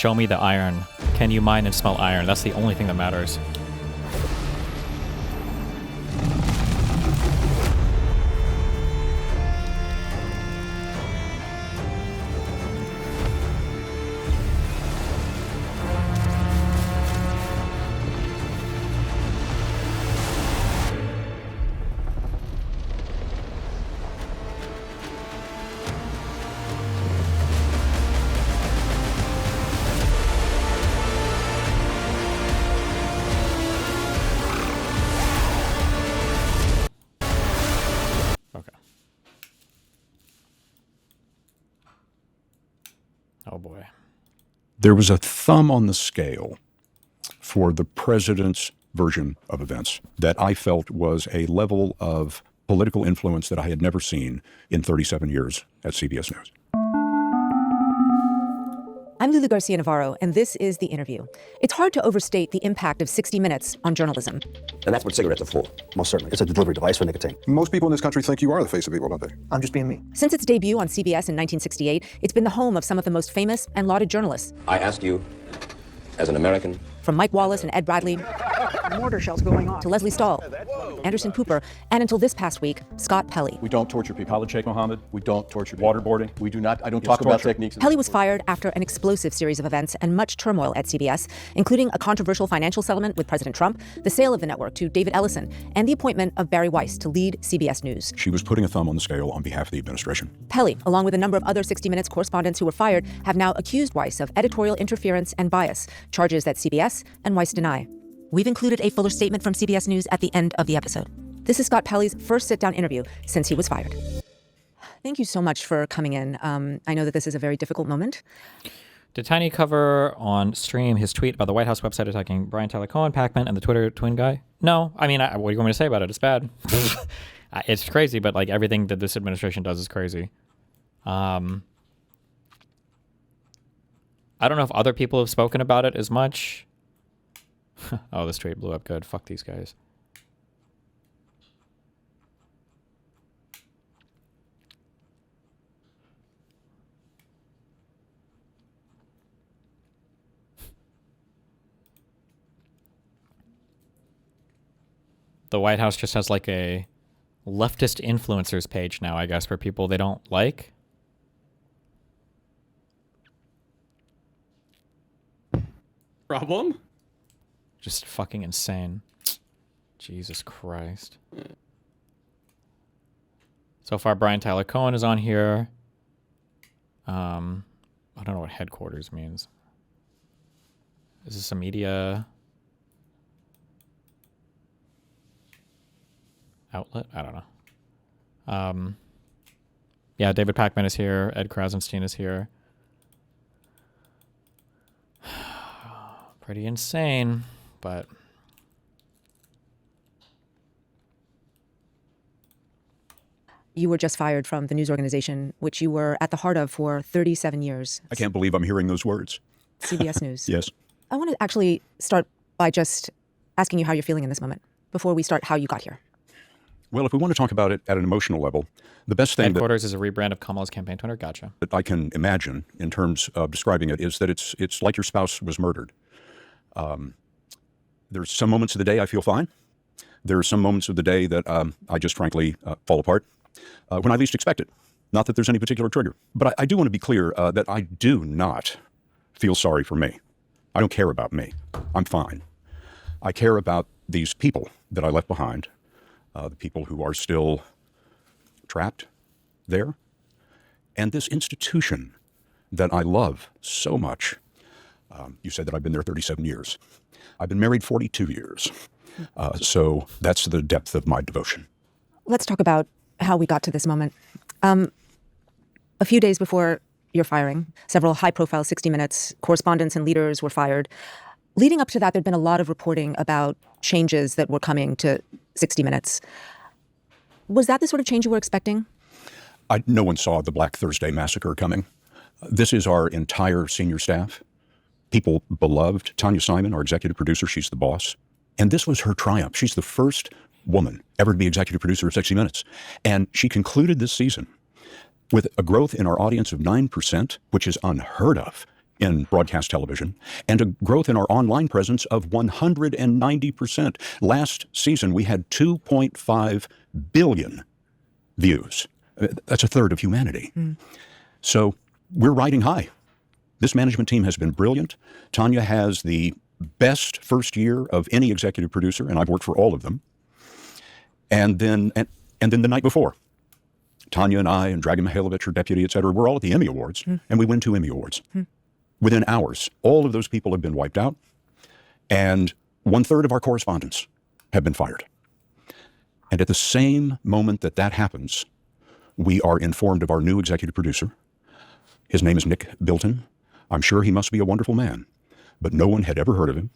show me the iron. Can you mine and smell iron? That's the only thing that matters. Oh boy. There was a thumb on the scale for the president's version of events that I felt was a level of political influence that I had never seen in 37 years at CBS News. I'm Lulu Garcia-Navarro, and this is The Interview. It's hard to overstate the impact of 60 Minutes on journalism. And that's what cigarettes are for, most certainly. It's a delivery device for nicotine. Most people in this country think you are the face of evil, don't they? I'm just being me. Since its debut on CBS in 1968, it's been the home of some of the most famous and lauded journalists. I ask you, as an American, from Mike Wallace and Ed Bradley, mortar shells going off, to Leslie Stahl, Anderson Cooper, and until this past week, Scott Pelley. We don't torture people. Khalid Sheikh Mohammed, we don't torture people. Waterboarding, we do not. I don't talk about techniques. Pelley was fired after an explosive series of events and much turmoil at CBS, including a controversial financial settlement with President Trump, the sale of the network to David Ellison, and the appointment of Barry Weiss to lead CBS News. She was putting a thumb on the scale on behalf of the administration. Pelley, along with a number of other 60 Minutes correspondents who were fired, have now accused Weiss of editorial interference and bias, charges that CBS and Weiss deny. We've included a fuller statement from CBS News at the end of the episode. This is Scott Pelley's first sit-down interview since he was fired. Thank you so much for coming in. I know that this is a very difficult moment. Did Tiny cover on stream his tweet about the White House website attacking Brian Tyler Cohen, Pac-Man, and the Twitter twin guy? No. I mean, what do you want me to say about it? It's bad. It's crazy, but like everything that this administration does is crazy. I don't know if other people have spoken about it as much. Oh, this tweet blew up good. Fuck these guys. The White House just has like a leftist influencers page now, I guess, for people they don't like. Problem? Just fucking insane. Jesus Christ. So far, Brian Tyler Cohen is on here. I don't know what headquarters means. Is this a media outlet? I don't know. Yeah, David Pac-Man is here. Ed Krasenstein is here. Pretty insane, but you were just fired from the news organization, which you were at the heart of for 37 years. I can't believe I'm hearing those words. CBS News. Yes. I want to actually start by just asking you how you're feeling in this moment before we start how you got here. Well, if we want to talk about it at an emotional level, the best thing headquarters is a rebrand of Kamala's campaign Twitter. Gotcha. That I can imagine in terms of describing it is that it's like your spouse was murdered. There's some moments of the day I feel fine. There are some moments of the day that I just frankly fall apart when I least expect it. Not that there's any particular trigger. But I do want to be clear that I do not feel sorry for me. I don't care about me. I'm fine. I care about these people that I left behind, the people who are still trapped there, and this institution that I love so much. You said that I've been there 37 years. I've been married 42 years. So that's the depth of my devotion. Let's talk about how we got to this moment. A few days before your firing, several high-profile 60 Minutes correspondents and leaders were fired. Leading up to that, there'd been a lot of reporting about changes that were coming to 60 Minutes. Was that the sort of change you were expecting? No one saw the Black Thursday massacre coming. This is our entire senior staff. People beloved. Tanya Simon, our executive producer, she's the boss. And this was her triumph. She's the first woman ever to be executive producer of 60 Minutes. And she concluded this season with a growth in our audience of 9%, which is unheard of in broadcast television and a growth in our online presence of 190%. Last season, we had 2.5 billion views. That's a third of humanity. So we're riding high. This management team has been brilliant. Tanya has the best first year of any executive producer, and I've worked for all of them. And then the night before, Tanya and I and Dragan Mihailovich, her deputy, et cetera, we're all at the Emmy Awards, and we win 2 Emmy Awards. Within hours, all of those people have been wiped out, and 1/3 of our correspondents have been fired. And at the same moment that that happens, we are informed of our new executive producer. His name is Nick Bilton. I'm sure he must be a wonderful man, but no one had ever heard of him.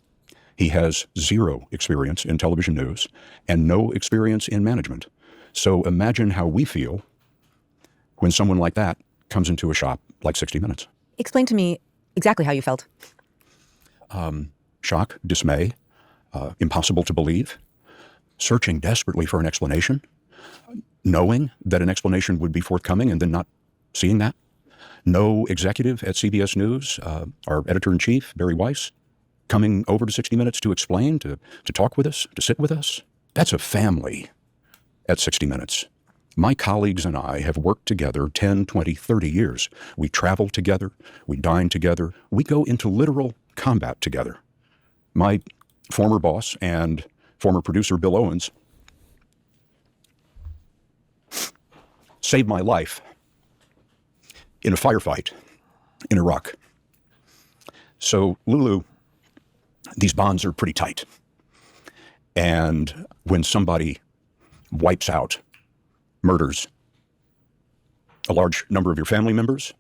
He has 0 experience in television news and no experience in management. So imagine how we feel when someone like that comes into a shop like 60 Minutes. Explain to me exactly how you felt. Shock, dismay, impossible to believe, searching desperately for an explanation, knowing that an explanation would be forthcoming and then not seeing that. No executive at CBS News, our editor-in-chief, Barry Weiss, coming over to 60 Minutes to explain, to talk with us, to sit with us. That's a family at 60 Minutes. My colleagues and I have worked together 10, 20, 30 years. We travel together. We dine together. We go into literal combat together. My former boss and former producer, Bill Owens, saved my life in a firefight in Iraq. So, Lulu, these bonds are pretty tight. And when somebody wipes out, murders a large number of your family members,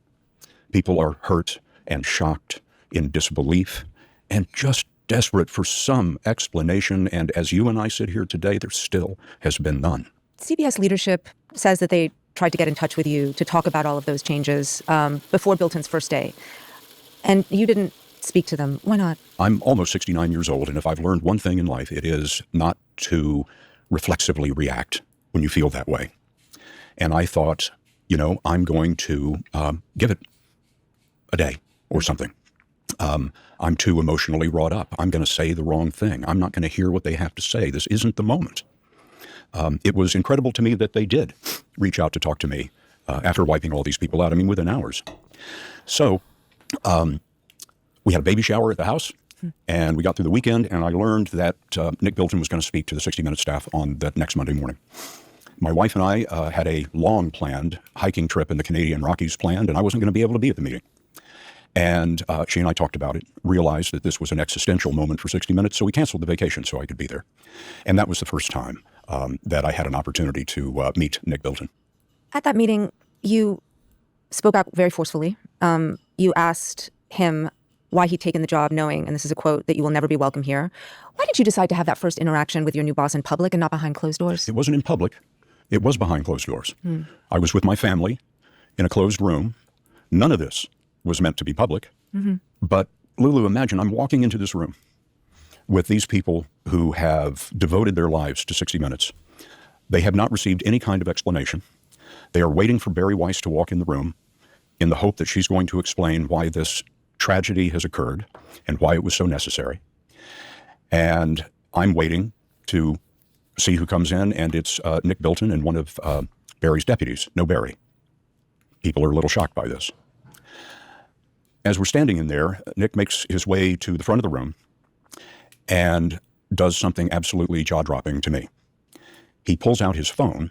people are hurt and shocked, in disbelief, and just desperate for some explanation. And as you and I sit here today, there still has been none. CBS leadership says that they tried to get in touch with you to talk about all of those changes before Bilton's first day. And you didn't speak to them. Why not? I'm almost 69 years old, and if I've learned one thing in life, it is not to reflexively react when you feel that way. And I thought, I'm going to give it a day or something. I'm too emotionally wrought up. I'm going to say the wrong thing. I'm not going to hear what they have to say. This isn't the moment. It was incredible to me that they did reach out to talk to me after wiping all these people out, within hours. So we had a baby shower at the house, and we got through the weekend, and I learned that Nick Bilton was going to speak to the 60 Minutes staff on that next Monday morning. My wife and I had a long-planned hiking trip in the Canadian Rockies planned, and I wasn't going to be able to be at the meeting. And she and I talked about it, realized that this was an existential moment for 60 Minutes, so we canceled the vacation so I could be there. And that was the first time that I had an opportunity to meet Nick Bilton. At that meeting, you spoke out very forcefully. You asked him why he'd taken the job, knowing, and this is a quote, that you will never be welcome here. Why did you decide to have that first interaction with your new boss in public and not behind closed doors? It wasn't in public. It was behind closed doors. I was with my family in a closed room. None of this was meant to be public. But Lulu, imagine I'm walking into this room with these people who have devoted their lives to 60 Minutes. They have not received any kind of explanation. They are waiting for Barry Weiss to walk in the room in the hope that she's going to explain why this tragedy has occurred and why it was so necessary. And I'm waiting to see who comes in, and it's Nick Bilton and one of Barry's deputies. No Barry. People are a little shocked by this. As we're standing in there, Nick makes his way to the front of the room and does something absolutely jaw-dropping to me. He pulls out his phone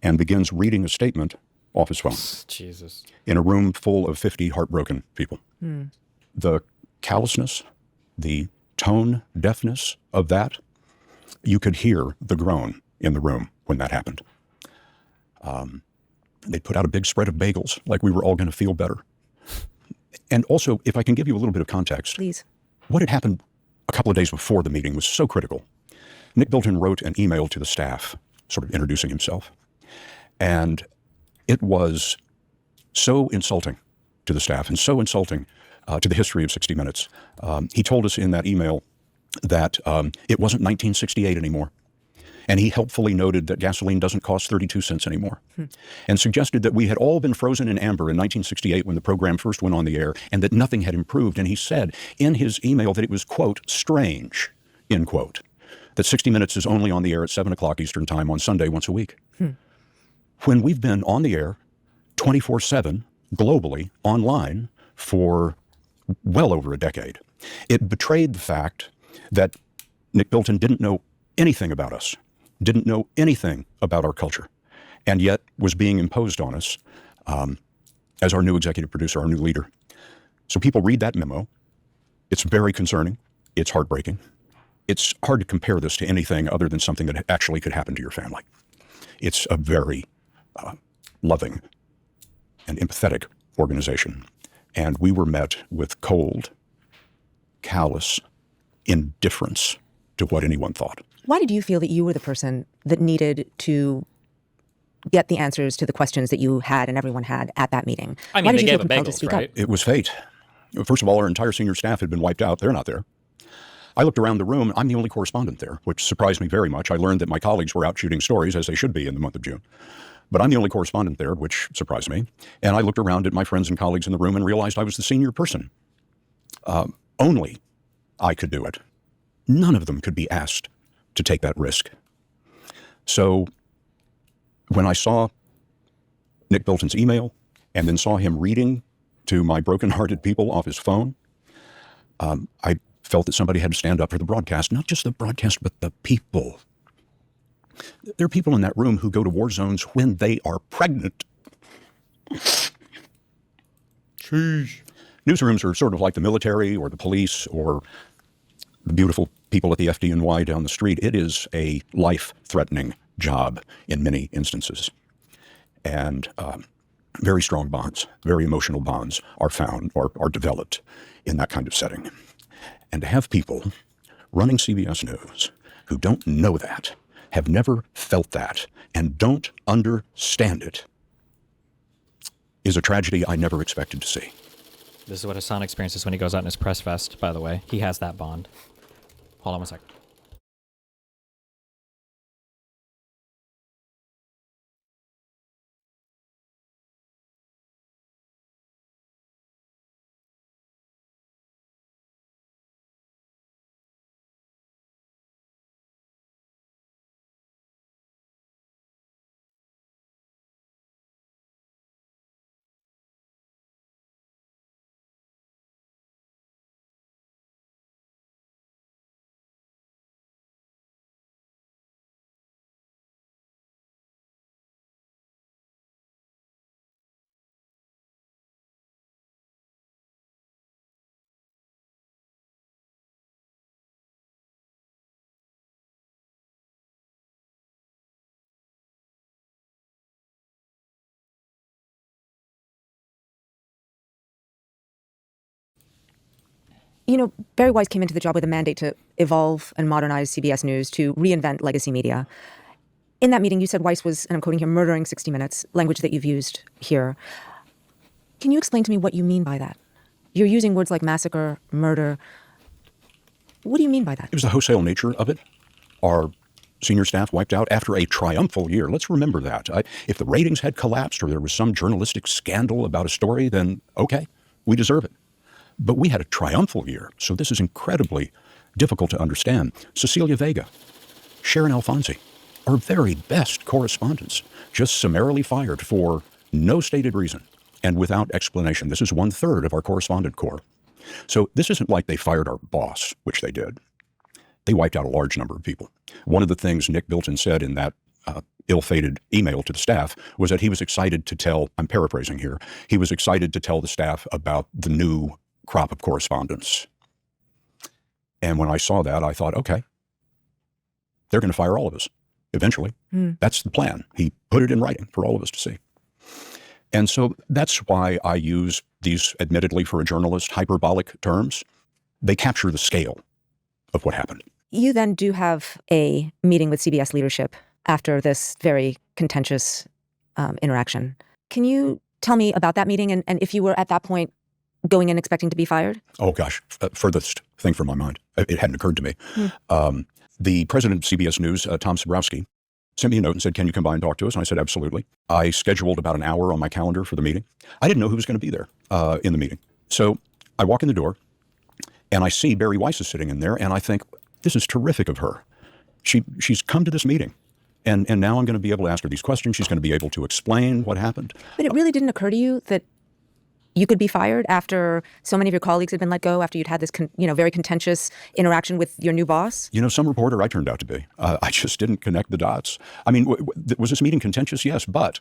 and begins reading a statement off his phone. Jesus. In a room full of 50 heartbroken people. The callousness, the tone deafness of that, you could hear the groan in the room when that happened. They put out a big spread of bagels, like we were all going to feel better. And also, if I can give you a little bit of context. Please. What had happened a couple of days before the meeting was so critical. Nick Bilton wrote an email to the staff, sort of introducing himself. And it was so insulting to the staff and so insulting to the history of 60 Minutes. He told us in that email that it wasn't 1968 anymore. And he helpfully noted that gasoline doesn't cost 32 cents anymore, and suggested that we had all been frozen in amber in 1968 when the program first went on the air, and that nothing had improved. And he said in his email that it was, quote, strange, end quote, that 60 Minutes is only on the air at 7 o'clock Eastern Time on Sunday once a week. When we've been on the air 24/7, globally, online, for well over a decade. It betrayed the fact that Nick Bilton didn't know anything about us, didn't know anything about our culture, and yet was being imposed on us as our new executive producer, our new leader. So people read that memo. It's very concerning. It's heartbreaking. It's hard to compare this to anything other than something that actually could happen to your family. It's a very loving and empathetic organization. And we were met with cold, callous indifference to what anyone thought. Why did you feel that you were the person that needed to get the answers to the questions that you had and everyone had at that meeting? I mean, Why they did you gave feel a compelled to bagels, speak right? up? It was fate. First of all, our entire senior staff had been wiped out. They're not there. I looked around the room. I'm the only correspondent there, which surprised me very much. I learned that my colleagues were out shooting stories, as they should be in the month of June. But I'm the only correspondent there, which surprised me. And I looked around at my friends and colleagues in the room and realized I was the senior person. Only I could do it. None of them could be asked to take that risk. So when I saw Nick Bilton's email and then saw him reading to my broken-hearted people off his phone, I felt that somebody had to stand up for the broadcast, not just the broadcast, but the people. There are people in that room who go to war zones when they are pregnant. Sheesh. Newsrooms are sort of like the military or the police or the beautiful people at the FDNY down the street. It is a life-threatening job in many instances. And very strong bonds, very emotional bonds are found or are developed in that kind of setting. And to have people running CBS News who don't know that, have never felt that, and don't understand it is a tragedy I never expected to see. This is what Hassan experiences when he goes out in his press vest, by the way. He has that bond. Hold on one second. You know, Barry Weiss came into the job with a mandate to evolve and modernize CBS News, to reinvent legacy media. In that meeting, you said Weiss was, and I'm quoting here, murdering 60 Minutes, language that you've used here. Can you explain to me what you mean by that? You're using words like massacre, murder. What do you mean by that? It was the wholesale nature of it. Our senior staff wiped out after a triumphal year. Let's remember that. If the ratings had collapsed or there was some journalistic scandal about a story, then okay, we deserve it. But we had a triumphal year, so this is incredibly difficult to understand. Cecilia Vega, Sharon Alfonsi, our very best correspondents, just summarily fired for no stated reason and without explanation. This is 1/3 of our correspondent corps. So this isn't like they fired our boss, which they did. They wiped out a large number of people. One of the things Nick Bilton said in that ill-fated email to the staff was that he was excited to tell, I'm paraphrasing here, he was excited to tell the staff about the new crop of correspondence. And when I saw that, I thought, okay, they're going to fire all of us eventually. That's the plan. He put it in writing for all of us to see. And so that's why I use these, admittedly for a journalist, hyperbolic terms. They capture the scale of what happened. You then do have a meeting with CBS leadership after this very contentious interaction. Can you tell me about that meeting and if you were at that point going in expecting to be fired? Oh, gosh, furthest thing from my mind. It hadn't occurred to me. The president of CBS News, Tom Sabrowski, sent me a note and said, can you come by and talk to us? And I said, absolutely. I scheduled about an hour on my calendar for the meeting. I didn't know who was going to be there in the meeting. So I walk in the door and I see Barry Weiss is sitting in there, and I think, this is terrific of her. She's come to this meeting, and now I'm going to be able to ask her these questions. She's going to be able to explain what happened. But it really didn't occur to you that you could be fired after so many of your colleagues had been let go, after you'd had this very contentious interaction with your new boss? Some reporter I turned out to be. I just didn't connect the dots. I mean, was this meeting contentious? Yes, but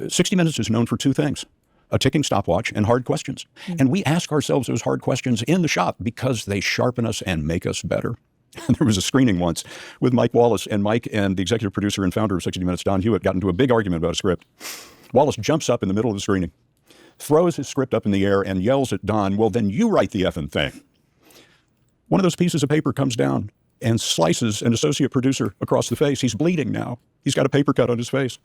60 Minutes is known for two things: a ticking stopwatch and hard questions. Mm-hmm. And we ask ourselves those hard questions in the shop because they sharpen us and make us better. There was a screening once with Mike Wallace, and Mike and the executive producer and founder of 60 Minutes, Don Hewitt, got into a big argument about a script. Wallace jumps up in the middle of the screening, throws his script up in the air, and yells at Don, well, then you write the effing thing. One of those pieces of paper comes down and slices an associate producer across the face. He's bleeding now. He's got a paper cut on his face.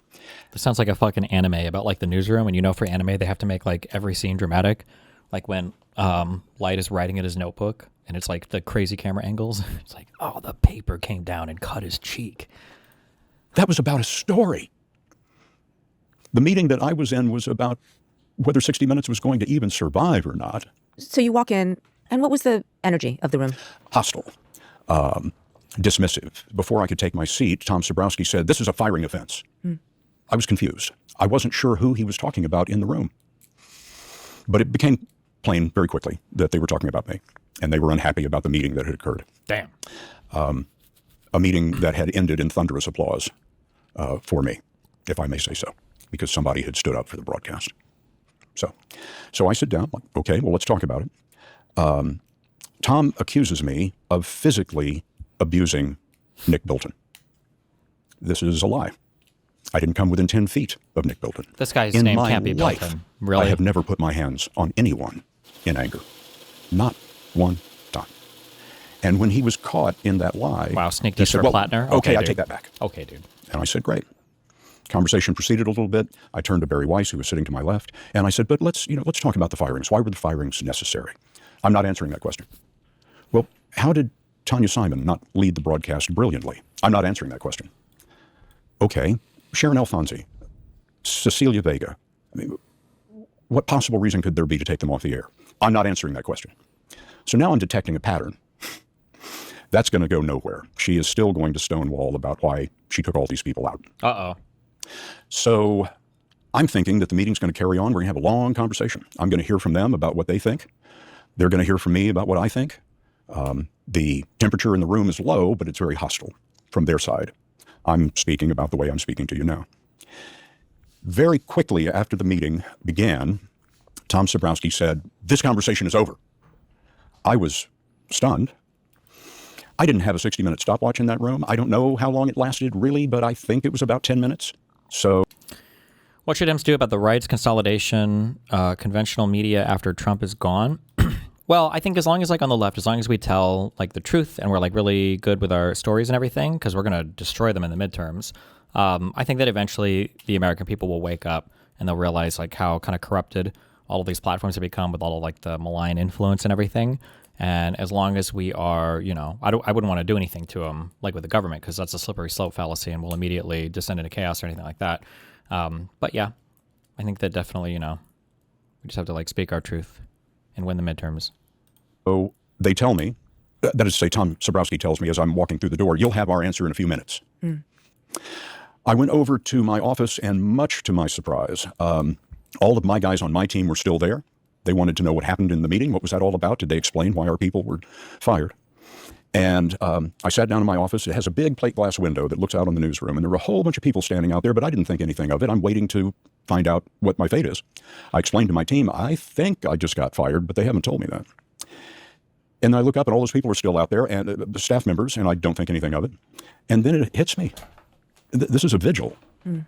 This sounds like a fucking anime about like the newsroom. And for anime, they have to make like every scene dramatic. Like when Light is writing in his notebook and it's like the crazy camera angles. It's like, oh, the paper came down and cut his cheek. That was about a story. The meeting that I was in was about whether 60 Minutes was going to even survive or not. So you walk in, and what was the energy of the room? Hostile. Dismissive. Before I could take my seat, Tom Sabrowski said, this is a firing offense. I was confused. I wasn't sure who he was talking about in the room. But it became plain very quickly that they were talking about me, and they were unhappy about the meeting that had occurred. Damn. A meeting that had ended in thunderous applause for me, if I may say so, because somebody had stood up for the broadcast. So I sit down, like, okay, well, let's talk about it. Tom accuses me of physically abusing Nick Bilton. This is a lie. I didn't come within 10 feet of Nick Bilton. This guy's name can't be life, Bilton. Really? I have never put my hands on anyone in anger. Not one time. And when he was caught in that lie... Wow, sneak he this said, for Plattner? Okay, I dude. take that back. Okay, dude. And I said, great. Conversation proceeded a little bit. I turned to Barry Weiss, who was sitting to my left, and I said, but let's talk about the firings. Why were the firings necessary? I'm not answering that question. Well, how did Tanya Simon not lead the broadcast brilliantly? I'm not answering that question. Okay, Sharon Alfonsi, Cecilia Vega. I mean, what possible reason could there be to take them off the air? I'm not answering that question. So now I'm detecting a pattern. That's going to go nowhere. She is still going to stonewall about why she took all these people out. Uh-oh. So I'm thinking that the meeting's going to carry on. We're going to have a long conversation. I'm going to hear from them about what they think. They're going to hear from me about what I think. The temperature in the room is low, but it's very hostile from their side. I'm speaking about the way I'm speaking to you now. Very quickly after the meeting began, Tom Sabrowski said, this conversation is over. I was stunned. I didn't have a 60-minute stopwatch in that room. I don't know how long it lasted really, but I think it was about 10 minutes. So what should Dems do about the rights consolidation, conventional media after Trump is gone? Well, I think as long as on the left, as long as we tell the truth and we're really good with our stories and everything, because we're going to destroy them in the midterms, I think that eventually the American people will wake up and they'll realize how kind of corrupted all of these platforms have become with all of the malign influence and everything. And as long as we are, I wouldn't want to do anything to them with the government, because that's a slippery slope fallacy and will immediately descend into chaos or anything like that. But yeah, I think that definitely, we just have to speak our truth and win the midterms. So they tell me, that is to say, Tom Sabrowski tells me as I'm walking through the door, you'll have our answer in a few minutes. I went over to my office, and much to my surprise, all of my guys on my team were still there. They wanted to know what happened in the meeting. What was that all about? Did they explain why our people were fired? And I sat down in my office. It has a big plate glass window that looks out on the newsroom, and there were a whole bunch of people standing out there, but I didn't think anything of it. I'm waiting to find out what my fate is. I explained to my team, I think I just got fired, but they haven't told me that. And I look up, and all those people are still out there, and the staff members, and I don't think anything of it. And then it hits me. This is a vigil. An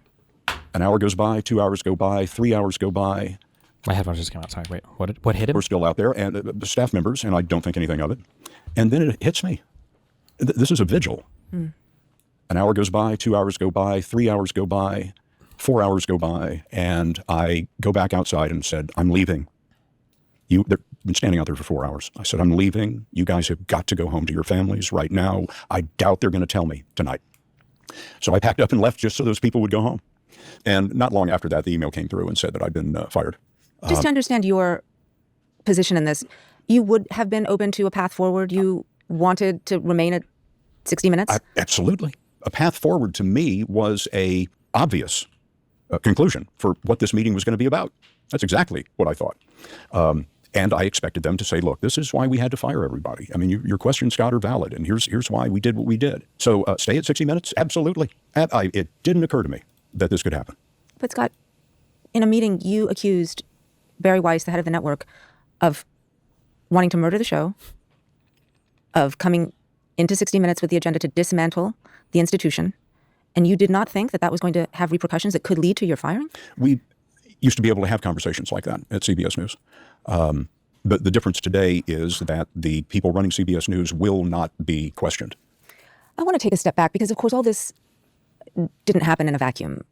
hour goes by, 2 hours go by, 3 hours go by. My headphones just came out. Sorry, wait, what hit him? We're still out there, and the staff members, and I don't think anything of it. And then it hits me. This is a vigil. An hour goes by, 2 hours go by, 3 hours go by, 4 hours go by, and I go back outside and said, I'm leaving. been standing out there for 4 hours. I said, I'm leaving. You guys have got to go home to your families right now. I doubt they're going to tell me tonight. So I packed up and left just so those people would go home. And not long after that, the email came through and said that I'd been fired. Just to understand your position in this, you would have been open to a path forward? You wanted to remain at 60 Minutes? Absolutely. A path forward to me was a obvious conclusion for what this meeting was going to be about. That's exactly what I thought. And I expected them to say, look, this is why we had to fire everybody. I mean, your questions, Scott, are valid, and here's why we did what we did. So stay at 60 Minutes? Absolutely. It didn't occur to me that this could happen. But Scott, in a meeting, you accused Barry Weiss, the head of the network, of wanting to murder the show, of coming into 60 Minutes with the agenda to dismantle the institution, and you did not think that that was going to have repercussions that could lead to your firing? We used to be able to have conversations like that at CBS News. But the difference today is that the people running CBS News will not be questioned. I want to take a step back because, of course, all this didn't happen in a vacuum.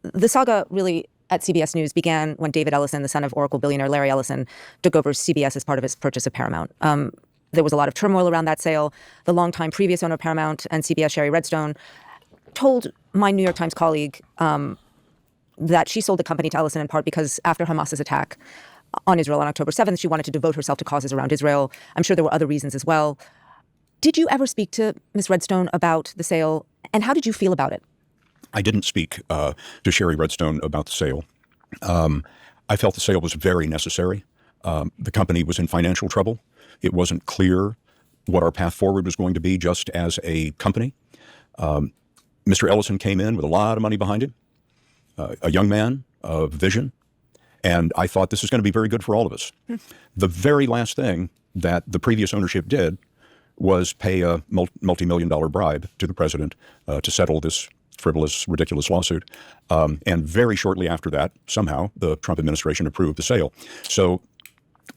The saga really at CBS News began when David Ellison, the son of Oracle billionaire Larry Ellison, took over CBS as part of his purchase of Paramount. There was a lot of turmoil around that sale. The longtime previous owner of Paramount and CBS, Sherry Redstone, told my New York Times colleague that she sold the company to Ellison in part because after Hamas's attack on Israel on October 7th, she wanted to devote herself to causes around Israel. I'm sure there were other reasons as well. Did you ever speak to Ms. Redstone about the sale, and how did you feel about it? I didn't speak to Sherry Redstone about the sale. I felt the sale was very necessary. The company was in financial trouble. It wasn't clear what our path forward was going to be just as a company. Mr. Ellison came in with a lot of money behind him, a young man of vision, and I thought this is going to be very good for all of us. The very last thing that the previous ownership did was pay a multi-million-dollar bribe to the president to settle this frivolous, ridiculous lawsuit. And very shortly after that, somehow, the Trump administration approved the sale. So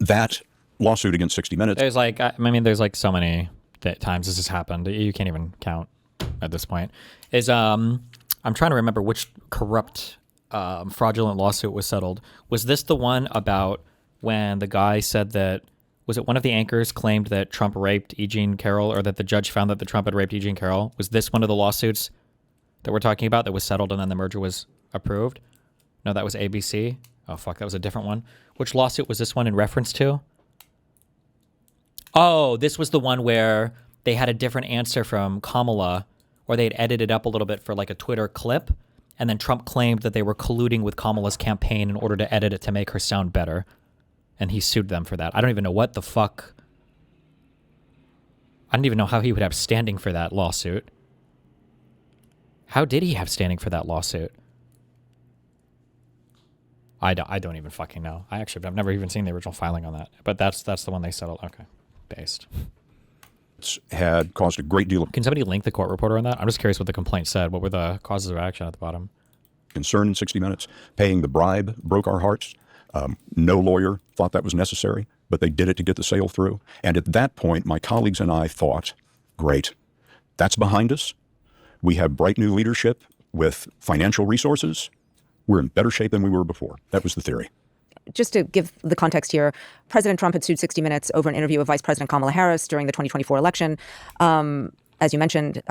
that lawsuit against 60 Minutes... There's like, I mean, there's like so many times this has happened. You can't even count at this point. I'm trying to remember which corrupt, fraudulent lawsuit was settled. Was this the one about when the guy said that, was it one of the anchors claimed that Trump raped E. Jean Carroll, or that the judge found that the Trump had raped E. Jean Carroll? Was this one of the lawsuits that we're talking about that was settled and then the merger was approved? No, that was ABC. Oh, fuck, that was a different one. Which lawsuit was this one in reference to? Oh, this was the one where they had a different answer from Kamala, or they had edited up a little bit for like a Twitter clip, and then Trump claimed that they were colluding with Kamala's campaign in order to edit it to make her sound better. And he sued them for that. I don't even know what the fuck. I don't even know how he would have standing for that lawsuit. How did he have standing for that lawsuit? I don't even fucking know. I've never even seen the original filing on that. But that's the one they settled. Okay. Based. Had caused a great deal of... Can somebody link the court reporter on that? I'm just curious what the complaint said. What were the causes of action at the bottom? concern in 60 Minutes. Paying the bribe broke our hearts. No lawyer thought that was necessary, but they did it to get the sale through. And at that point, my colleagues and I thought, great, that's behind us. We have bright new leadership with financial resources. We're in better shape than we were before. That was the theory. Just to give the context here, President Trump had sued 60 Minutes over an interview with Vice President Kamala Harris during the 2024 election. As you mentioned,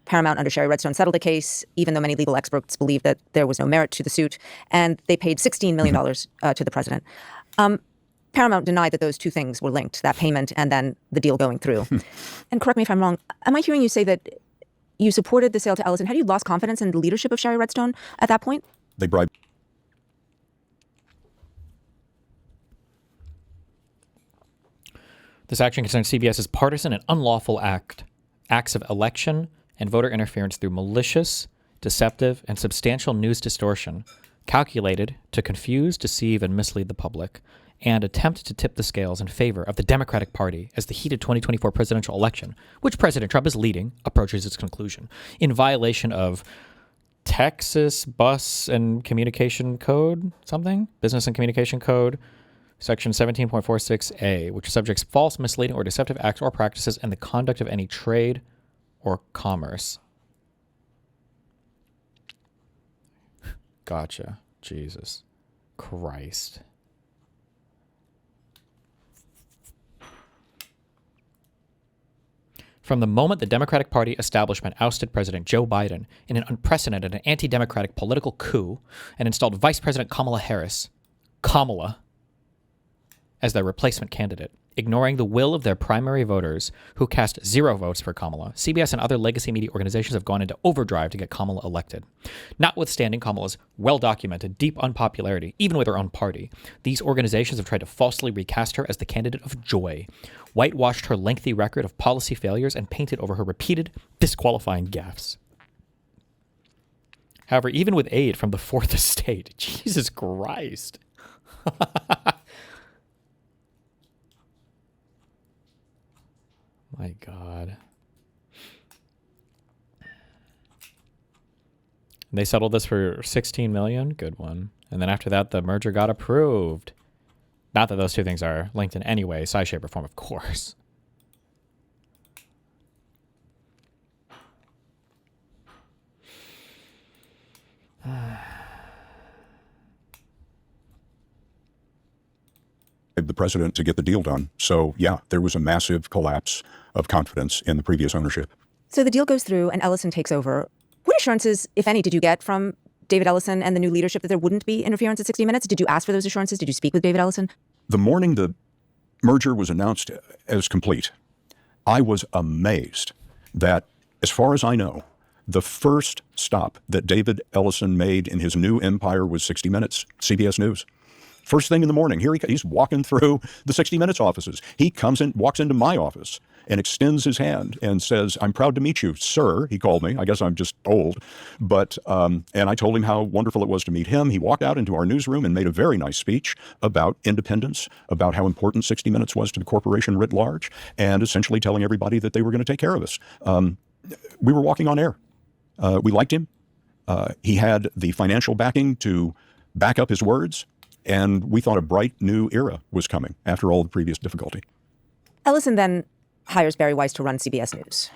Paramount under Sherry Redstone settled the case, even though many legal experts believe that there was no merit to the suit, and they paid $16 million to the president. Paramount denied that those two things were linked, that payment and then the deal going through. And correct me if I'm wrong, am I hearing you say that you supported the sale to Ellison? Had you lost confidence in the leadership of Sherry Redstone at that point? They bribed. This action concerns CBS's partisan and unlawful acts of election and voter interference through malicious, deceptive, and substantial news distortion calculated to confuse, deceive, and mislead the public, and attempt to tip the scales in favor of the Democratic Party as the heated 2024 presidential election, which President Trump is leading, approaches its conclusion, in violation of Texas Bus and Communication Code, Business and Communication Code, Section 17.46a, which subjects false, misleading, or deceptive acts or practices in the conduct of any trade or commerce. Gotcha. Jesus Christ. From the moment the Democratic Party establishment ousted President Joe Biden in an unprecedented and anti-democratic political coup and installed Vice President Kamala Harris, as their replacement candidate, ignoring the will of their primary voters who cast 0 votes for Kamala, CBS and other legacy media organizations have gone into overdrive to get Kamala elected. Notwithstanding Kamala's well-documented deep unpopularity, even with her own party, these organizations have tried to falsely recast her as the candidate of joy, whitewashed her lengthy record of policy failures, and painted over her repeated disqualifying gaffes. However, even with aid from the Fourth Estate, Jesus Christ. My God. They settled this for $16 million. Good one. And then after that, the merger got approved. Not that those two things are linked in any way, size, shape, or form, of course. The president to get the deal done. So, yeah, there was a massive collapse of confidence in the previous ownership. So the deal goes through and Ellison takes over. What assurances, if any, did you get from David Ellison and the new leadership that there wouldn't be interference at 60 Minutes? Did you ask for those assurances? Did you speak with David Ellison? The morning the merger was announced as complete, I was amazed that, as far as I know, the first stop that David Ellison made in his new empire was 60 Minutes, CBS News. First thing in the morning, he's walking through the 60 Minutes offices. He comes in, walks into my office and extends his hand and says, "I'm proud to meet you, sir." He called me. I guess I'm just old. But, and I told him how wonderful it was to meet him. He walked out into our newsroom and made a very nice speech about independence, about how important 60 Minutes was to the corporation writ large, and essentially telling everybody that they were going to take care of us. We were walking on air. We liked him. He had the financial backing to back up his words. And we thought a bright new era was coming after all the previous difficulty. Ellison then hires Barry Weiss to run CBS News.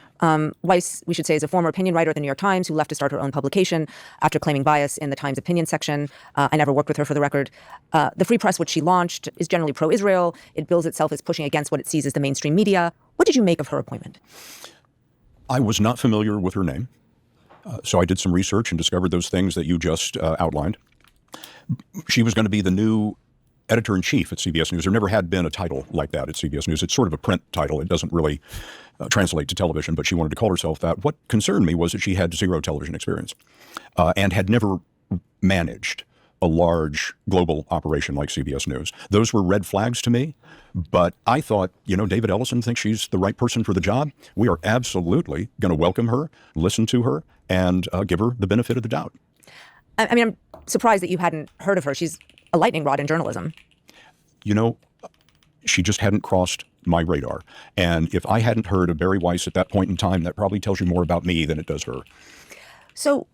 Weiss, we should say, is a former opinion writer at the New York Times who left to start her own publication after claiming bias in the Times opinion section. I never worked with her, for the record. The Free Press, which she launched, is generally pro-Israel. It bills itself as pushing against what it sees as the mainstream media. What did you make of her appointment? I was not familiar with her name, so I did some research and discovered those things that you just outlined. She was going to be the new editor-in-chief at CBS News. There never had been a title like that at CBS News. It's sort of a print title. It doesn't really translate to television, but she wanted to call herself that. What concerned me was that she had 0 television experience and had never managed a large global operation like CBS News. Those were red flags to me, but I thought, David Ellison thinks she's the right person for the job. We are absolutely going to welcome her, listen to her, and give her the benefit of the doubt. I mean, I'm surprised that you hadn't heard of her. She's a lightning rod in journalism. She just hadn't crossed my radar. And if I hadn't heard of Barry Weiss at that point in time, that probably tells you more about me than it does her. So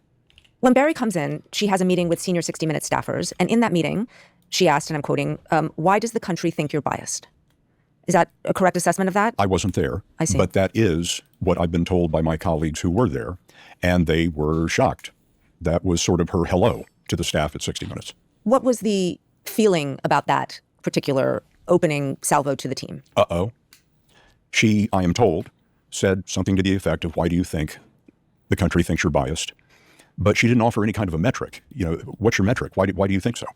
when Barry comes in, she has a meeting with senior 60 Minutes staffers. And in that meeting, she asked, and I'm quoting, "Why does the country think you're biased?" Is that a correct assessment of that? I wasn't there. I see. But that is what I've been told by my colleagues who were there. And they were shocked. That was sort of her hello to the staff at 60 Minutes. What was the feeling about that particular opening salvo to the team? She, I am told, said something to the effect of, "Why do you think the country thinks you're biased?" But she didn't offer any kind of a metric. What's your metric? Why do you think so?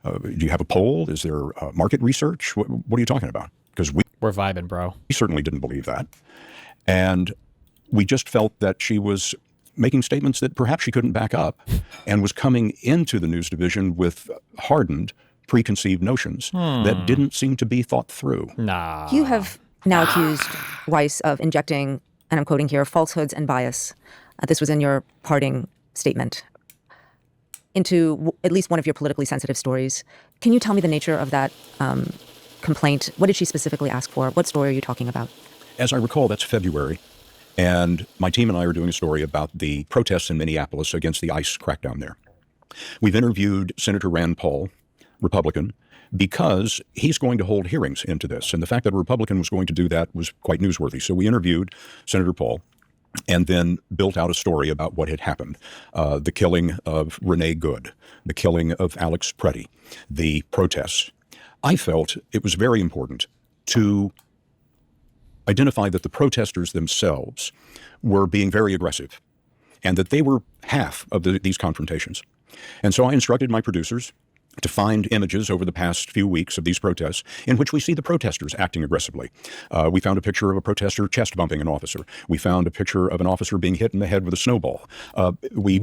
Do you have a poll? Is there market research? What are you talking about? Because we're vibing, bro. We certainly didn't believe that. And we just felt that she was making statements that perhaps she couldn't back up and was coming into the news division with hardened, preconceived notions that didn't seem to be thought through. Nah. You have now accused Weiss of injecting, and I'm quoting here, falsehoods and bias. This was in your parting statement into at least one of your politically sensitive stories. Can you tell me the nature of that complaint? What did she specifically ask for? What story are you talking about? As I recall, that's February. And my team and I are doing a story about the protests in Minneapolis against the ICE crackdown there. We've interviewed Senator Rand Paul, Republican, because he's going to hold hearings into this. And the fact that a Republican was going to do that was quite newsworthy. So we interviewed Senator Paul and then built out a story about what had happened. The killing of Renee Good, the killing of Alex Preddy, the protests. I felt it was very important to identify that the protesters themselves were being very aggressive and that they were half of these confrontations. And so I instructed my producers to find images over the past few weeks of these protests in which we see the protesters acting aggressively. We found a picture of a protester chest bumping an officer. We found a picture of an officer being hit in the head with a snowball. We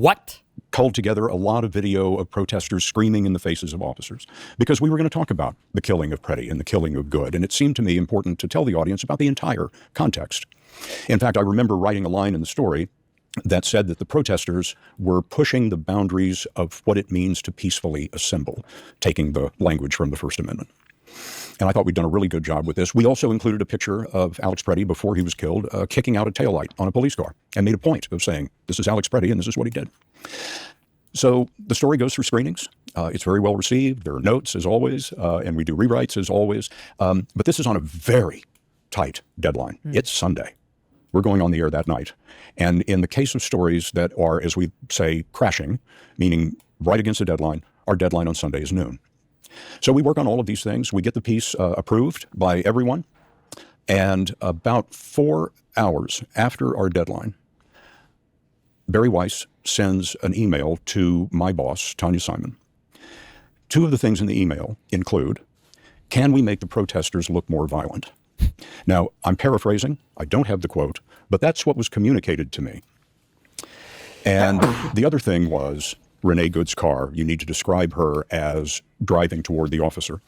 culled together a lot of video of protesters screaming in the faces of officers because we were going to talk about the killing of Pelley and the killing of Good. And it seemed to me important to tell the audience about the entire context. In fact, I remember writing a line in the story that said that the protesters were pushing the boundaries of what it means to peacefully assemble, taking the language from the First Amendment. And I thought we'd done a really good job with this. We also included a picture of Alex Pelley before he was killed, kicking out a taillight on a police car, and made a point of saying, this is Alex Pelley and this is what he did. So the story goes through screenings. It's very well received. There are notes, as always, and we do rewrites, as always. But this is on a very tight deadline. It's Sunday. We're going on the air that night. And in the case of stories that are, as we say, crashing, meaning right against the deadline, our deadline on Sunday is noon. So we work on all of these things. We get the piece approved by everyone. And about 4 hours after our deadline, Bari Weiss sends an email to my boss, Tanya Simon. Two of the things in the email include, can we make the protesters look more violent? Now, I'm paraphrasing. I don't have the quote, but that's what was communicated to me. And the other thing was Renee Good's car. You need to describe her as driving toward the officer.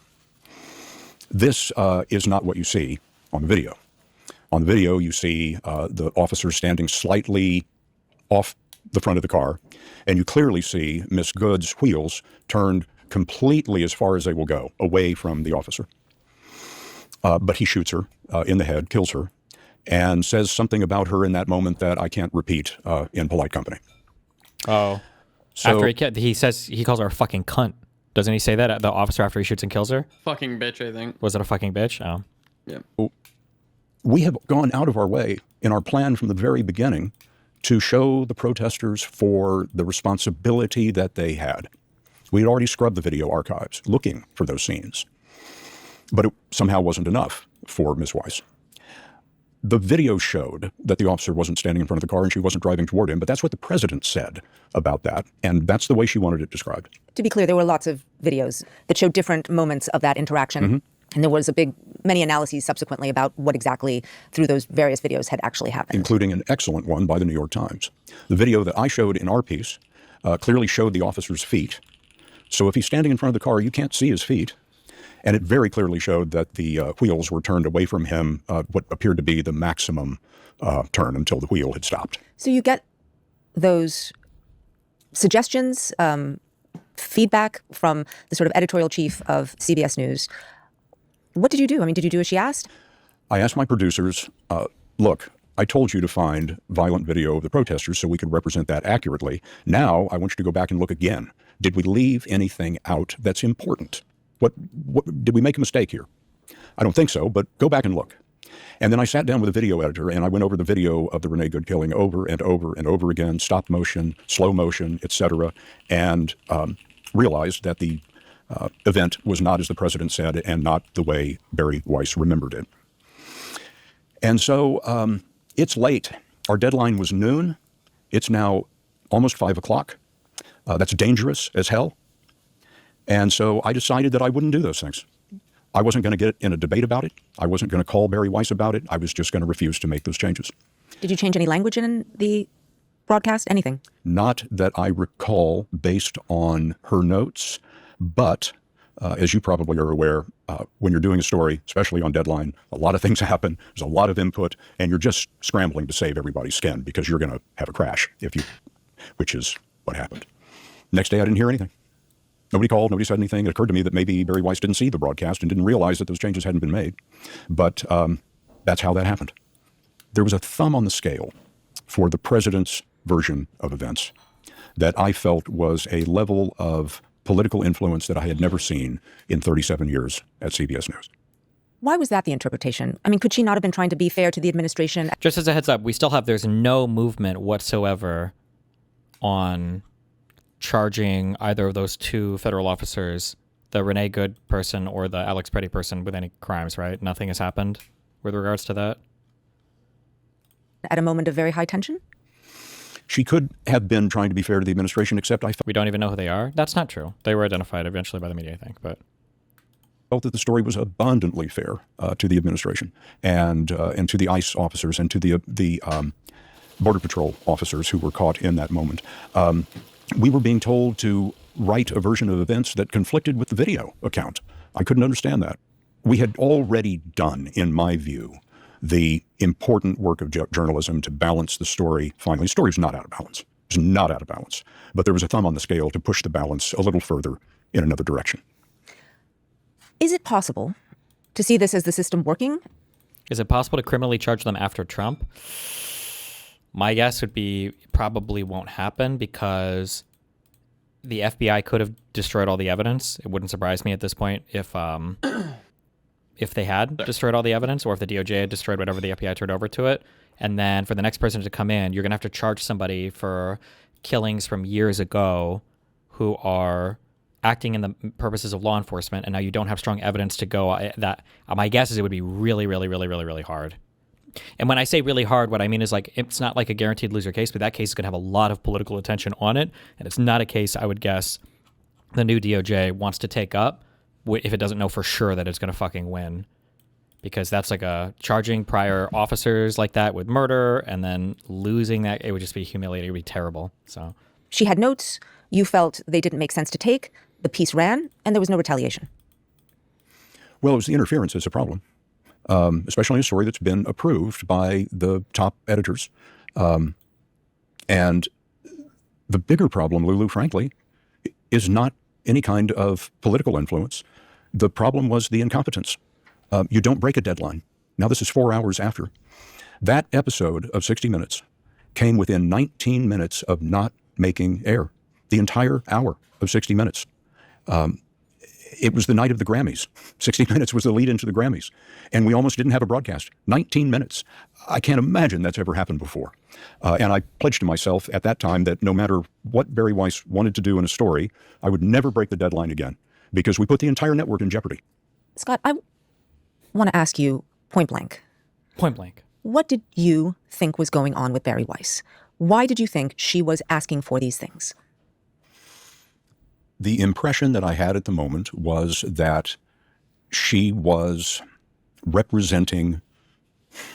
This is not what you see on the video. On the video, you see the officer standing slightly off the front of the car, and you clearly see Miss Good's wheels turned completely as far as they will go, away from the officer. But he shoots her in the head, kills her, and says something about her in that moment that I can't repeat in polite company. Oh. So, after he says, he calls her a fucking cunt. Doesn't he say that, the officer, after he shoots and kills her? Fucking bitch, I think. Was it a fucking bitch? Oh. Yeah. We have gone out of our way in our plan from the very beginning to show the protesters for the responsibility that they had. We had already scrubbed the video archives looking for those scenes. But it somehow wasn't enough for Ms. Weiss. The video showed that the officer wasn't standing in front of the car and she wasn't driving toward him, but that's what the president said about that, and that's the way she wanted it described. To be clear, there were lots of videos that showed different moments of that interaction, and there was many analyses subsequently about what exactly through those various videos had actually happened. Including an excellent one by the New York Times. The video that I showed in our piece clearly showed the officer's feet. So if he's standing in front of the car, you can't see his feet. And it very clearly showed that the wheels were turned away from him, what appeared to be the maximum turn until the wheel had stopped. So you get those suggestions, feedback from the sort of editorial chief of CBS News. What did you do? I mean, did you do as she asked? I asked my producers, look, I told you to find violent video of the protesters so we could represent that accurately. Now I want you to go back and look again. Did we leave anything out that's important? What did we make a mistake here? I don't think so, but go back and look. And then I sat down with a video editor and I went over the video of the Renee Good killing over and over and over again, stop motion, slow motion, etc., and realized that the event was not as the president said and not the way Bari Weiss remembered it. And so it's late. Our deadline was noon. It's now almost 5 o'clock. That's dangerous as hell. And so I decided that I wouldn't do those things. I wasn't going to get in a debate about it. I wasn't going to call Bari Weiss about it. I was just going to refuse to make those changes. Did you change any language in the broadcast? Anything? Not that I recall based on her notes, but as you probably are aware, when you're doing a story, especially on deadline, a lot of things happen. There's a lot of input, and you're just scrambling to save everybody's skin because you're going to have a crash, which is what happened. Next day, I didn't hear anything. Nobody called, nobody said anything. It occurred to me that maybe Bari Weiss didn't see the broadcast and didn't realize that those changes hadn't been made. But that's how that happened. There was a thumb on the scale for the president's version of events that I felt was a level of political influence that I had never seen in 37 years at CBS News. Why was that the interpretation? I mean, could she not have been trying to be fair to the administration? Just as a heads up, there's no movement whatsoever on charging either of those two federal officers, the Renee Good person or the Alex Pelley person, with any crimes, right? Nothing has happened with regards to that? at a moment of very high tension? She could have been trying to be fair to the administration, except I We don't even know who they are. That's not true. They were identified eventually by the media, I think. But felt that the story was abundantly fair to the administration and to the ICE officers and to the Border Patrol officers who were caught in that moment. We were being told to write a version of events that conflicted with the video account. I couldn't understand that. We had already done, in my view, the important work of journalism to balance the story. Finally, the story's not out of balance. It's not out of balance. But there was a thumb on the scale to push the balance a little further in another direction. Is it possible to see this as the system working? is it possible to criminally charge them after Trump? My guess would be probably won't happen because the FBI could have destroyed all the evidence. It wouldn't surprise me at this point if they had destroyed all the evidence, or if the DOJ had destroyed whatever the FBI turned over to it. And then for the next person to come in, you're going to have to charge somebody for killings from years ago who are acting in the purposes of law enforcement, and now you don't have strong evidence to go. That my guess is it would be really, really, really, really, really hard. And when I say really hard, what I mean is, like, it's not like a guaranteed loser case, but that case is going to have a lot of political attention on it, and it's not a case I would guess the new DOJ wants to take up if it doesn't know for sure that it's going to fucking win. Because that's like a charging prior officers like that with murder and then losing that, it would just be humiliating. It would be terrible. So she had notes. You felt they didn't make sense to take. The piece ran, and there was no retaliation. Well, it was the interference that's a problem, especially in a story that's been approved by the top editors. And the bigger problem, Lulu, frankly, is not any kind of political influence. The problem was the incompetence. You don't break a deadline. Now, this is 4 hours after. That episode of 60 Minutes came within 19 minutes of not making air. The entire hour of 60 Minutes. It was the night of the Grammys. 60 Minutes was the lead into the Grammys. And we almost didn't have a broadcast. 19 minutes. I can't imagine that's ever happened before. And I pledged to myself at that time that no matter what Barry Weiss wanted to do in a story, I would never break the deadline again, because we put the entire network in jeopardy. Scott, I want to ask you point blank. Point blank. What did you think was going on with Barry Weiss? Why did you think she was asking for these things? The impression that I had at the moment was that she was representing,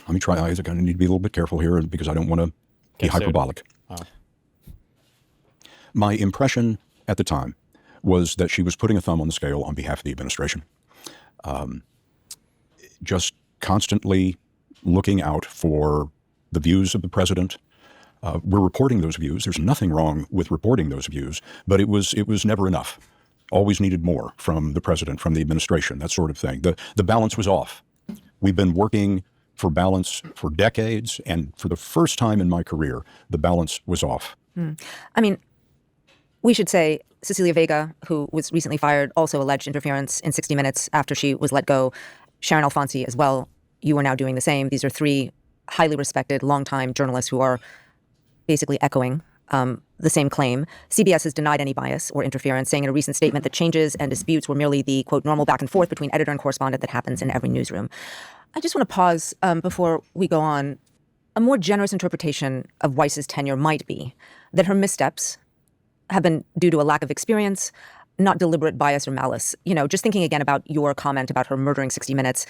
let me try, I need to be a little bit careful here because I don't want to be hyperbolic. Oh. My impression at the time was that she was putting a thumb on the scale on behalf of the administration. Just constantly looking out for the views of the president. We're reporting those views. There's nothing wrong with reporting those views, but it was never enough. Always needed more from the president, from the administration, that sort of thing. The balance was off. We've been working for balance for decades, and for the first time in my career, the balance was off. I mean, we should say Cecilia Vega, who was recently fired, also alleged interference in 60 Minutes after she was let go. Sharon Alfonsi as well. You are now doing the same. These are three highly respected, longtime journalists who are basically echoing the same claim. CBS has denied any bias or interference, saying in a recent statement that changes and disputes were merely the, quote, normal back and forth between editor and correspondent that happens in every newsroom. I just want to pause before we go on. A more generous interpretation of Weiss's tenure might be that her missteps have been due to a lack of experience, not deliberate bias or malice. You know, just thinking again about your comment about her murdering 60 Minutes,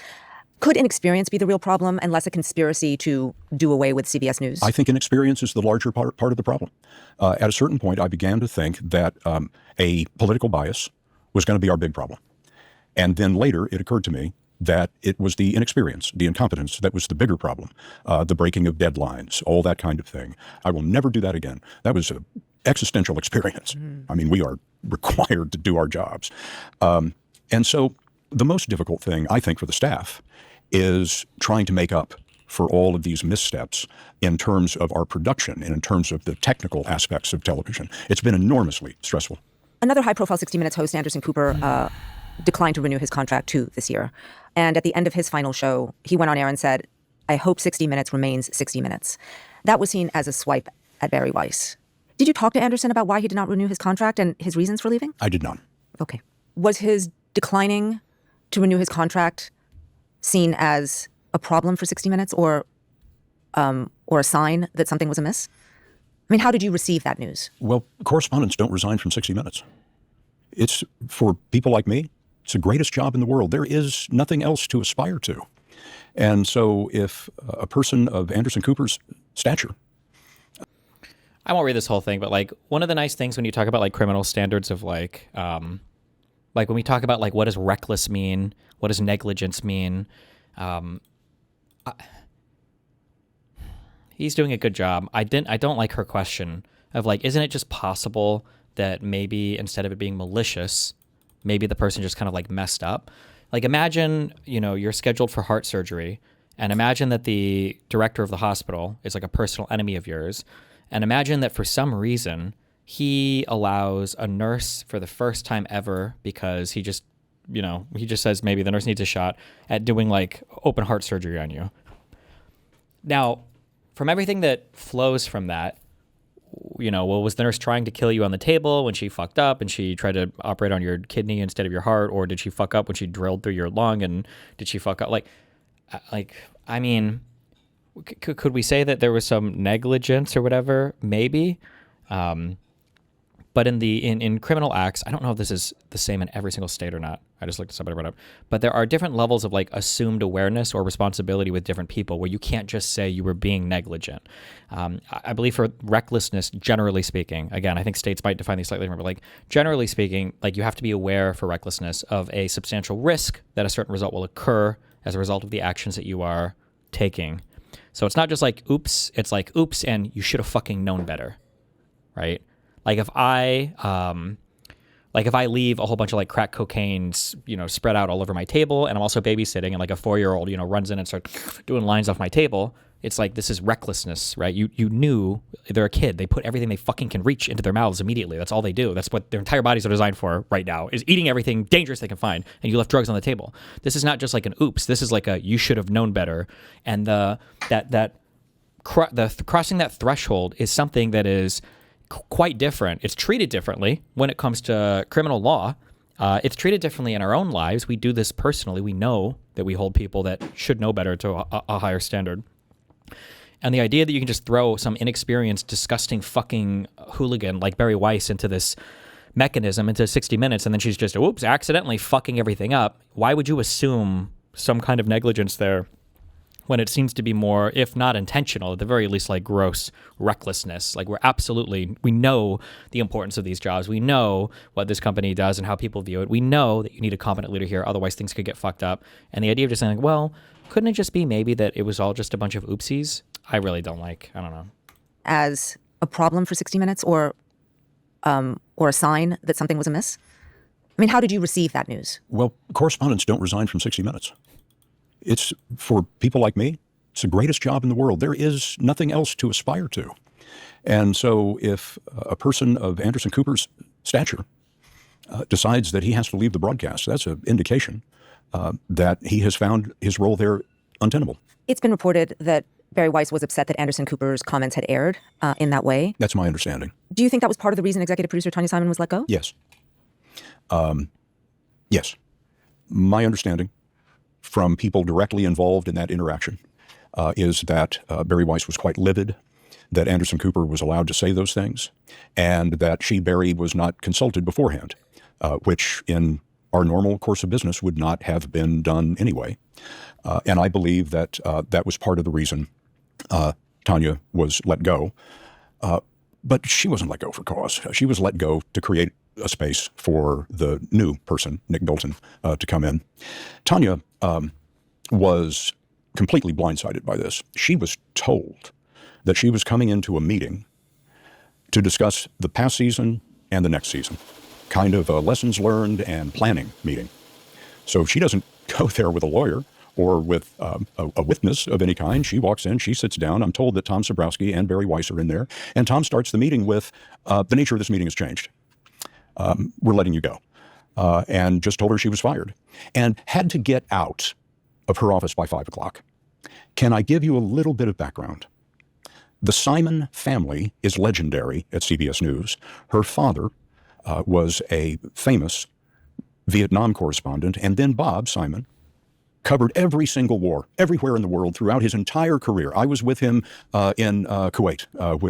could inexperience be the real problem and less a conspiracy to do away with CBS News? I think inexperience is the larger part of the problem. At a certain point, I began to think that a political bias was going to be our big problem. And then later, it occurred to me that it was the inexperience, the incompetence that was the bigger problem, the breaking of deadlines, all that kind of thing. I will never do that again. That was an existential experience. I mean, we are required to do our jobs. And so the most difficult thing, I think, for the staff is trying to make up for all of these missteps in terms of our production and in terms of the technical aspects of television. It's been enormously stressful. Another high-profile 60 Minutes host, Anderson Cooper, declined to renew his contract too this year. And at the end of his final show, he went on air and said, "I hope 60 Minutes remains 60 Minutes." That was seen as a swipe at Barry Weiss. Did you talk to Anderson about why he did not renew his contract and his reasons for leaving? I did not. Okay. Was his declining to renew his contract seen as a problem for 60 Minutes, or or a sign that something was amiss? I mean, how did you receive that news? Well, correspondents don't resign from 60 Minutes. It's, for people like me, it's the greatest job in the world. There is nothing else to aspire to. And so if a person of Anderson Cooper's stature... I won't read this whole thing, but like one of the nice things when you talk about like criminal standards of like when we talk about like what does reckless mean, what does negligence mean, he's doing a good job. I don't like her question of like, isn't it just possible that maybe instead of it being malicious, maybe the person just kind of like messed up? Like imagine, you're scheduled for heart surgery, and imagine that the director of the hospital is like a personal enemy of yours. And imagine that for some reason, he allows a nurse for the first time ever, because he just says maybe the nurse needs a shot, at doing like open heart surgery on you. Now, from everything that flows from that, was the nurse trying to kill you on the table when she fucked up and she tried to operate on your kidney instead of your heart? Or did she fuck up when she drilled through your lung? And did she fuck up? I mean... Could we say that there was some negligence or whatever? Maybe. But in criminal acts, I don't know if this is the same in every single state or not. I just looked somebody brought up. But there are different levels of like assumed awareness or responsibility with different people, where you can't just say you were being negligent. I believe for recklessness, generally speaking, again, I think states might define these slightly different, but like generally speaking, like you have to be aware for recklessness of a substantial risk that a certain result will occur as a result of the actions that you are taking. So it's not just like, oops, it's like, oops, and you should have fucking known better, right? Like if I leave a whole bunch of like crack cocaine, spread out all over my table, and I'm also babysitting, and like a 4-year-old, runs in and starts doing lines off my table, it's like, this is recklessness, right? You knew they're a kid. They put everything they fucking can reach into their mouths immediately. That's all they do. That's what their entire bodies are designed for right now, is eating everything dangerous they can find. And you left drugs on the table. This is not just like an oops. This is like a you should have known better. And crossing that threshold is something that is quite different. It's treated differently when it comes to criminal law. It's treated differently in our own lives. We do this personally. We know that we hold people that should know better to a higher standard. And the idea that you can just throw some inexperienced, disgusting fucking hooligan like Barry Weiss into this mechanism, into 60 Minutes, and then she's just, oops, accidentally fucking everything up. Why would you assume some kind of negligence there when it seems to be more, if not intentional, at the very least like gross recklessness? Like we know the importance of these jobs. We know what this company does and how people view it. We know that you need a competent leader here, otherwise things could get fucked up. And the idea of just saying, well, couldn't it just be maybe that it was all just a bunch of oopsies? I really don't like, I don't know. As a problem for 60 Minutes or a sign that something was amiss? I mean, how did you receive that news? Well, correspondents don't resign from 60 Minutes. It's, for people like me, it's the greatest job in the world. There is nothing else to aspire to. And so if a person of Anderson Cooper's stature decides that he has to leave the broadcast, that's an indication that he has found his role there untenable. It's been reported that Barry Weiss was upset that Anderson Cooper's comments had aired in that way. That's my understanding. Do you think that was part of the reason executive producer Tanya Simon was let go? Yes. Yes. My understanding from people directly involved in that interaction is that Barry Weiss was quite livid that Anderson Cooper was allowed to say those things, and that Barry was not consulted beforehand, which in our normal course of business would not have been done anyway. And I believe that that was part of the reason Tanya was let go. But she wasn't let go for cause. She was let go to create a space for the new person, Nick Bilton, to come in. Tanya was completely blindsided by this. She was told that she was coming into a meeting to discuss the past season and the next season, kind of a lessons learned and planning meeting. So she doesn't go there with a lawyer or with a witness of any kind. She walks in, she sits down. I'm told that Tom Sobrowski and Barry Weiss are in there. And Tom starts the meeting with, the nature of this meeting has changed. We're letting you go. And just told her she was fired. And had to get out of her office by 5 o'clock. Can I give you a little bit of background? The Simon family is legendary at CBS News. Her father was a famous Vietnam correspondent, and then Bob Simon covered every single war, everywhere in the world, throughout his entire career. I was with him in Kuwait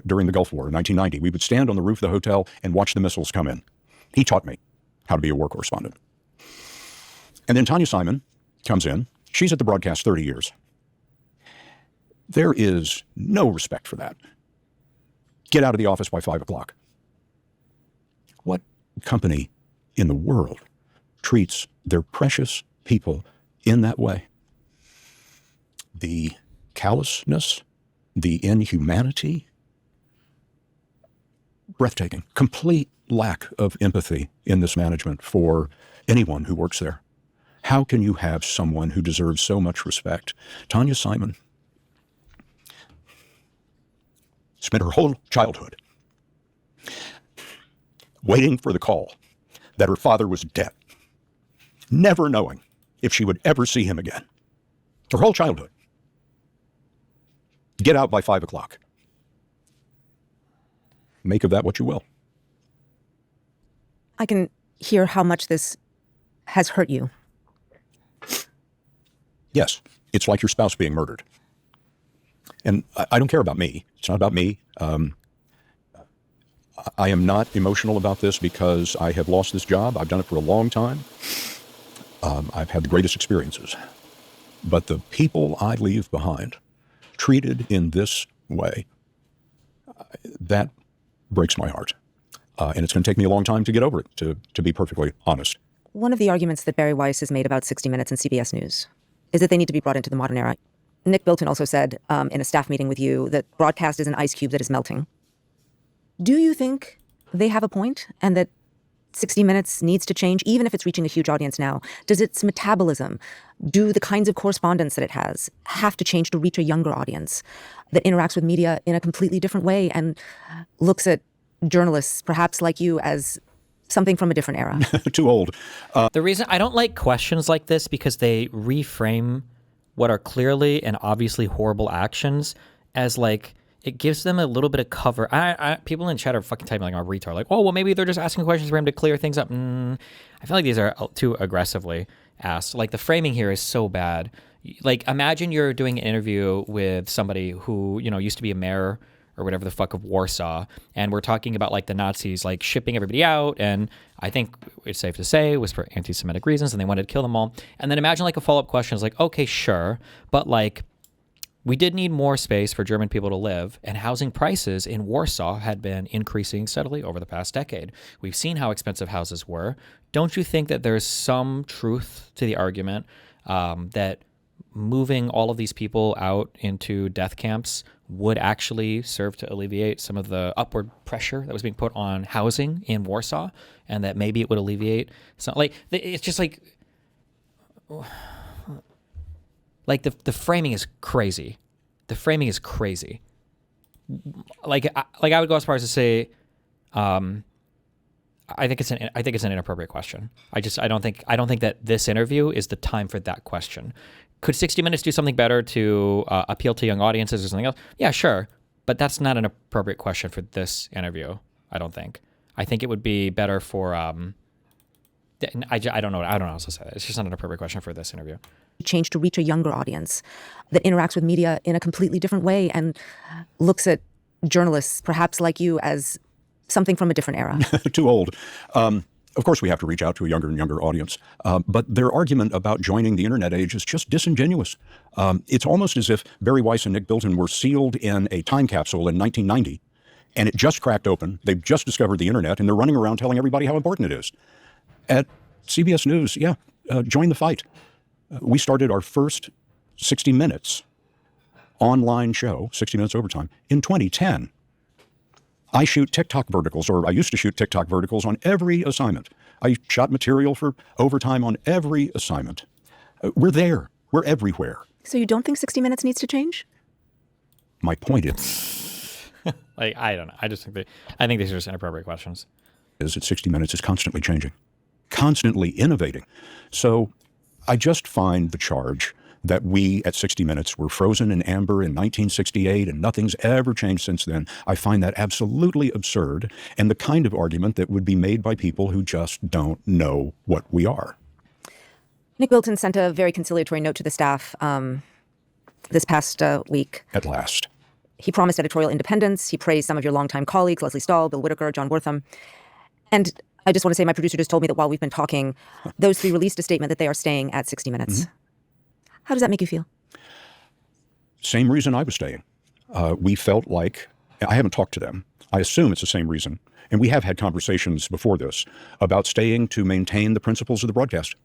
during the Gulf War in 1990. We would stand on the roof of the hotel and watch the missiles come in. He taught me how to be a war correspondent. And then Tanya Simon comes in. She's at the broadcast 30 years. There is no respect for that. Get out of the office by 5 o'clock. What company in the world treats their precious people in that way? The callousness, the inhumanity, breathtaking, complete lack of empathy in this management for anyone who works there. How can you have someone who deserves so much respect? Tanya Simon spent her whole childhood waiting for the call that her father was dead, never knowing if she would ever see him again. Her whole childhood. Get out by 5 o'clock. Make of that what you will. I can hear how much this has hurt you. Yes, it's like your spouse being murdered. And I don't care about me. It's not about me. I am not emotional about this because I have lost this job. I've done it for a long time. I've had the greatest experiences. But the people I leave behind, treated in this way, that breaks my heart. And it's going to take me a long time to get over it, to be perfectly honest. One of the arguments that Barry Weiss has made about 60 Minutes and CBS News is that they need to be brought into the modern era. Nick Bilton also said in a staff meeting with you that broadcast is an ice cube that is melting. Do you think they have a point and that 60 Minutes needs to change, even if it's reaching a huge audience now? Does its metabolism, do the kinds of correspondence that it has, have to change to reach a younger audience that interacts with media in a completely different way and looks at journalists, perhaps like you, as something from a different era? Too old. The reason I don't like questions like this because they reframe what are clearly and obviously horrible actions as like, it gives them a little bit of cover. People in chat are fucking typing like I'm a retard. Like, oh, well, maybe they're just asking questions for him to clear things up. I feel like these are too aggressively asked. Like, the framing here is so bad. Like, imagine you're doing an interview with somebody who, you know, used to be a mayor or whatever the fuck of Warsaw, and we're talking about like the Nazis like shipping everybody out, and I think it's safe to say it was for anti-Semitic reasons, and they wanted to kill them all. And then imagine like a follow-up question is like, okay, sure, but like, we did need more space for German people to live, and housing prices in Warsaw had been increasing steadily over the past decade. We've seen how expensive houses were. Don't you think that there's some truth to the argument that moving all of these people out into death camps would actually serve to alleviate some of the upward pressure that was being put on housing in Warsaw, and that maybe it would alleviate some, like, it's just like the framing is crazy. The framing is crazy. Like I would go as far as to say, I think it's an inappropriate question. I don't think that this interview is the time for that question. Could 60 Minutes do something better to appeal to young audiences or something else? Yeah, sure. But that's not an appropriate question for this interview, I don't think. I think it would be better for, I don't know how else to say that. It's just not an appropriate question for this interview. Change to reach a younger audience that interacts with media in a completely different way and looks at journalists, perhaps like you, as something from a different era. Too old. Of course, we have to reach out to a younger and younger audience. But their argument about joining the internet age is just disingenuous. It's almost as if Barry Weiss and Nick Bilton were sealed in a time capsule in 1990, and it just cracked open. They've just discovered the internet, and they're running around telling everybody how important it is. At CBS News, join the fight. We started our first 60 Minutes online show, 60 Minutes Overtime, in 2010. I shoot TikTok verticals, or I used to shoot TikTok verticals on every assignment. I shot material for overtime on every assignment. We're there. We're everywhere. So you don't think 60 Minutes needs to change? My point is... I don't know. I think these are just inappropriate questions. Is that 60 Minutes is constantly changing, constantly innovating. So I just find the charge that we at 60 Minutes were frozen in amber in 1968 and nothing's ever changed since then. I find that absolutely absurd, and the kind of argument that would be made by people who just don't know what we are. Nick Bilton sent a very conciliatory note to the staff this past week. At last. He promised editorial independence. He praised some of your longtime colleagues, Leslie Stahl, Bill Whitaker, John Wortham. And I just want to say my producer just told me that while we've been talking, those three released a statement that they are staying at 60 Minutes. Mm-hmm. How does that make you feel? Same reason I was staying. We felt like, I haven't talked to them. I assume it's the same reason. And we have had conversations before this about staying to maintain the principles of the broadcast.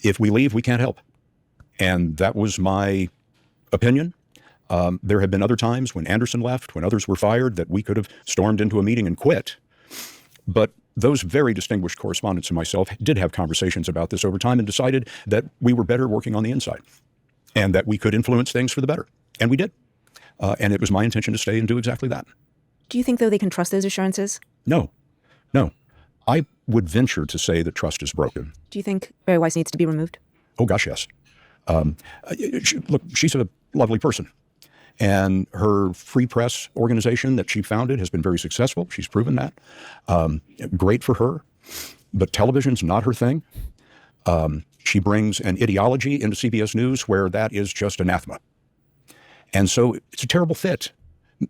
If we leave, we can't help. And that was my opinion. There have been other times when Anderson left, when others were fired, that we could have stormed into a meeting and quit. But those very distinguished correspondents and myself did have conversations about this over time and decided that we were better working on the inside and that we could influence things for the better. And we did. And it was my intention to stay and do exactly that. Do you think, though, they can trust those assurances? No. I would venture to say that trust is broken. Do you think Barry Weiss needs to be removed? Oh, gosh, yes. Look, she's a lovely person. And her free press organization that she founded has been very successful. She's proven that. Great for her. But television's not her thing. She brings an ideology into CBS News where that is just anathema. And so it's a terrible fit.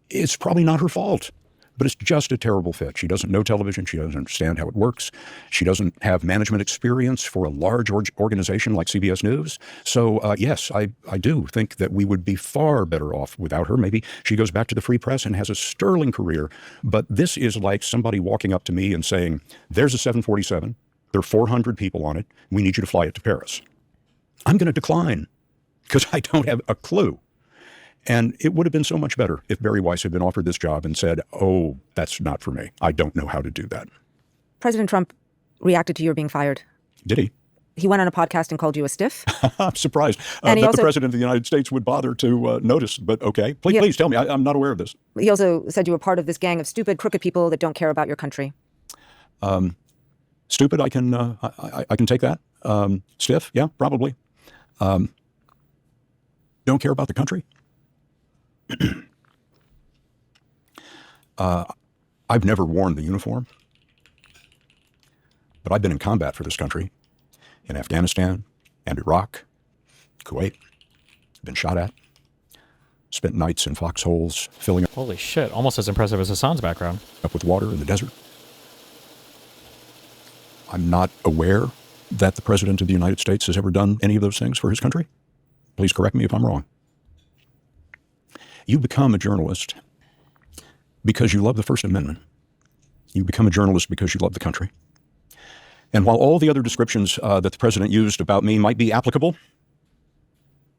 It's probably not her fault, but it's just a terrible fit. She doesn't know television. She doesn't understand how it works. She doesn't have management experience for a large organization like CBS News. So yes, I do think that we would be far better off without her. Maybe she goes back to the free press and has a sterling career. But this is like somebody walking up to me and saying, there's a 747. There are 400 people on it. We need you to fly it to Paris. I'm going to decline because I don't have a clue. And it would have been so much better if Barry Weiss had been offered this job and said, oh, that's not for me. I don't know how to do that. President Trump reacted to your being fired. Did he? He went on a podcast and called you a stiff. I'm surprised that the President of the United States would bother to notice. But okay, please tell me. I'm not aware of this. He also said you were part of this gang of stupid, crooked people that don't care about your country. Stupid, I can take that. Stiff, yeah, probably. Don't care about the country. I've never worn the uniform, but I've been in combat for this country, in Afghanistan and Iraq, Kuwait, been shot at, spent nights in foxholes, filling Holy shit, almost as impressive as Hassan's background. Up with water in the desert. I'm not aware that the President of the United States has ever done any of those things for his country. Please correct me if I'm wrong. You become a journalist because you love the First Amendment. You become a journalist because you love the country. And while all the other descriptions that the president used about me might be applicable,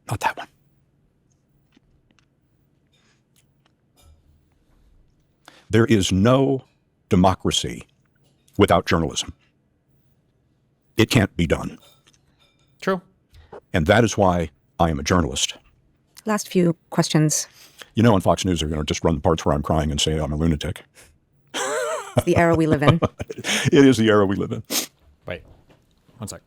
not that one. There is no democracy without journalism. It can't be done. True. And that is why I am a journalist. Last few questions. You know, on Fox News, they're going to just run the parts where I'm crying and say I'm a lunatic. It's the era we live in. It is the era we live in. Wait, one sec.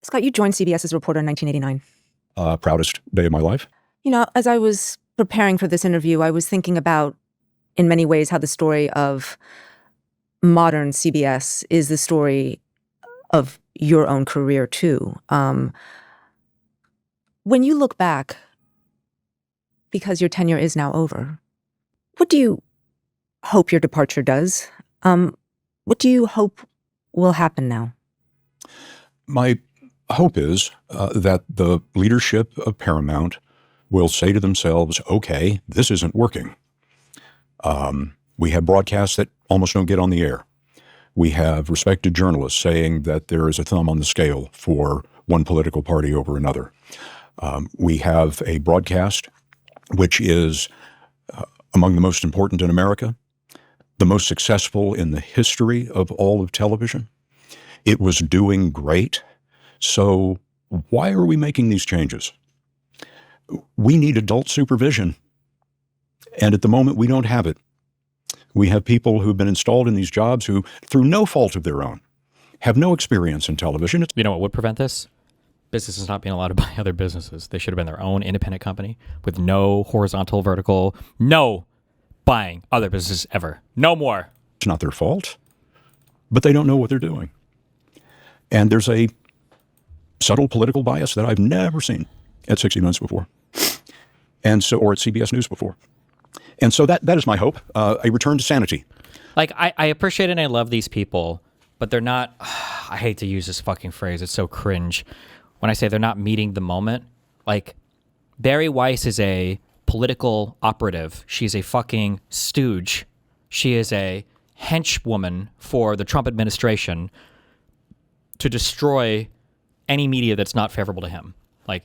Scott, you joined CBS as a reporter in 1989. Proudest day of my life. You know, as I was preparing for this interview, I was thinking about, in many ways, how the story of modern CBS is the story of your own career, too. When you look back, because your tenure is now over, what do you hope your departure does? What do you hope will happen now? My hope is that the leadership of Paramount will say to themselves, okay, this isn't working. We have broadcasts that almost don't get on the air. We have respected journalists saying that there is a thumb on the scale for one political party over another. We have a broadcast which is among the most important in America, the most successful in the history of all of television. It was doing great. So why are we making these changes? We need adult supervision. And at the moment, we don't have it. We have people who've been installed in these jobs who, through no fault of their own, have no experience in television. You know what would prevent this? Businesses not being allowed to buy other businesses. They should have been their own independent company with no horizontal, vertical, no buying other businesses ever. No more. It's not their fault, but they don't know what they're doing. And there's a subtle political bias that I've never seen at 60 Minutes before, and so, or at CBS News before. And so that is my hope, a return to sanity. Like, I appreciate and I love these people, but they're not, I hate to use this fucking phrase, it's so cringe. When I say they're not meeting the moment, like, Barry Weiss is a political operative. She's a fucking stooge. She is a henchwoman for the Trump administration to destroy any media that's not favorable to him. Like,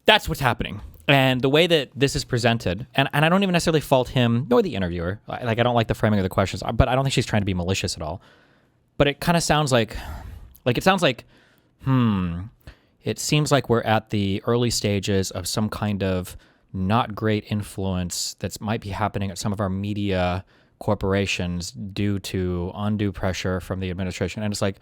that's what's happening. And the way that this is presented, and I don't even necessarily fault him nor the interviewer. Like, I don't like the framing of the questions, but I don't think she's trying to be malicious at all. But it kind of sounds like it seems like we're at the early stages of some kind of not great influence that might be happening at some of our media corporations due to undue pressure from the administration. And it's like,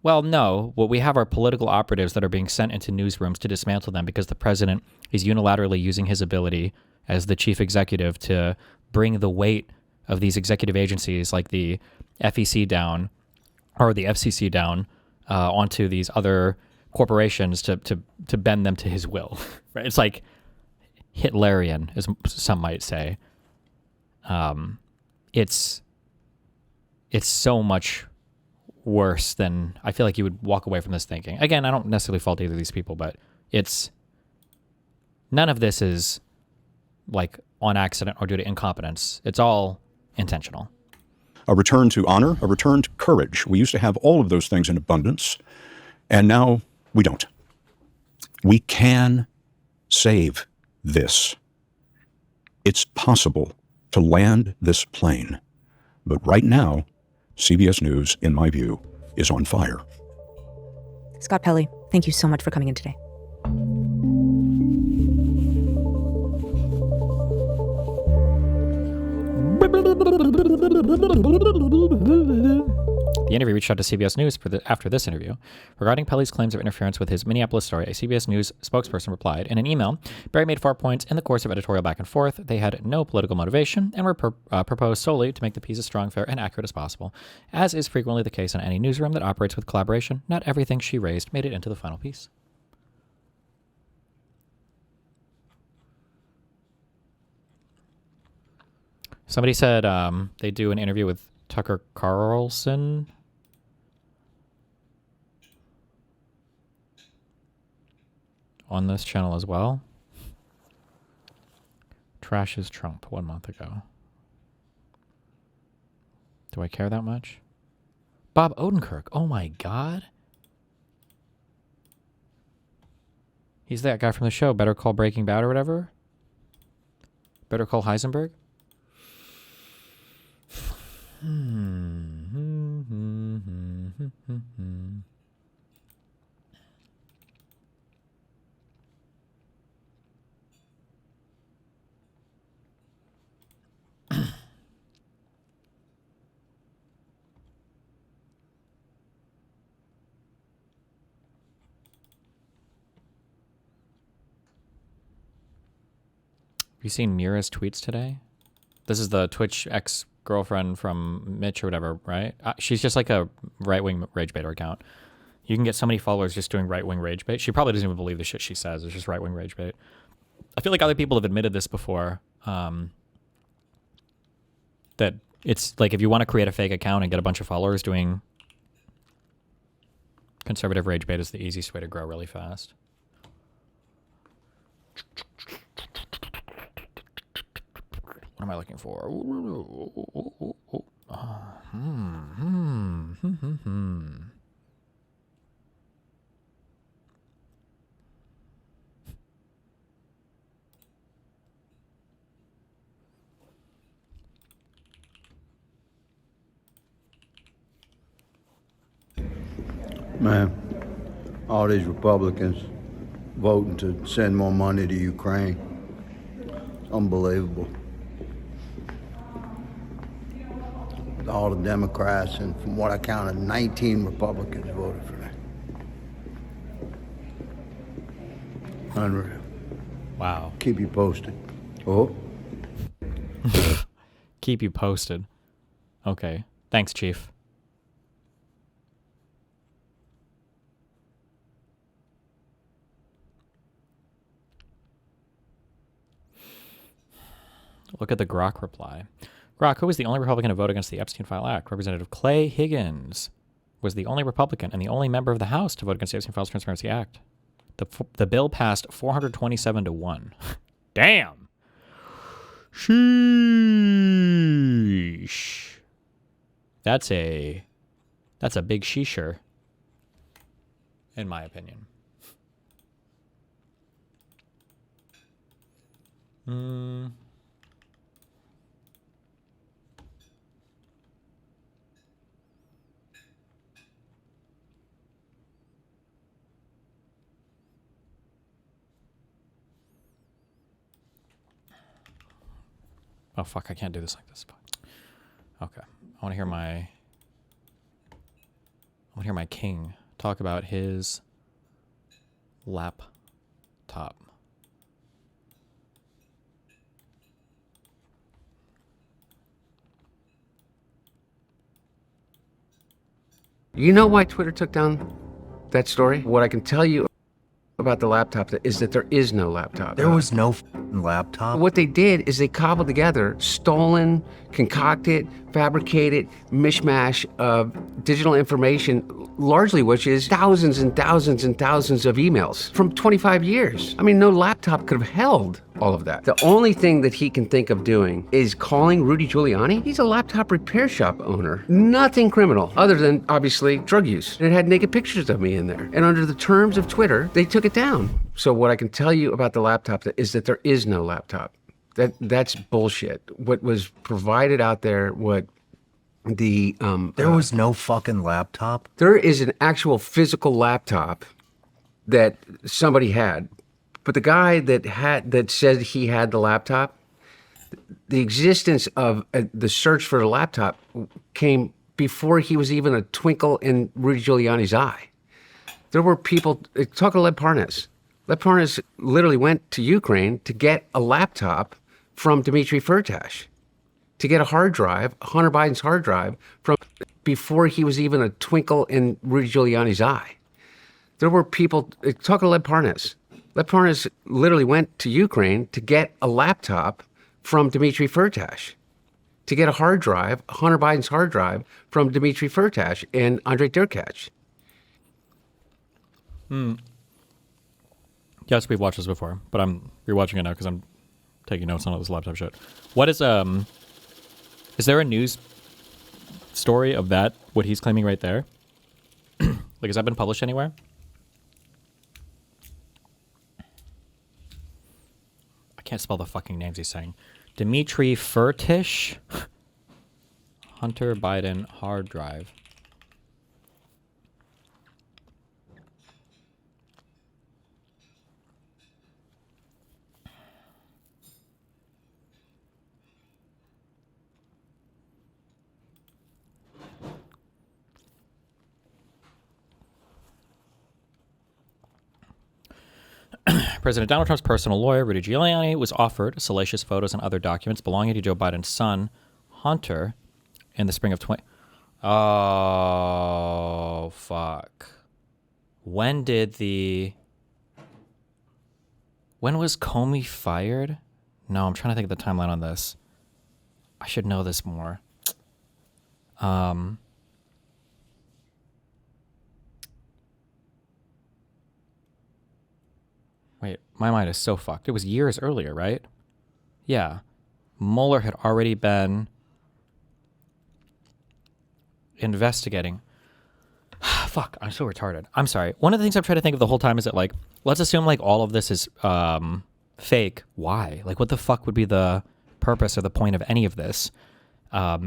well, no, what we have are political operatives that are being sent into newsrooms to dismantle them because the president is unilaterally using his ability as the chief executive to bring the weight of these executive agencies like the FEC down or the FCC down onto these other corporations to bend them to his will. Right? It's like Hitlerian, as some might say. It's so much worse than I feel like you would walk away from this thinking. Again, I don't necessarily fault either of these people, but none of this is like on accident or due to incompetence. It's all intentional. A return to honor, a return to courage. We used to have all of those things in abundance, and now we don't. We can save this. It's possible to land this plane. But right now, CBS News, in my view, is on fire. Scott Pelley, thank you so much for coming in today. The interview reached out to CBS News after this interview. Regarding Pelley's claims of interference with his Minneapolis story, a CBS News spokesperson replied in an email, Barry made 4 points in the course of editorial back and forth. They had no political motivation and were proposed solely to make the piece as strong, fair, and accurate as possible. As is frequently the case in any newsroom that operates with collaboration, not everything she raised made it into the final piece. Somebody said they do an interview with Tucker Carlson. On this channel as well. Trashes Trump 1 month ago. Do I care that much? Bob Odenkirk. Oh my God. He's that guy from the show, Better Call Breaking Bad or whatever. Better Call Heisenberg. Have you seen Mira's tweets today? This is the Twitch ex-girlfriend from Mitch or whatever, right? She's just like a right-wing rage baiter account. You can get so many followers just doing right-wing rage bait. She probably doesn't even believe the shit she says. It's just right-wing rage bait. I feel like other people have admitted this before. That it's like if you want to create a fake account and get a bunch of followers doing conservative rage bait is the easiest way to grow really fast. What am I looking for? Man, all these Republicans voting to send more money to Ukraine. It's unbelievable. All the Democrats, and from what I counted, 19 Republicans voted for that. Unreal. Wow. Keep you posted. Oh. Keep you posted. Okay. Thanks, Chief. Look at the Grok reply. Grok, who was the only Republican to vote against the Epstein File Act? Representative Clay Higgins was the only Republican and the only member of the House to vote against the Epstein Files Transparency Act. The bill passed 427 to 1. Damn. Sheesh. That's a big sheesher, in my opinion. Oh fuck, I can't do this like this. Okay. I want to hear my king talk about his laptop. You know why Twitter took down that story? What I can tell you about the laptop is that there is no laptop. There was no laptop. What they did is they cobbled together stolen, concocted, fabricated mishmash of digital information, largely which is thousands and thousands and thousands of emails from 25 years. I mean, no laptop could have held all of that. The only thing that he can think of doing is calling Rudy Giuliani. He's a laptop repair shop owner. Nothing criminal, other than, obviously, drug use. It had naked pictures of me in there. And under the terms of Twitter, they took it down. So what I can tell you about the laptop is that there is no laptop. That's bullshit. What was provided out there, there was no fucking laptop? There is an actual physical laptop that somebody had. But the guy that said he had the laptop, the existence of the search for the laptop came before he was even a twinkle in Rudy Giuliani's eye. There were people, talk to Lev Parnas. Lev Parnas literally went to Ukraine to get a laptop from Dmitry Firtash, to get a hard drive, Hunter Biden's hard drive, from before he was even a twinkle in Rudy Giuliani's eye. There were people, talk to Lev Parnas. Lev Parnas literally went to Ukraine to get a laptop from Dmitry Firtash, to get a hard drive, Hunter Biden's hard drive, from Dmitry Firtash and Andrei Derkach. Yes, we've watched this before, but I'm rewatching it now because I'm taking notes on all this laptop shit. What is there a news story of that, what he's claiming right there? Like, has that been published anywhere? I can't spell the fucking names he's saying. Dmitry Firtash, Hunter Biden hard drive. President Donald Trump's personal lawyer, Rudy Giuliani, was offered salacious photos and other documents belonging to Joe Biden's son, Hunter, in the spring of 20... Oh, fuck. When was Comey fired? No, I'm trying to think of the timeline on this. I should know this more. Wait, my mind is so fucked. It was years earlier, right? Yeah. Mueller had already been investigating. Fuck, I'm so retarded. I'm sorry. One of the things I've tried to think of the whole time is that, like, let's assume, like, all of this is fake. Why? Like, what the fuck would be the purpose or the point of any of this? But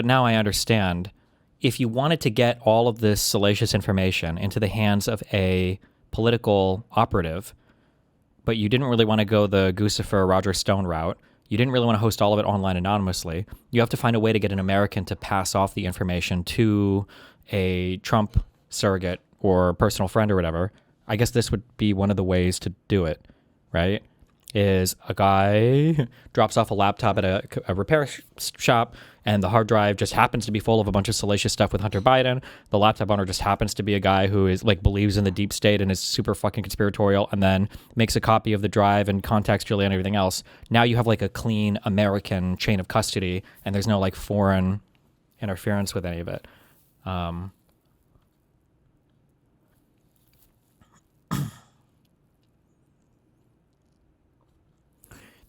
now I understand if you wanted to get all of this salacious information into the hands of a political operative, but you didn't really want to go the Guccifer Roger Stone route, you didn't really want to host all of it online anonymously, you have to find a way to get an American to pass off the information to a Trump surrogate or personal friend or whatever. I guess this would be one of the ways to do it, right? Is a guy drops off a laptop at a repair shop, and the hard drive just happens to be full of a bunch of salacious stuff with Hunter Biden. The laptop owner just happens to be a guy who is like believes in the deep state and is super fucking conspiratorial, and then makes a copy of the drive and contacts Giuliani and everything else. Now you have like a clean American chain of custody, and there's no like foreign interference with any of it.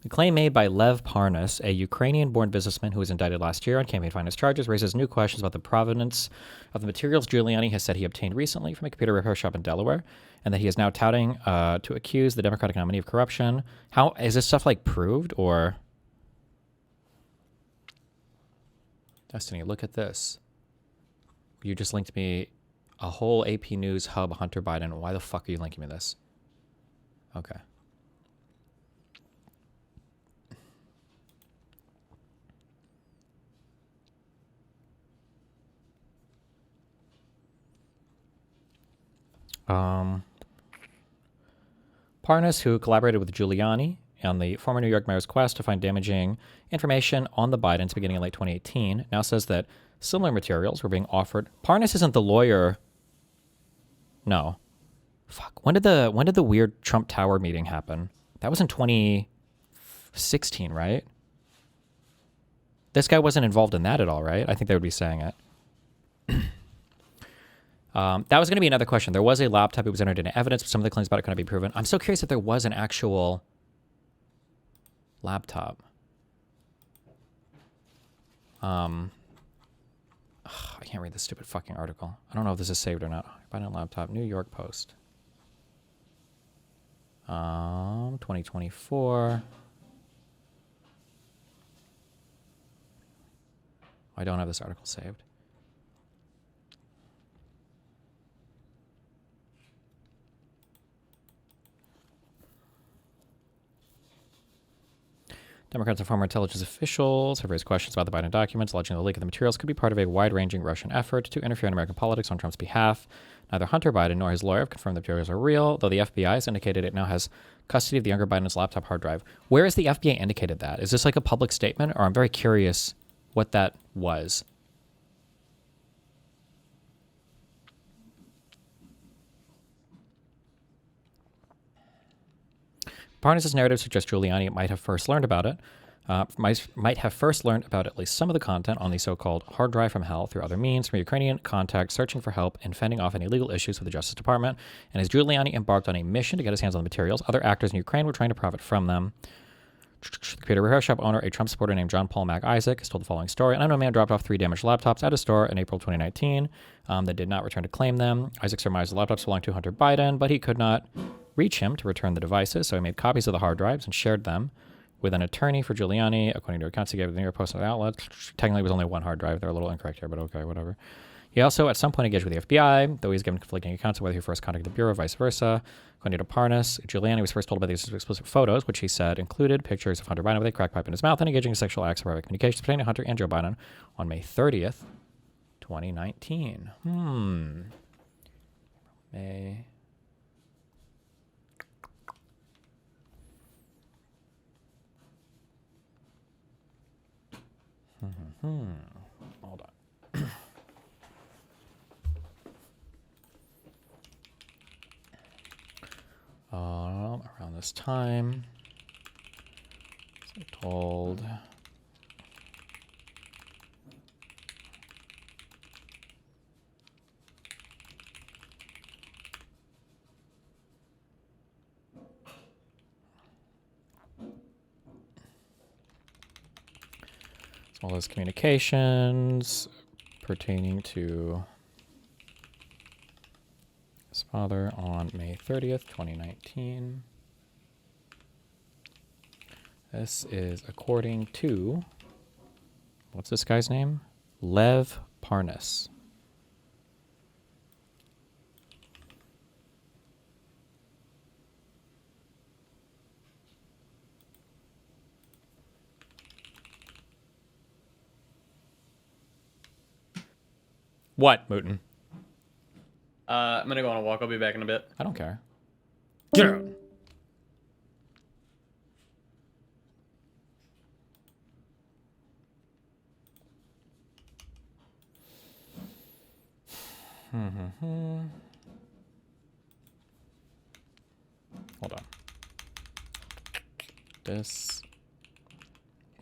The claim made by Lev Parnas, a Ukrainian-born businessman who was indicted last year on campaign finance charges, raises new questions about the provenance of the materials Giuliani has said he obtained recently from a computer repair shop in Delaware, and that he is now touting to accuse the Democratic nominee of corruption. How is this stuff like proved, or? Destiny, look at this. You just linked me a whole AP News hub Hunter Biden. Why the fuck are you linking me this? Okay. Parnas, who collaborated with Giuliani on the former New York mayor's quest to find damaging information on the Bidens beginning in late 2018, now says that similar materials were being offered. Parnas isn't the lawyer. No. Fuck. When did the weird Trump Tower meeting happen? That was in 2016, right? This guy wasn't involved in that at all, right? I think they would be saying it. That was going to be another question. There was a laptop. It was entered into evidence, but some of the claims about it couldn't be proven. I'm so curious if there was an actual laptop. I can't read this stupid fucking article. I don't know if this is saved or not. Biden laptop, New York Post. 2024. I don't have this article saved. Democrats and former intelligence officials have raised questions about the Biden documents, alleging the leak of the materials could be part of a wide-ranging Russian effort to interfere in American politics on Trump's behalf. Neither Hunter Biden nor his lawyer have confirmed the materials are real, though the FBI has indicated it now has custody of the younger Biden's laptop hard drive. Where has the FBI indicated that? Is this like a public statement, or I'm very curious what that was? Parnas' narrative suggests Giuliani might have first learned about it. Might have first learned about at least some of the content on the so-called hard drive from hell through other means, from Ukrainian contacts searching for help and fending off any legal issues with the Justice Department. And as Giuliani embarked on a mission to get his hands on the materials, other actors in Ukraine were trying to profit from them. The computer repair shop owner, a Trump supporter named John Paul Mac Isaac, has told the following story. An unknown man dropped off 3 damaged laptops at a store in April 2019 that did not return to claim them. Isaac surmised the laptops belonged to Hunter Biden, but he could not reach him to return the devices, so he made copies of the hard drives and shared them with an attorney for Giuliani, according to accounts he gave the New York Post and the outlet. Technically, it was only one hard drive. They're a little incorrect here, but okay, whatever. He also, at some point, engaged with the FBI, though he's given conflicting accounts of whether he first contacted the Bureau, vice versa. According to Parnas, Giuliani was first told about these explicit photos, which he said included pictures of Hunter Biden with a crack pipe in his mouth and engaging in sexual acts of private communications pertaining to Hunter and Joe Biden on May 30th, 2019. May... Hold on. Around this time, so told as well as communications pertaining to his father on May 30th, 2019. This is according to, what's this guy's name? Lev Parnas. What, Mooten? I'm gonna go on a walk. I'll be back in a bit. I don't care. Get out. Hold on. This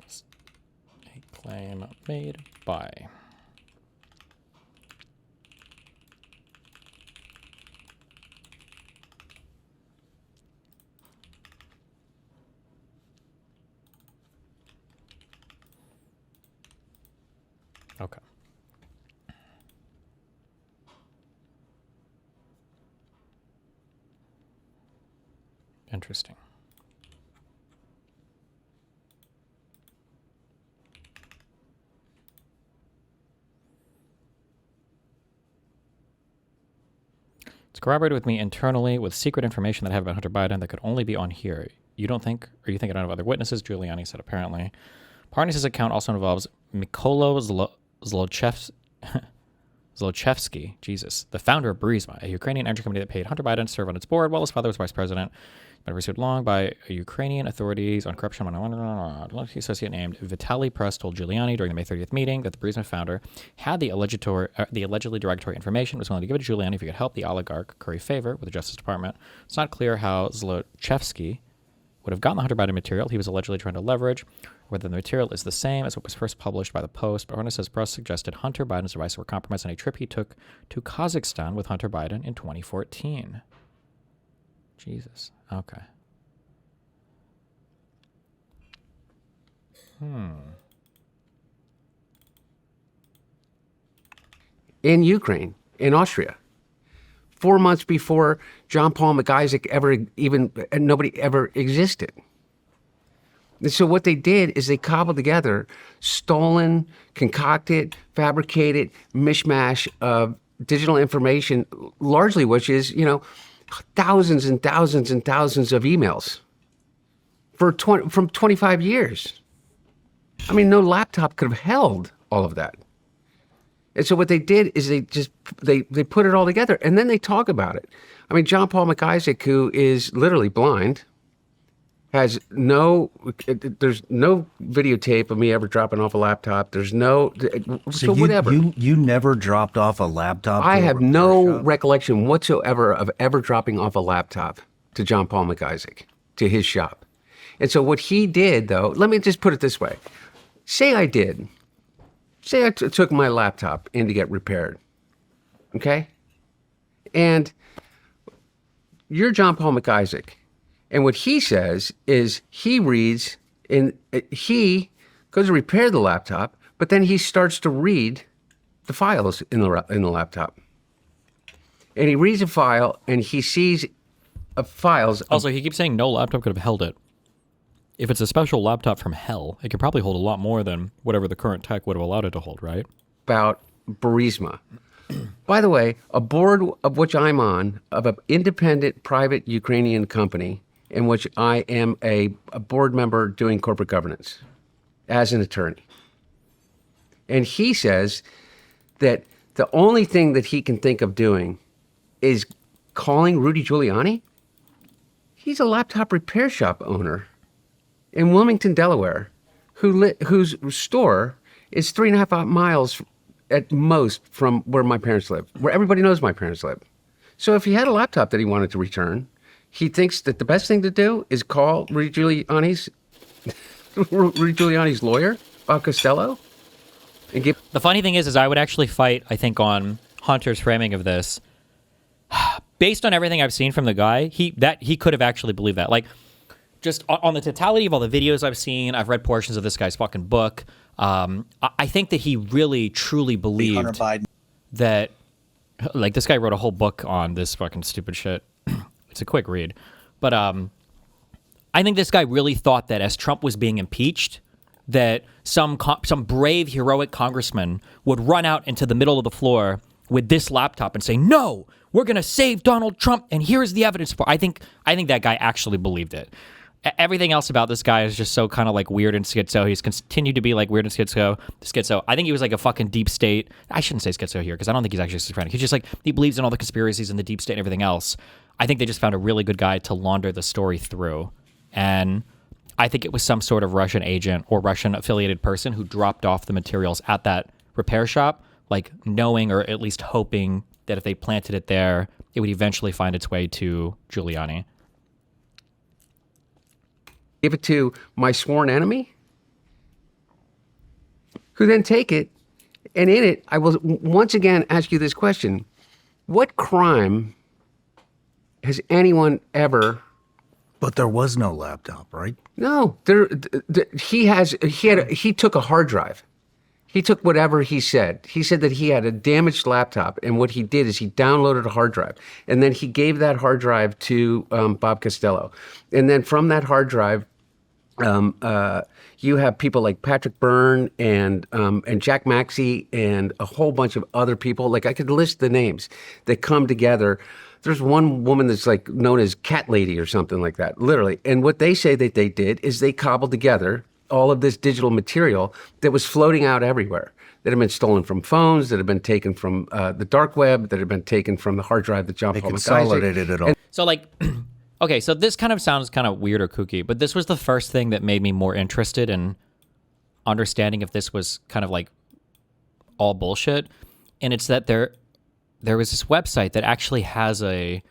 was a claim made by. Okay. Interesting. It's corroborated with me internally with secret information that I have about Hunter Biden that could only be on here. You don't think, or you think I don't have other witnesses? Giuliani said apparently. Parnas' account also involves Mykola Zlochevsky, Jesus, the founder of Burisma, a Ukrainian energy company that paid Hunter Biden to serve on its board while his father was vice president. Been pursued long by Ukrainian authorities on corruption. The associate named Vitaly Press told Giuliani during the May 30th meeting that the Burisma founder had the allegedly derogatory information, was willing to give it to Giuliani if he could help the oligarch curry favor with the Justice Department. It's not clear how Zlochevsky would have gotten the Hunter Biden material he was allegedly trying to leverage, whether the material is the same as what was first published by the Post. But Horner says Press suggested Hunter Biden's devices were compromised on a trip he took to Kazakhstan with Hunter Biden in 2014. Jesus. Okay. In Ukraine, in Austria, 4 months before John Paul McIsaac nobody ever existed. And so what they did is they cobbled together stolen, concocted, fabricated mishmash of digital information, largely which is, thousands and thousands and thousands of emails from 25 years. I mean, no laptop could have held all of that. And so what they did is they put it all together, and then they talk about it. I mean, John Paul McIsaac, who is literally blind, there's no videotape of me ever dropping off a laptop. There's no, so whatever. You never dropped off a laptop? I have no recollection whatsoever of ever dropping off a laptop to John Paul McIsaac, to his shop. And so what he did, though, let me just put it this way. Say I took my laptop in to get repaired, okay? And you're John Paul McIsaac. And what he says is he reads and he goes to repair the laptop, but then he starts to read the files in the laptop. And he reads a file and he sees files. Also, he keeps saying no laptop could have held it. If it's a special laptop from hell, it could probably hold a lot more than whatever the current tech would have allowed it to hold, right? About Burisma. By the way, a board of which I'm on, of an independent private Ukrainian company, in which I am a board member doing corporate governance as an attorney. And he says that the only thing that he can think of doing is calling Rudy Giuliani. He's a laptop repair shop owner in Wilmington, Delaware, whose store is 3.5 miles at most from where my parents live, where everybody knows my parents live. So if he had a laptop that he wanted to return, he thinks that the best thing to do is call Rudy Giuliani's lawyer, Bob Costello, and give. The funny thing is I would actually fight, I think, on Hunter's framing of this. Based on everything I've seen from the guy, he could have actually believed that. Like, just on the totality of all the videos I've seen, I've read portions of this guy's fucking book. I think that he really, truly believed that, like, this guy wrote a whole book on this fucking stupid shit. It's a quick read. But I think this guy really thought that as Trump was being impeached, that some brave, heroic congressman would run out into the middle of the floor with this laptop and say, "No, we're going to save Donald Trump, and here's the evidence for it." I think that guy actually believed it. everything else about this guy is just so kind of like weird and schizo. He's continued to be like weird and schizo. I think he was like a fucking deep state. I shouldn't say schizo here because I don't think he's actually schizophrenic. He's just like, he believes in all the conspiracies and the deep state and everything else. I think they just found a really good guy to launder the story through. And I think it was some sort of Russian agent or Russian affiliated person who dropped off the materials at that repair shop, like knowing or at least hoping that if they planted it there, it would eventually find its way to Giuliani. Give it to my sworn enemy, who then take it, and in it, I will once again ask you this question. What crime has anyone ever... But there was no laptop, right? No, he took a hard drive. He took whatever he said. He said that he had a damaged laptop, and what he did is he downloaded a hard drive, and then he gave that hard drive to Bob Costello. And then from that hard drive, you have people like Patrick Byrne and Jack Maxey and a whole bunch of other people. Like, I could list the names that come together. There's one woman that's like known as Cat Lady or something like that, literally. And what they say that they did is they cobbled together all of this digital material that was floating out everywhere, that had been stolen from phones, that had been taken from the dark web, that had been taken from the hard drive that John Paul McIsaac. Consolidated it all. So like, okay, so this kind of sounds kind of weird or kooky, but this was the first thing that made me more interested in understanding if this was kind of like all bullshit. And it's that there was this website that actually has a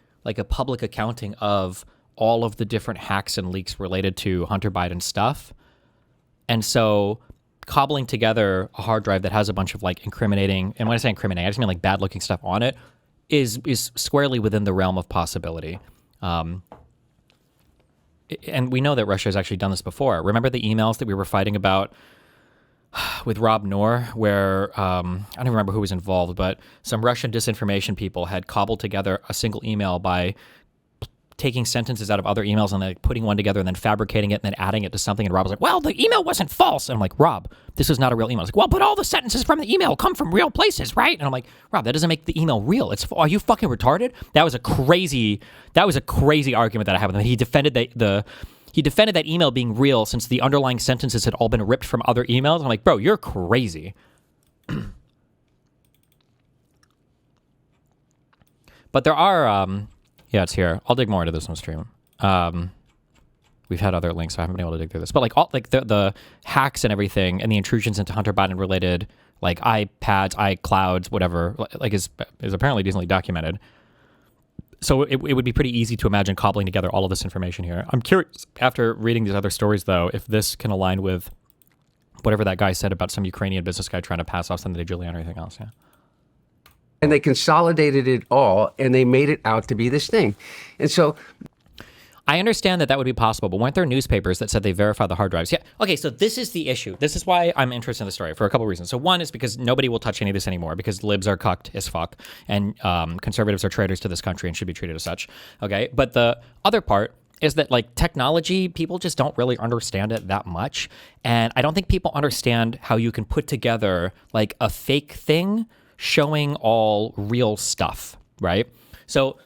public accounting of all of the different hacks and leaks related to Hunter Biden stuff. And so cobbling together a hard drive that has a bunch of like incriminating, and when I say incriminating, I just mean like bad looking stuff on it, is squarely within the realm of possibility. And we know that Russia has actually done this before. Remember the emails that we were fighting about with Rob Noor, where I don't remember who was involved, but some Russian disinformation people had cobbled together a single email by taking sentences out of other emails and then putting one together and then fabricating it and then adding it to something. And Rob was like, well, the email wasn't false. And I'm like, Rob, this is not a real email. He's like, well, but all the sentences from the email come from real places, right? And I'm like, Rob, that doesn't make the email real. Are you fucking retarded? That was a crazy argument that I had with him. He defended that email being real since the underlying sentences had all been ripped from other emails. I'm like, bro, you're crazy. But there are, yeah, it's here. I'll dig more into this on stream. We've had other links, so I haven't been able to dig through this. But like all like the hacks and everything, and the intrusions into Hunter Biden related like iPads, iClouds, whatever, like is apparently decently documented. So it would be pretty easy to imagine cobbling together all of this information here. I'm curious, after reading these other stories, though, if this can align with whatever that guy said about some Ukrainian business guy trying to pass off something to Giuliani or anything else. Yeah. And they consolidated it all, and they made it out to be this thing. And so I understand that would be possible, but weren't there newspapers that said they verified the hard drives? Yeah. Okay, so this is the issue. This is why I'm interested in the story for a couple of reasons. So one is because nobody will touch any of this anymore because libs are cucked as fuck, and conservatives are traitors to this country and should be treated as such. Okay, but the other part is that like technology, people just don't really understand it that much, and I don't think people understand how you can put together like a fake thing showing all real stuff, right? So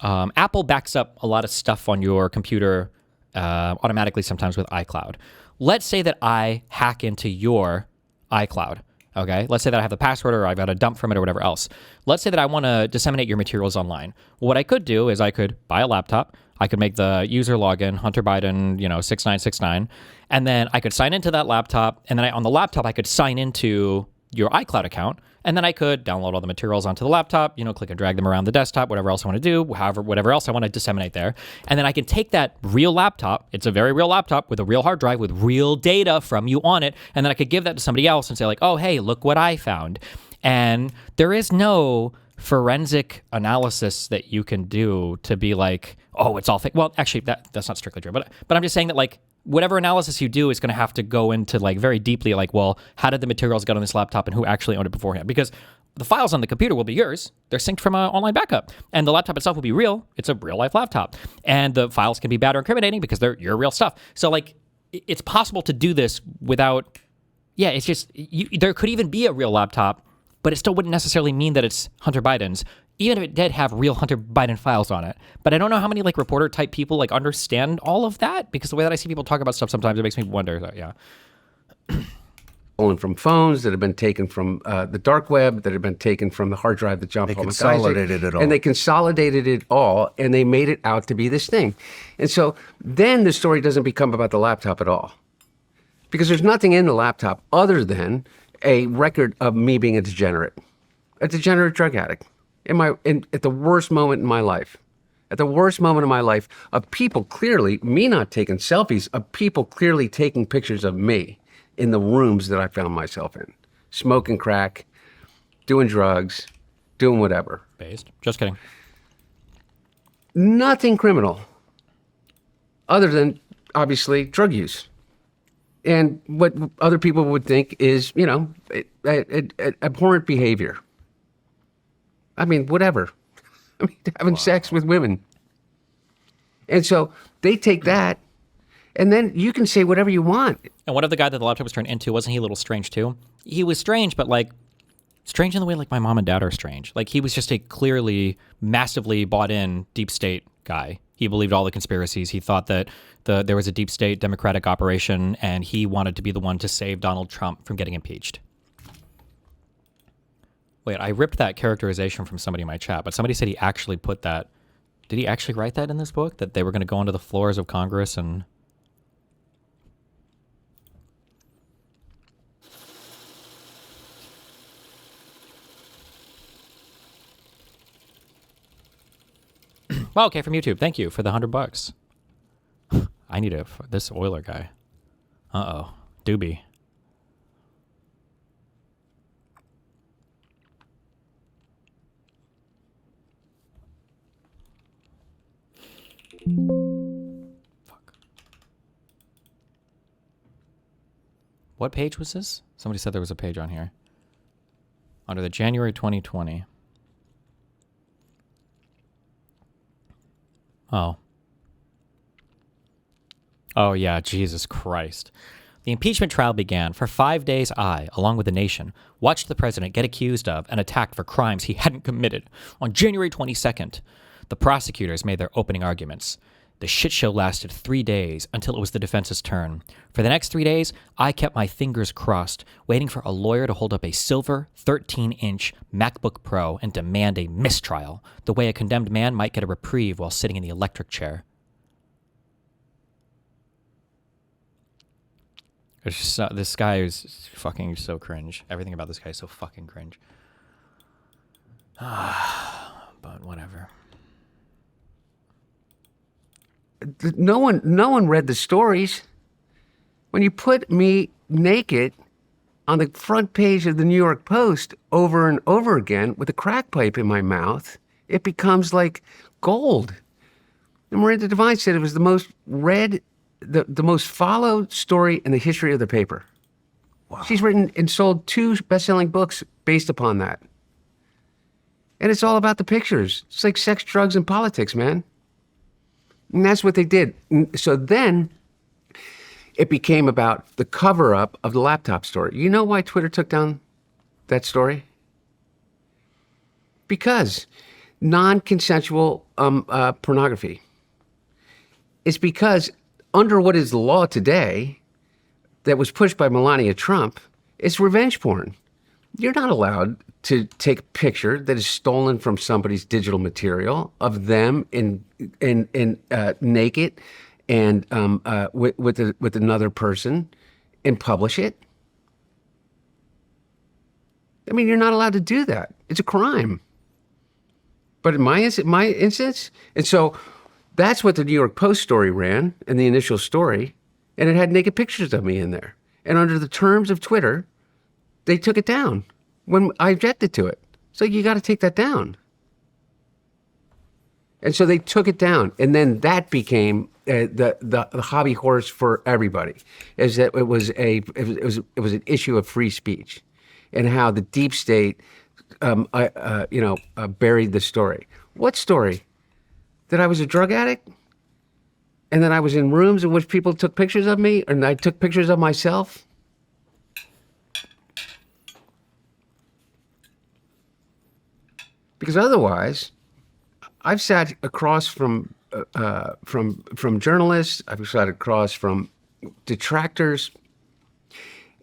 Apple backs up a lot of stuff on your computer automatically sometimes with iCloud. Let's say that I hack into your iCloud, okay? Let's say that I have the password or I've got a dump from it or whatever else. Let's say that I want to disseminate your materials online. What I could do is I could buy a laptop. I could make the user login, Hunter Biden, 6969, and then I could sign into that laptop, and then on the laptop I could sign into your iCloud account, and then I could download all the materials onto the laptop, click and drag them around the desktop, whatever else I want to do, whatever else I want to disseminate there. And then I can take that real laptop, it's a very real laptop with a real hard drive with real data from you on it, and then I could give that to somebody else and say like, oh, hey, look what I found. And there is no forensic analysis that you can do to be like, oh, it's all fake. Well, actually, that's not strictly true, but I'm just saying that like, whatever analysis you do is going to have to go into like very deeply like, well, how did the materials get on this laptop and who actually owned it beforehand? Because the files on the computer will be yours. They're synced from an online backup. And the laptop itself will be real. It's a real life laptop. And the files can be bad or incriminating because they're your real stuff. So like, it's possible to do this without, yeah, it's just, there could even be a real laptop, but it still wouldn't necessarily mean that it's Hunter Biden's. even if it did have real Hunter Biden files on it. But I don't know how many like reporter type people like understand all of that, because the way that I see people talk about stuff sometimes it makes me wonder. So, yeah. Stolen from phones that have been taken from the dark web, that have been taken from the hard drive that John Paul consolidated it all. And they consolidated it all, and they made it out to be this thing. And so then the story doesn't become about the laptop at all, because there's nothing in the laptop other than a record of me being a degenerate drug addict at the worst moment in my life. At the worst moment of my life, of people clearly, me not taking selfies, of people clearly taking pictures of me in the rooms that I found myself in, smoking crack, doing drugs, doing whatever. Based. Just kidding. Nothing criminal, other than, obviously, drug use. And what other people would think is, abhorrent behavior. I mean, whatever. I mean, having sex with women. And so they take that, and then you can say whatever you want. And what of the guy that the laptop was turned into, wasn't he a little strange too? He was strange, but like strange in the way like my mom and dad are strange. Like he was just a clearly massively bought in deep state guy. He believed all the conspiracies. He thought that there was a deep state democratic operation, and he wanted to be the one to save Donald Trump from getting impeached. Wait, I ripped that characterization from somebody in my chat, but somebody said he actually put that. Did he actually write that in this book? That they were going to go onto the floors of Congress and... Well, okay, from YouTube. Thank you for the $100. I need this Euler guy. Uh-oh. Doobie. Fuck. What page was this? Somebody said there was a page on here. Under the January 2020. Oh. Oh, yeah, Jesus Christ. The impeachment trial began. For 5 days, I, along with the nation, watched the president get accused of and attacked for crimes he hadn't committed. On January 22nd, the prosecutors made their opening arguments. The shit show lasted 3 days until it was the defense's turn. For the next 3 days, I kept my fingers crossed, waiting for a lawyer to hold up a silver 13-inch MacBook Pro and demand a mistrial, the way a condemned man might get a reprieve while sitting in the electric chair. It's just, this guy is fucking so cringe. Everything about this guy is so fucking cringe. But whatever. No one read the stories. When you put me naked on the front page of the New York Post over and over again with a crack pipe in my mouth, it becomes like gold. And Miranda Devine said it was the most read, the most followed story in the history of the paper. Wow. She's written and sold 2 best-selling books based upon that. And it's all about the pictures. It's like sex, drugs, and politics, man. And that's what they did. So then it became about the cover-up of the laptop story. You know why Twitter took down that story? Because non-consensual pornography. It's because under what is the law today that was pushed by Melania Trump, it's revenge porn. You're not allowed to take a picture that is stolen from somebody's digital material of them in naked and with another person and publish it. I mean, you're not allowed to do that. It's a crime. But in my instance, and so that's what the New York Post story ran in the initial story, and it had naked pictures of me in there. And under the terms of Twitter, they took it down when I objected to it. So you got to take that down. And so they took it down, and then that became the hobby horse for everybody. Is that it was an issue of free speech, and how the deep state, buried the story. What story? That I was a drug addict, and that I was in rooms in which people took pictures of me, and I took pictures of myself. Because otherwise, I've sat across from journalists, I've sat across from detractors,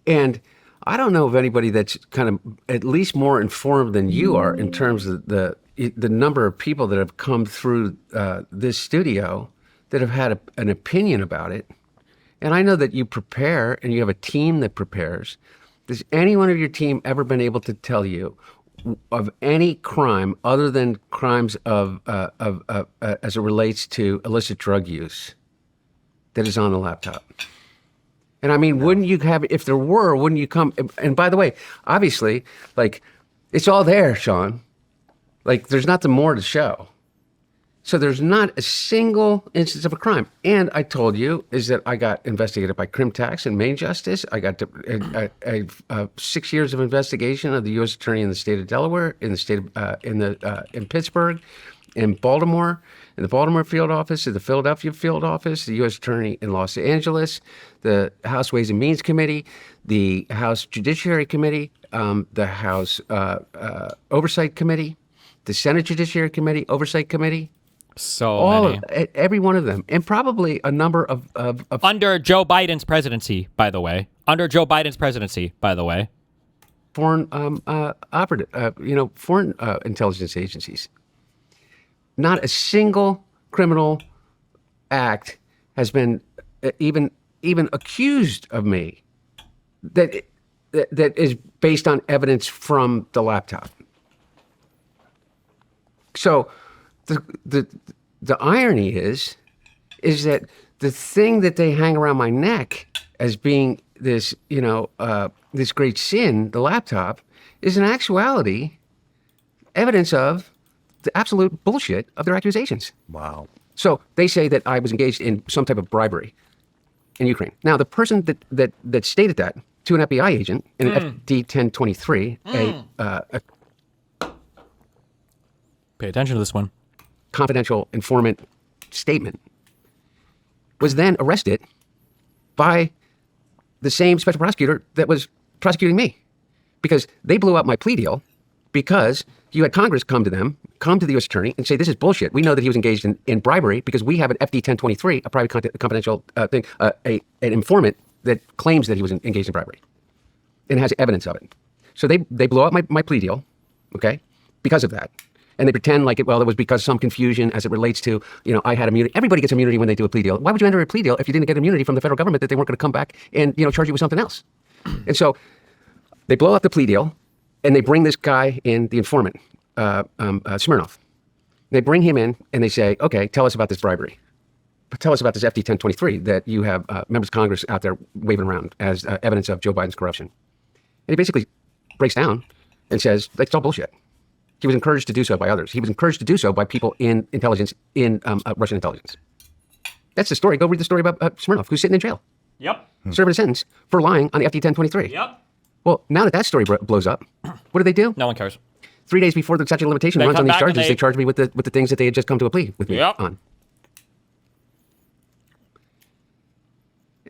and I don't know of anybody that's kind of at least more informed than you are in terms of the number of people that have come through this studio that have had an opinion about it. And I know that you prepare and you have a team that prepares. Has anyone of your team ever been able to tell you of any crime other than crimes of as it relates to illicit drug use that is on the laptop? And I mean, wouldn't you have, if there were, wouldn't you come? And by the way, obviously, like, it's all there, Sean. Like, there's nothing more to show. So there's not a single instance of a crime. And I told you is that I got investigated by Crim Tax and Maine Justice. I got 6 years of investigation of the U.S. Attorney in the state of Delaware, in the state of, in Pittsburgh, in Baltimore, in the Baltimore field office, in the Philadelphia field office, the U.S. Attorney in Los Angeles, the House Ways and Means Committee, the House Judiciary Committee, the House Oversight Committee, the Senate Judiciary Committee, Oversight Committee. So many. Every one of them. And probably a number of under Joe Biden's presidency, by the way. Under Joe Biden's presidency, by the way. Foreign foreign intelligence agencies. Not a single criminal act has been even accused of me that is based on evidence from the laptop. So the irony is that the thing that they hang around my neck as being this, this great sin, the laptop, is in actuality evidence of the absolute bullshit of their accusations. Wow. So they say that I was engaged in some type of bribery in Ukraine. Now, the person that stated that to an FBI agent in an FD 1023, pay attention to this one, confidential informant statement, was then arrested by the same special prosecutor that was prosecuting me, because they blew up my plea deal because you had Congress come to the U.S. Attorney and say, this is bullshit. We know that he was engaged in bribery because we have an FD 1023, a private confidential thing, an informant that claims that he was engaged in bribery and has evidence of it. So they blow up my plea deal, okay, because of that. And they pretend like it was because some confusion as it relates to, I had immunity. Everybody gets immunity when they do a plea deal. Why would you enter a plea deal if you didn't get immunity from the federal government that they weren't going to come back and, charge you with something else? And so they blow up the plea deal and they bring this guy in, the informant, Smirnov. They bring him in and they say, okay, tell us about this bribery. Tell us about this FD 1023 that you have members of Congress out there waving around as evidence of Joe Biden's corruption. And he basically breaks down and says, it's all bullshit. He was encouraged to do so by others. He was encouraged to do so by people in intelligence, in Russian intelligence. That's the story. Go read the story about Smirnov, who's sitting in jail. Yep. Serving a sentence for lying on the FD 1023. Yep. Well, now that story blows up, what do? No one cares. 3 days before the statute of limitation runs on these charges, they charge me with the things that they had just come to a plea with me on.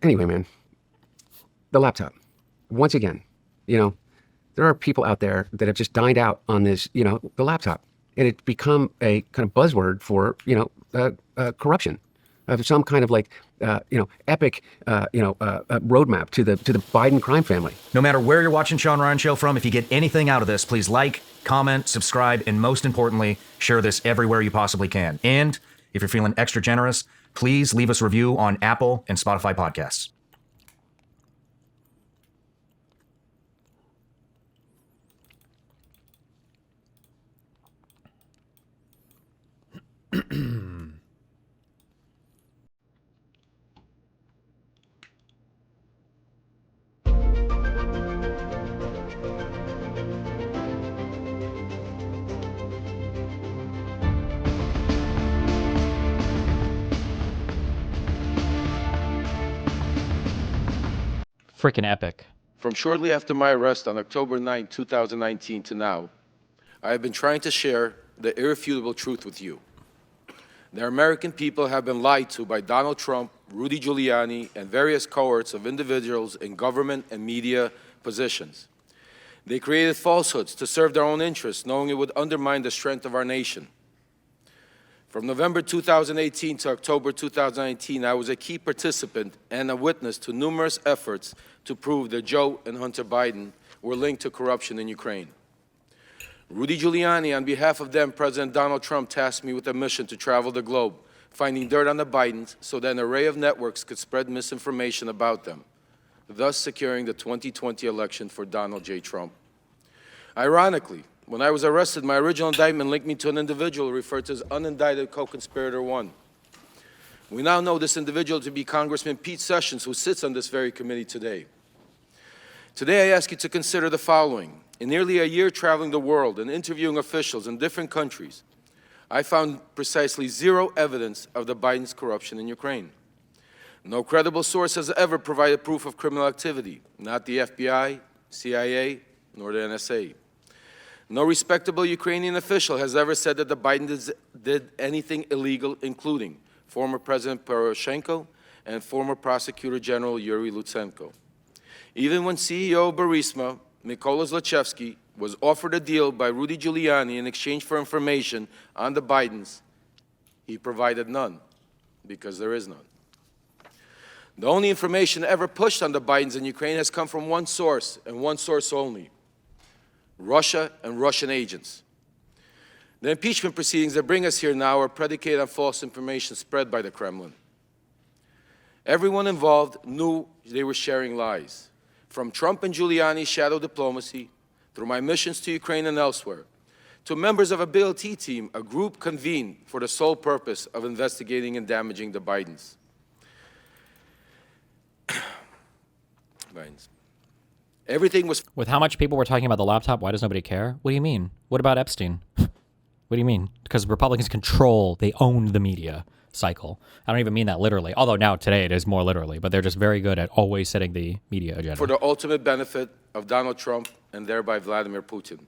Anyway, man, the laptop. Once again, there are people out there that have just dined out on this, the laptop. And it's become a kind of buzzword for, corruption of some kind of epic, roadmap to the Biden crime family. No matter where you're watching Sean Ryan Show from, if you get anything out of this, please like, comment, subscribe, and most importantly, share this everywhere you possibly can. And if you're feeling extra generous, please leave us a review on Apple and Spotify podcasts. Freaking epic. From shortly after my arrest on October 9, 2019 to now, I have been trying to share the irrefutable truth with you. The American people have been lied to by Donald Trump, Rudy Giuliani, and various cohorts of individuals in government and media positions. They created falsehoods to serve their own interests, knowing it would undermine the strength of our nation. From November 2018 to October 2019, I was a key participant and a witness to numerous efforts to prove that Joe and Hunter Biden were linked to corruption in Ukraine. Rudy Giuliani, on behalf of then President Donald Trump, tasked me with a mission to travel the globe, finding dirt on the Bidens so that an array of networks could spread misinformation about them, thus securing the 2020 election for Donald J. Trump. Ironically, when I was arrested, my original indictment linked me to an individual referred to as unindicted co-conspirator 1. We now know this individual to be Congressman Pete Sessions, who sits on this very committee today. Today, I ask you to consider the following. In nearly a year traveling the world and interviewing officials in different countries, I found precisely zero evidence of the Biden's corruption in Ukraine. No credible source has ever provided proof of criminal activity, not the FBI, CIA, nor the NSA. No respectable Ukrainian official has ever said that the Bidens did anything illegal, including former President Poroshenko and former Prosecutor General Yuri Lutsenko. Even when CEO of Burisma, Mykola Zlochevsky, was offered a deal by Rudy Giuliani in exchange for information on the Bidens, he provided none, because there is none. The only information ever pushed on the Bidens in Ukraine has come from one source, and one source only: Russia and Russian agents. The impeachment proceedings that bring us here now are predicated on false information spread by the Kremlin. Everyone involved knew they were sharing lies. From Trump and Giuliani's shadow diplomacy, through my missions to Ukraine and elsewhere, to members of a BLT team, a group convened for the sole purpose of investigating and damaging the Bidens. Everything was... With how much people were talking about the laptop, why does nobody care? What do you mean? What about Epstein? What do you mean? Because Republicans control, they own the media cycle. I don't even mean that literally, although now today it is more literally, but they're just very good at always setting the media agenda. For the ultimate benefit of Donald Trump and thereby Vladimir Putin.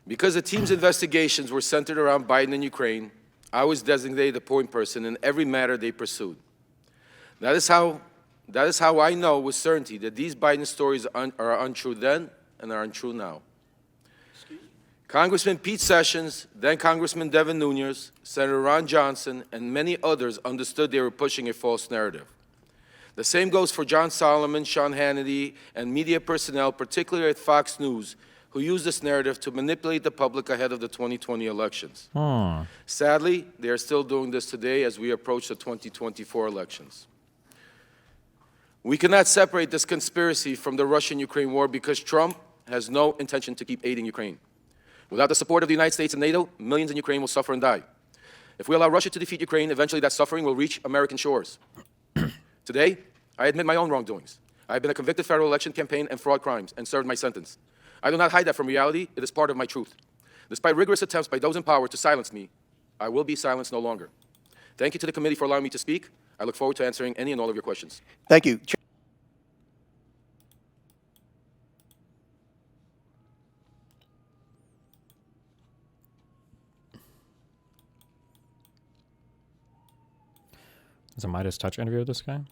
Because the team's investigations were centered around Biden and Ukraine, I was designated the point person in every matter they pursued. That is how I know with certainty that these Biden stories are untrue then and are untrue now. Congressman Pete Sessions, then Congressman Devin Nunes, Senator Ron Johnson, and many others understood they were pushing a false narrative. The same goes for John Solomon, Sean Hannity, and media personnel, particularly at Fox News, who used this narrative to manipulate the public ahead of the 2020 elections. Sadly, they are still doing this today as we approach the 2024 elections. We cannot separate this conspiracy from the Russian-Ukraine war because Trump has no intention to keep aiding Ukraine. Without the support of the United States and NATO, millions in Ukraine will suffer and die. If we allow Russia to defeat Ukraine, eventually that suffering will reach American shores. Today, I admit my own wrongdoings. I have been a convicted federal election campaign and fraud crimes and served my sentence. I do not hide that from reality. It is part of my truth. Despite rigorous attempts by those in power to silence me, I will be silenced no longer. Thank you to the committee for allowing me to speak. I look forward to answering any and all of your questions. Thank you. Is a Midas Touch interview with this guy?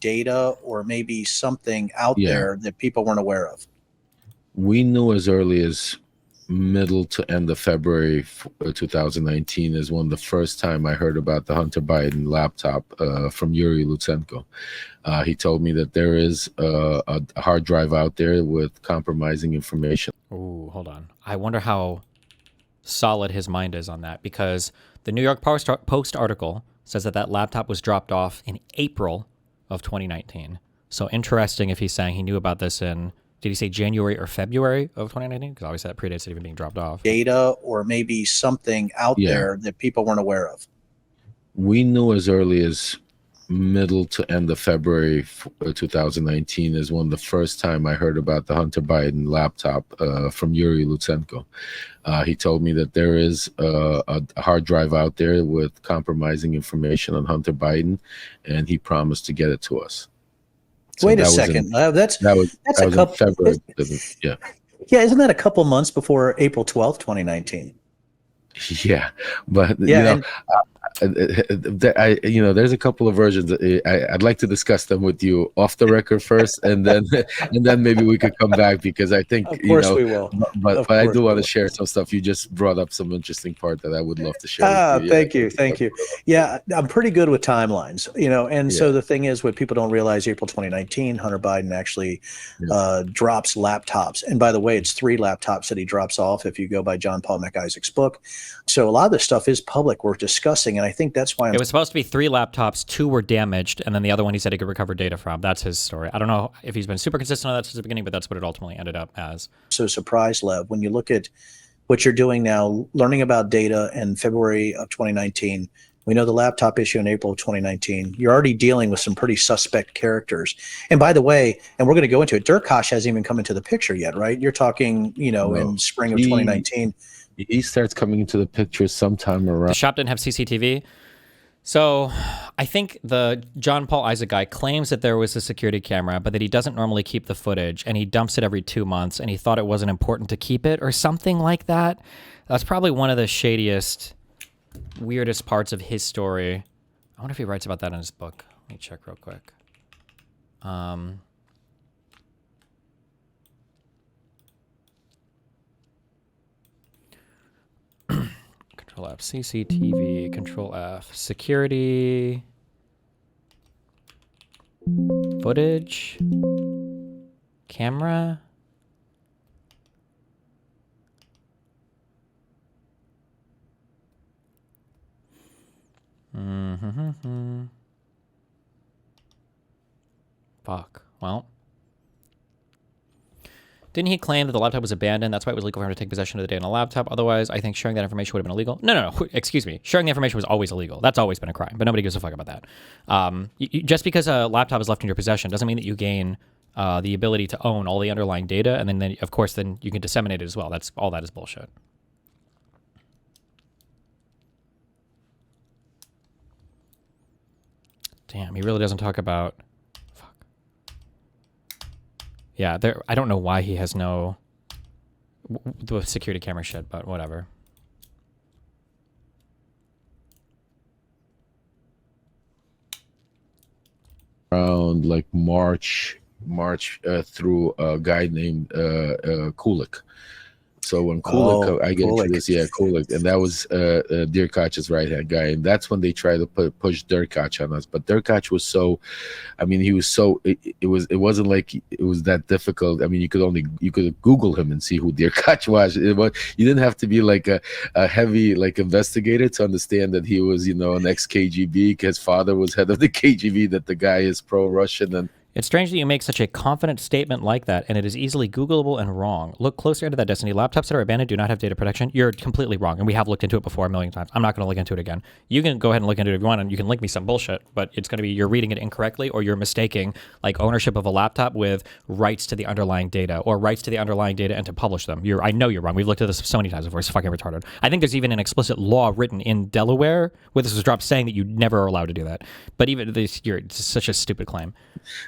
Data or maybe something out there that people weren't aware of. We knew as early as middle to end of February 2019 is when the first time I heard about the Hunter Biden laptop from Yuri Lutsenko. He told me that there is a hard drive out there with compromising information. Oh, hold on. I wonder how solid his mind is on that, because the New York Post article says that that laptop was dropped off in April of 2019. So interesting if he's saying he knew about this in, did he say January or February of 2019? Because obviously that predates it even being dropped off. Data or maybe something out there that people weren't aware of. We knew as early as middle to end of February 2019 is when the first time I heard about the Hunter Biden laptop from Yuri Lutsenko. He told me that there is a hard drive out there with compromising information on Hunter Biden, and he promised to get it to us. So wait a second. That's a couple. February. Yeah, isn't that a couple months before April 12th, 2019? Yeah, but you know, There's a couple of versions. I'd like to discuss them with you off the record first, and then maybe we could come back, because I think Of course we will. But I do want to share some stuff. You just brought up some interesting part that I would love to share with you. Thank you. Yeah, I'm pretty good with timelines, and so the thing is, what people don't realize, April 2019, Hunter Biden actually drops laptops. And by the way, it's 3 laptops that he drops off if you go by John Paul McIsaac's book. So a lot of this stuff is public. We're discussing, and I think that's why it was supposed to be 3 laptops, 2 were damaged, and then the other one he said he could recover data from. That's his story. I don't know if he's been super consistent on that since the beginning, but that's what it ultimately ended up as. So surprised, Lev, when you look at what you're doing now, learning about data in February of 2019. We know the laptop issue in April of 2019. You're already dealing with some pretty suspect characters. And by the way, and we're going to go into it, Durkash hasn't even come into the picture yet, right? You're talking, in spring of 2019. He starts coming into the picture sometime around. The shop didn't have CCTV. So I think the John Paul Isaac guy claims that there was a security camera, but that he doesn't normally keep the footage, and he dumps it every 2 months, and he thought it wasn't important to keep it or something like that. That's probably one of the shadiest, weirdest parts of his story. I wonder if he writes about that in his book. Let me check real quick. Control F, CCTV, Control F, security, footage, camera. Fuck. Well. Didn't he claim that the laptop was abandoned? That's why it was legal for him to take possession of the data on a laptop. Otherwise, I think sharing that information would have been illegal. No. Excuse me. Sharing the information was always illegal. That's always been a crime, but nobody gives a fuck about that. Just because a laptop is left in your possession doesn't mean that you gain the ability to own all the underlying data, and then of course, then you can disseminate it as well. That's all. That is bullshit. Damn, he really doesn't talk about... Fuck. Yeah, I don't know why he has no... the security camera shit, but whatever. Around like March through a guy named Kulik. So when Kulik, I get into this, Kulik, and that was Durkach's right-hand guy, and that's when they tried to push Durkach on us. But Durkach was so, I mean, he was so, it wasn't like it was that difficult. I mean, you could Google him and see who Durkach was. You didn't have to be like a heavy like investigator to understand that he was, an ex-KGB. His father was head of the KGB. That the guy is pro-Russian and. It's strange that you make such a confident statement like that, and it is easily Googleable and wrong. Look closer into that, Destiny. Laptops that are abandoned do not have data protection. You're completely wrong, and we have looked into it before a million times. I'm not going to look into it again. You can go ahead and look into it if you want, and you can link me some bullshit, but it's going to be you're reading it incorrectly, or you're mistaking like ownership of a laptop with rights to the underlying data, or rights to the underlying data and to publish them. I know you're wrong. We've looked at this so many times before. It's fucking retarded. I think there's even an explicit law written in Delaware where this was dropped saying that you never are allowed to do that. But even this, it's such a stupid claim.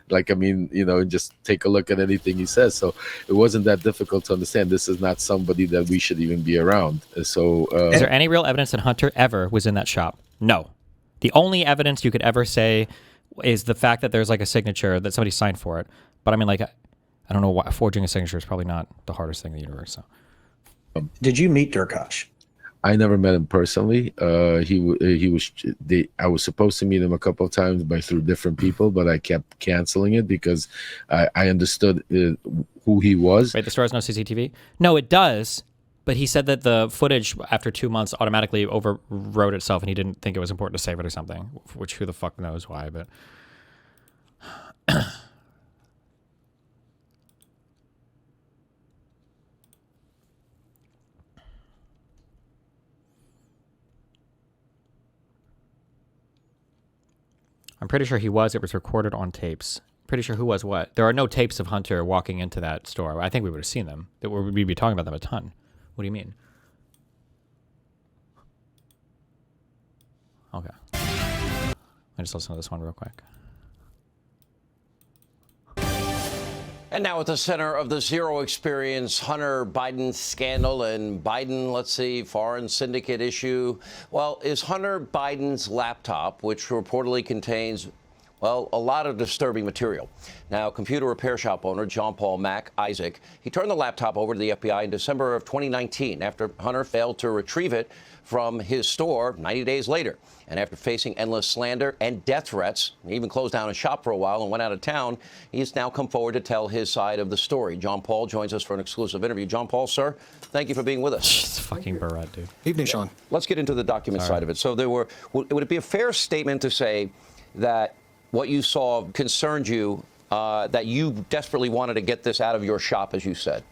Like, I mean, just take a look at anything he says. So it wasn't that difficult to understand. This is not somebody that we should even be around. So is there any real evidence that Hunter ever was in that shop? No. The only evidence you could ever say is the fact that there's like a signature that somebody signed for it. But I mean, like, I don't know why forging a signature is probably not the hardest thing in the universe. So, did you meet Durkach? I never met him personally. I was supposed to meet him a couple of times through different people, but I kept canceling it because I understood who he was. Wait, the store has no CCTV? No, it does. But he said that the footage after 2 months automatically overwrote itself, and he didn't think it was important to save it or something. Which who the fuck knows why? But I'm pretty sure he was. It was recorded on tapes. Pretty sure who was what. There are no tapes of Hunter walking into that store. I think we would have seen them. We'd be talking about them a ton. What do you mean? Okay. I just listen to this one real quick. And now at the center of the Zero Experience, Hunter Biden scandal and Biden, let's see, foreign syndicate issue. Well, is Hunter Biden's laptop, which reportedly contains, well, a lot of disturbing material. Now, computer repair shop owner John Paul Mac Isaac, he turned the laptop over to the FBI in December of 2019 after Hunter failed to retrieve it from his store 90 days later. And after facing endless slander and death threats, he even closed down his shop for a while and went out of town. He's now come forward to tell his side of the story. John Paul joins us for an exclusive interview. John Paul, sir, thank you for being with us. It's fucking Barrett, dude. Evening, Sean. Let's get into the document side of it. So would it be a fair statement to say that what you saw concerned you, that you desperately wanted to get this out of your shop, as you said?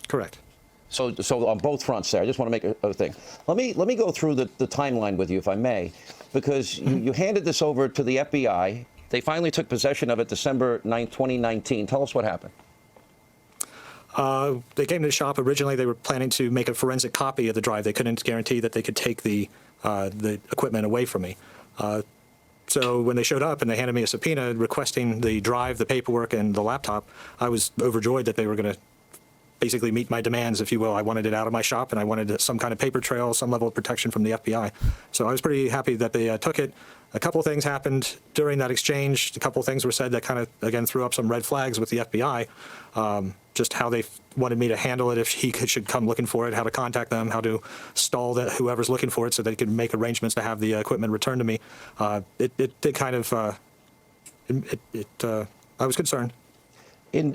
Correct. So on both fronts there, I just want to make a thing. Let me go through the timeline with you, if I may, because you handed this over to the FBI. They finally took possession of it December 9th, 2019. Tell us what happened. They came to the shop. Originally, they were planning to make a forensic copy of the drive. They couldn't guarantee that they could take the equipment away from me. So when they showed up and they handed me a subpoena requesting the drive, the paperwork, and the laptop, I was overjoyed that they were going to basically meet my demands, if you will. I wanted it out of my shop, and I wanted some kind of paper trail, some level of protection from the FBI. So I was pretty happy that they took it. A couple of things happened during that exchange. A couple of things were said that kind of, again, threw up some red flags with the FBI, just how they wanted me to handle it if he should come looking for it, how to contact them, how to stall that whoever's looking for it so they could make arrangements to have the equipment returned to me. It did kind of, I was concerned.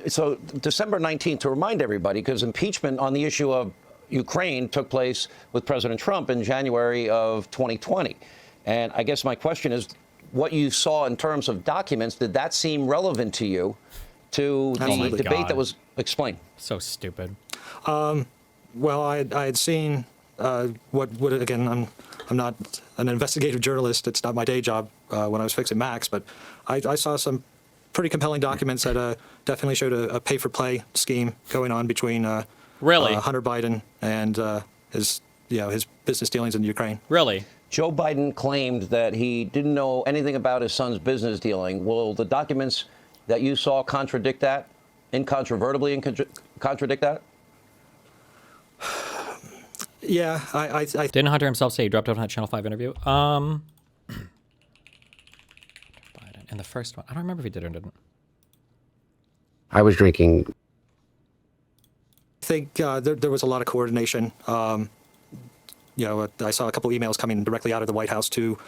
So December 19th, to remind everybody, because impeachment on the issue of Ukraine took place with President Trump in January of 2020. And I guess my question is, what you saw in terms of documents, did that seem relevant to you to the debate that was explained? So stupid. Well, I had seen what would, again, I'm not an investigative journalist. It's not my day job when I was fixing Macs, but I saw some pretty compelling documents that definitely showed a pay-for-play scheme going on between Hunter Biden and his business dealings in Ukraine. Really? Joe Biden claimed that he didn't know anything about his son's business dealing. Will the documents that you saw contradict that, incontrovertibly contradict that? Yeah, I didn't Hunter himself say he dropped out on that Channel 5 interview? Biden in the first one. I don't remember if he did or didn't. I was drinking. I think there was a lot of coordination. I saw a couple emails coming directly out of the White House to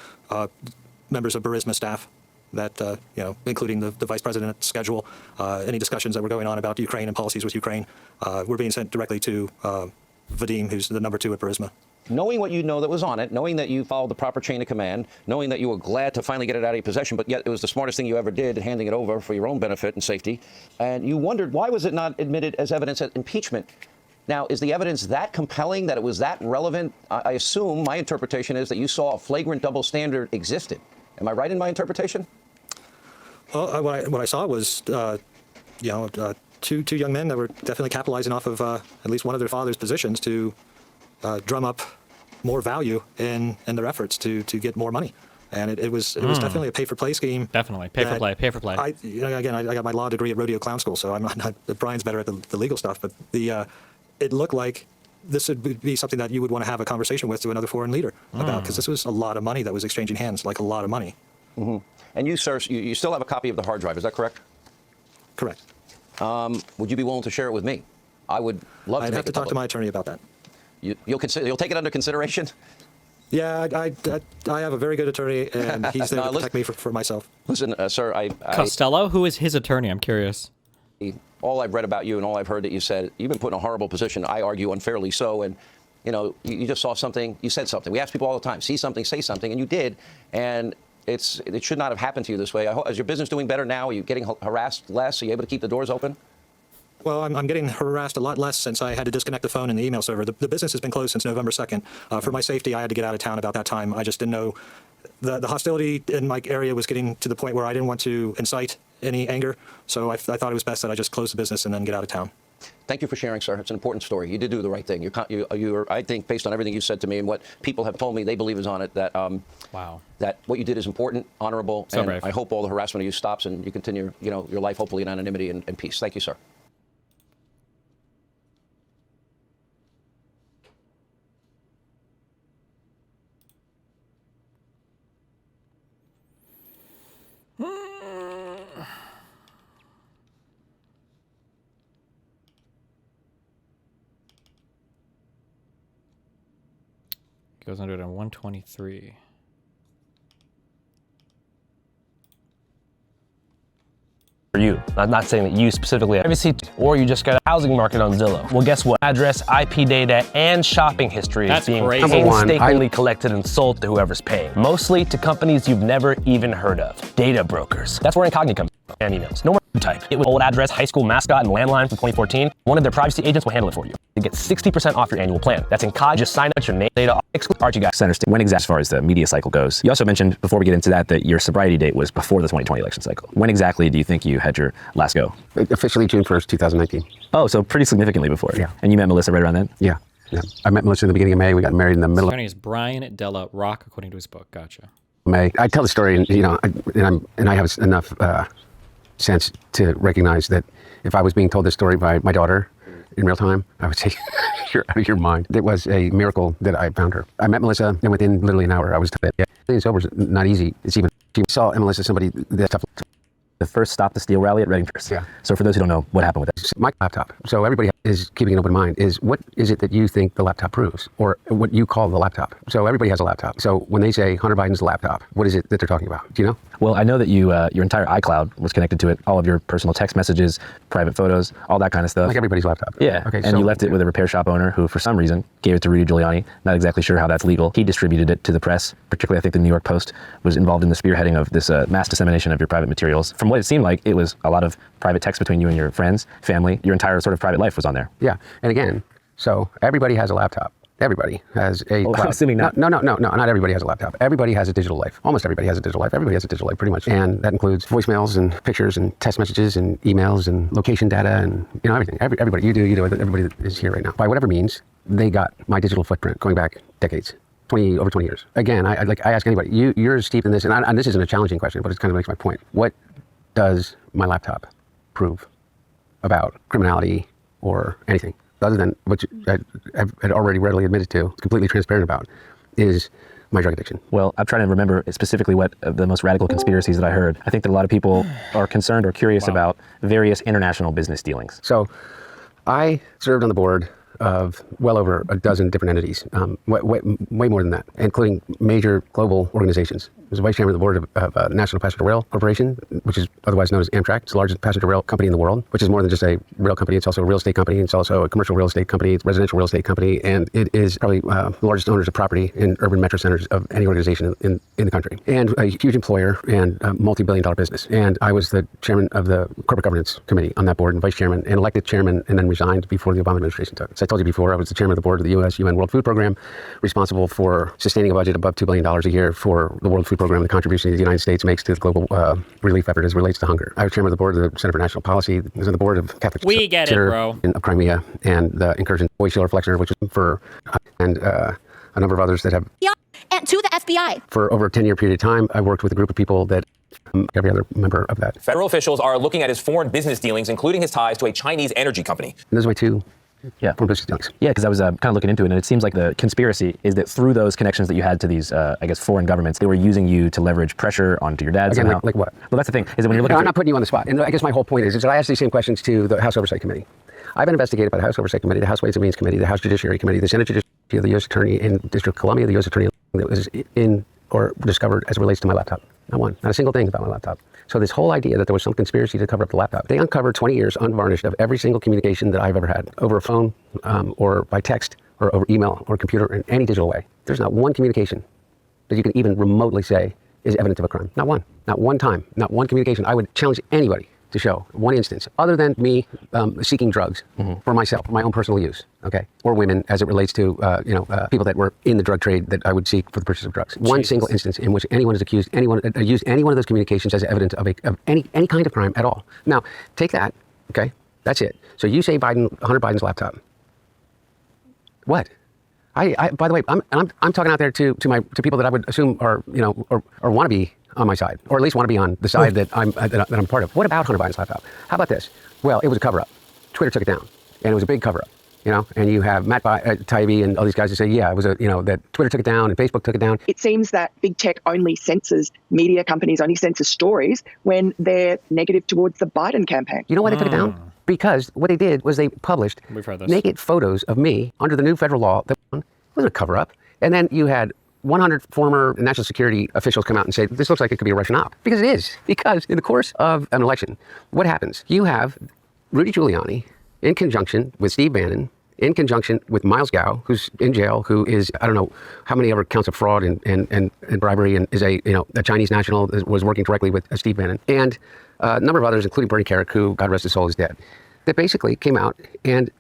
members of Burisma staff that, including the vice president's schedule, any discussions that were going on about Ukraine and policies with Ukraine were being sent directly to Vadim, who's the number 2 at Burisma. Knowing what you know that was on it, knowing that you followed the proper chain of command, knowing that you were glad to finally get it out of your possession, but yet it was the smartest thing you ever did, handing it over for your own benefit and safety, and you wondered, why was it not admitted as evidence at impeachment? Now, is the evidence that compelling, that it was that relevant? I assume my interpretation is that you saw a flagrant double standard existed. Am I right in my interpretation? Well, what I saw was, two young men that were definitely capitalizing off of at least one of their father's positions to drum up more value in their efforts to get more money. And it was definitely a pay-for-play scheme. Definitely. Pay-for-play. Pay-for-play. I got my law degree at Rodeo Clown School, so I'm not Brian's better at the legal stuff, but it looked like this would be something that you would want to have a conversation with to another foreign leader about, because this was a lot of money that was exchanging hands, like a lot of money. Mm-hmm. And you, sir, you still have a copy of the hard drive, is that correct? Correct. Would you be willing to share it with me? I would love to. I'd have to talk to my attorney about that. You'll take it under consideration? Yeah, I have a very good attorney, and he's there to protect me for myself. Listen, sir, Costello? Who is his attorney? I'm curious. All I've read about you and all I've heard that you said, you've been put in a horrible position. I argue unfairly so. And, you just saw something. You said something. We ask people all the time, see something, say something. And you did. And it should not have happened to you this way. Is your business doing better now? Are you getting harassed less? Are you able to keep the doors open? Well, I'm getting harassed a lot less since I had to disconnect the phone and the email server. The business has been closed since November 2nd. For my safety, I had to get out of town about that time. I just didn't know. The hostility in my area was getting to the point where I didn't want to incite any anger. So I thought it was best that I just close the business and then get out of town. Thank you for sharing, sir. It's an important story. You did do the right thing. You're I think, based on everything you said to me and what people have told me they believe is on it, that that what you did is important, honorable, So and brave. I hope all the harassment of you stops and you continue, your life hopefully in anonymity and peace. Thank you, sir. Goes under it on 123. For you. I'm not saying that you specifically have privacy, or you just got a housing market on Zillow. Well, guess what? Address, IP data, and shopping history That's is being crazy. painstakingly collected and sold to whoever's paying. Mostly to companies you've never even heard of. Data brokers. That's where Incognito comes from. And emails. No more type. It was old address, high school mascot, and landline from 2014. One of their privacy agents will handle it for you. You get 60% off your annual plan. That's Incognito. Just sign up your name, data, exclusive Archie guys. Center state. When exactly, as far as the media cycle goes, you also mentioned before we get into that your sobriety date was before the 2020 election cycle. When exactly do you think you had your last go? Officially June 1st, 2019. Oh, so pretty significantly before. Yeah. And you met Melissa right around then? Yeah. I met Melissa in the beginning of May. We got married in the middle of Attorney is Brian Della Rock, according to his book. Gotcha. May. I tell the story, and I have enough sense to recognize that if I was being told this story by my daughter in real time, I would say, you're out of your mind. It was a miracle that I found her. I met Melissa, and within literally an hour, I was dead. Yeah, being sober is not easy. It's even, she saw in Melissa somebody that's tough. The first Stop the Steal rally at Reading. Yeah. So for those who don't know, what happened with that? My laptop. So everybody is keeping an open mind. Is what is it that you think the laptop proves, or what you call the laptop? So everybody has a laptop. So when they say Hunter Biden's laptop, what is it that they're talking about? Do you know? Well, I know that you your entire iCloud was connected to it. All of your personal text messages, private photos, all that kind of stuff. Like everybody's laptop. Yeah. Okay. And you left it with a repair shop owner who, for some reason, gave it to Rudy Giuliani. Not exactly sure how that's legal. He distributed it to the press. Particularly, I think the New York Post was involved in the spearheading of this mass dissemination of your private materials. From what it seemed like, it was a lot of private text between you and your friends, family. Your entire sort of private life was on there. Yeah. And again, so everybody has a laptop. Everybody has a well, cloud. I'm assuming not. No, not everybody has a laptop. Everybody has a digital life. Almost everybody has a digital life. Everybody has a digital life, pretty much. And that includes voicemails and pictures and text messages and emails and location data and everything. Everybody, you do, everybody that is here right now. By whatever means, they got my digital footprint going back decades. Over 20 years. Again, I ask anybody, you're steeped in this, and this isn't a challenging question, but it kind of makes my point. What does my laptop prove about criminality or anything, other than what I had already readily admitted to, completely transparent about, is my drug addiction? Well, I'm trying to remember specifically what the most radical conspiracies that I heard. I think that a lot of people are concerned or curious about various international business dealings. So I served on the board of well over a dozen different entities, way more than that, including major global organizations. I was vice chairman of the board of National Passenger Rail Corporation, which is otherwise known as Amtrak. It's the largest passenger rail company in the world, which is more than just a rail company. It's also a real estate company. It's also a commercial real estate company. It's a residential real estate company. And it is probably the largest owners of property in urban metro centers of any organization in the country. And a huge employer and a multi-billion-dollar business. And I was the chairman of the corporate governance committee on that board and vice chairman and elected chairman and then resigned before the Obama administration took it. So I told you before, I was the chairman of the board of the UN World Food Program, responsible for sustaining a budget above $2 billion a year for the World Food Program and the contribution the United States makes to the global relief effort as it relates to hunger. I was chairman of the board of the Center for National Policy. I was on the board of Catholic We get it, bro. Of Crimea and the incursion of Boy Flexner, which is for, and a number of others that have. And to the FBI. For over a 10-year period of time, I worked with a group of people that every other member of that. Federal officials are looking at his foreign business dealings, including his ties to a Chinese energy company. And those are my two. Yeah, because I was kind of looking into it, and it seems like the conspiracy is that through those connections that you had to these, I guess, foreign governments, they were using you to leverage pressure onto your dad. Again, somehow. like what? Well, that's the thing, is that when you're looking I'm not putting you on the spot. And I guess my whole point is that I asked these same questions to the House Oversight Committee. I've been investigated by the House Oversight Committee, the House Ways and Means Committee, the House Judiciary Committee, the Senate Judiciary, the U.S. Attorney in District of Columbia, the U.S. Attorney that was in or discovered as it relates to my laptop. Not one. Not a single thing about my laptop. So this whole idea that there was some conspiracy to cover up the laptop, they uncovered 20 years unvarnished of every single communication that I've ever had over a phone or by text or over email or computer in any digital way. There's not one communication that you can even remotely say is evidence of a crime. Not one. Not one time. Not one communication. I would challenge anybody to show one instance, other than me seeking drugs for myself, for my own personal use, okay, or women as it relates to people that were in the drug trade that I would seek for the purchase of drugs. One single instance in which anyone has accused used any one of those communications as evidence of any kind of crime at all. Now, take that, okay, That's it. So you say Hunter Biden's laptop. What? I by the way, I'm talking out there to people that I would assume are, you know, or want to be on my side, or at least want to be on the side that I'm part of. What about Hunter Biden's laptop? How about this? Well, it was a cover-up. Twitter took it down, and it was a big cover-up. You know, and you have Matt Taibbi and all these guys who say, yeah, it was that Twitter took it down and Facebook took it down. It seems that big tech only censors, media companies only censor stories when they're negative towards the Biden campaign. You know why they took it down? Because what they did was they published naked photos of me under the new federal law that wasn't a cover-up. And then you had 100 former national security officials come out and say, this looks like it could be a Russian op. Because it is. Because in the course of an election, what happens? You have Rudy Giuliani in conjunction with Steve Bannon, in conjunction with Miles Gao, who's in jail, who is, I don't know how many other counts of fraud and bribery, and is a Chinese national, was working directly with Steve Bannon, and a number of others, including Bernie Carrick, who, God rest his soul, is dead, that basically came out and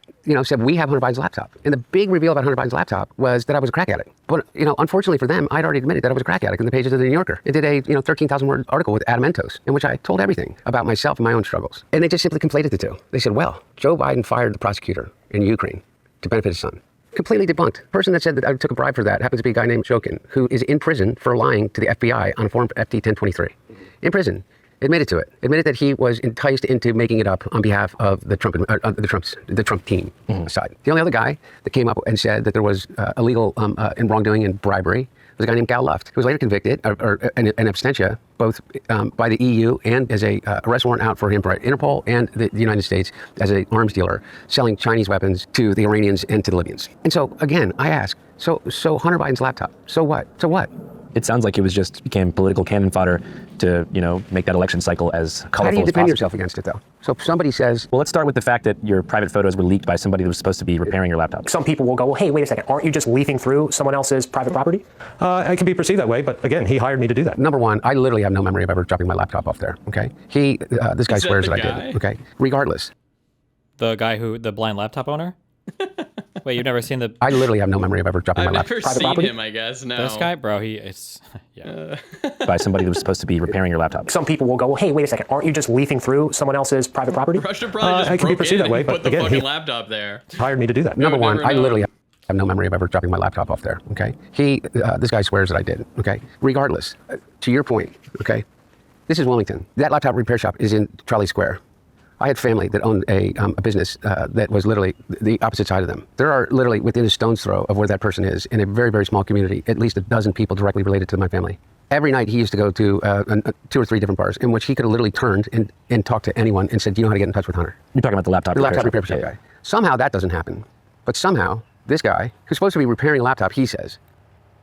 said, we have Hunter Biden's laptop. And the big reveal about Hunter Biden's laptop was that I was a crack addict. But, unfortunately for them, I'd already admitted that I was a crack addict in the pages of the New Yorker. It did a, 13,000-word article with Adam Entos, in which I told everything about myself and my own struggles. And they just simply conflated the two. They said, well, Joe Biden fired the prosecutor in Ukraine to benefit his son. Completely debunked. The person that said that I took a bribe for that happens to be a guy named Shokin, who is in prison for lying to the FBI on a form FD 1023. In prison. Admitted to it. Admitted that he was enticed into making it up on behalf of the Trump team side. The only other guy that came up and said that there was illegal and wrongdoing and bribery was a guy named Gal Luft, who was later convicted in absentia, both by the EU and as a arrest warrant out for him by Interpol and the United States as an arms dealer, selling Chinese weapons to the Iranians and to the Libyans. And so again, I ask, so Hunter Biden's laptop, so what? So what? It sounds like it became political cannon fodder to, make that election cycle as colorful as possible. How do you defend yourself against it, though? So if somebody says... Well, let's start with the fact that your private photos were leaked by somebody that was supposed to be repairing your laptop. Some people will go, well, hey, wait a second, aren't you just leafing through someone else's private property? It can be perceived that way, but again, he hired me to do that. Number one, I literally have no memory of ever dropping my laptop off there, okay? This guy swears that I did, okay? Regardless. The guy the blind laptop owner? Wait, you've never seen the... I literally have no memory of ever dropping my laptop. I've never seen him, I guess, no. This guy? Bro, yeah. By somebody that was supposed to be repairing your laptop. Some people will go, well, hey, wait a second, aren't you just leafing through someone else's private property? Russia probably just broke in and put the fucking laptop there. Hired me to do that. Number one, I literally have no memory of ever dropping my laptop off there, okay? This guy swears that I did, okay? Regardless, to your point, okay? This is Wilmington. That laptop repair shop is in Trolley Square. I had family that owned a business that was literally the opposite side of them. There are literally within a stone's throw of where that person is in a very, very small community, at least a dozen people directly related to my family. Every night he used to go to 2 or 3 different bars in which he could have literally turned and talked to anyone and said, do you know how to get in touch with Hunter? You're talking about the laptop repair shop guy. Somehow that doesn't happen. But somehow this guy, who's supposed to be repairing a laptop, he says,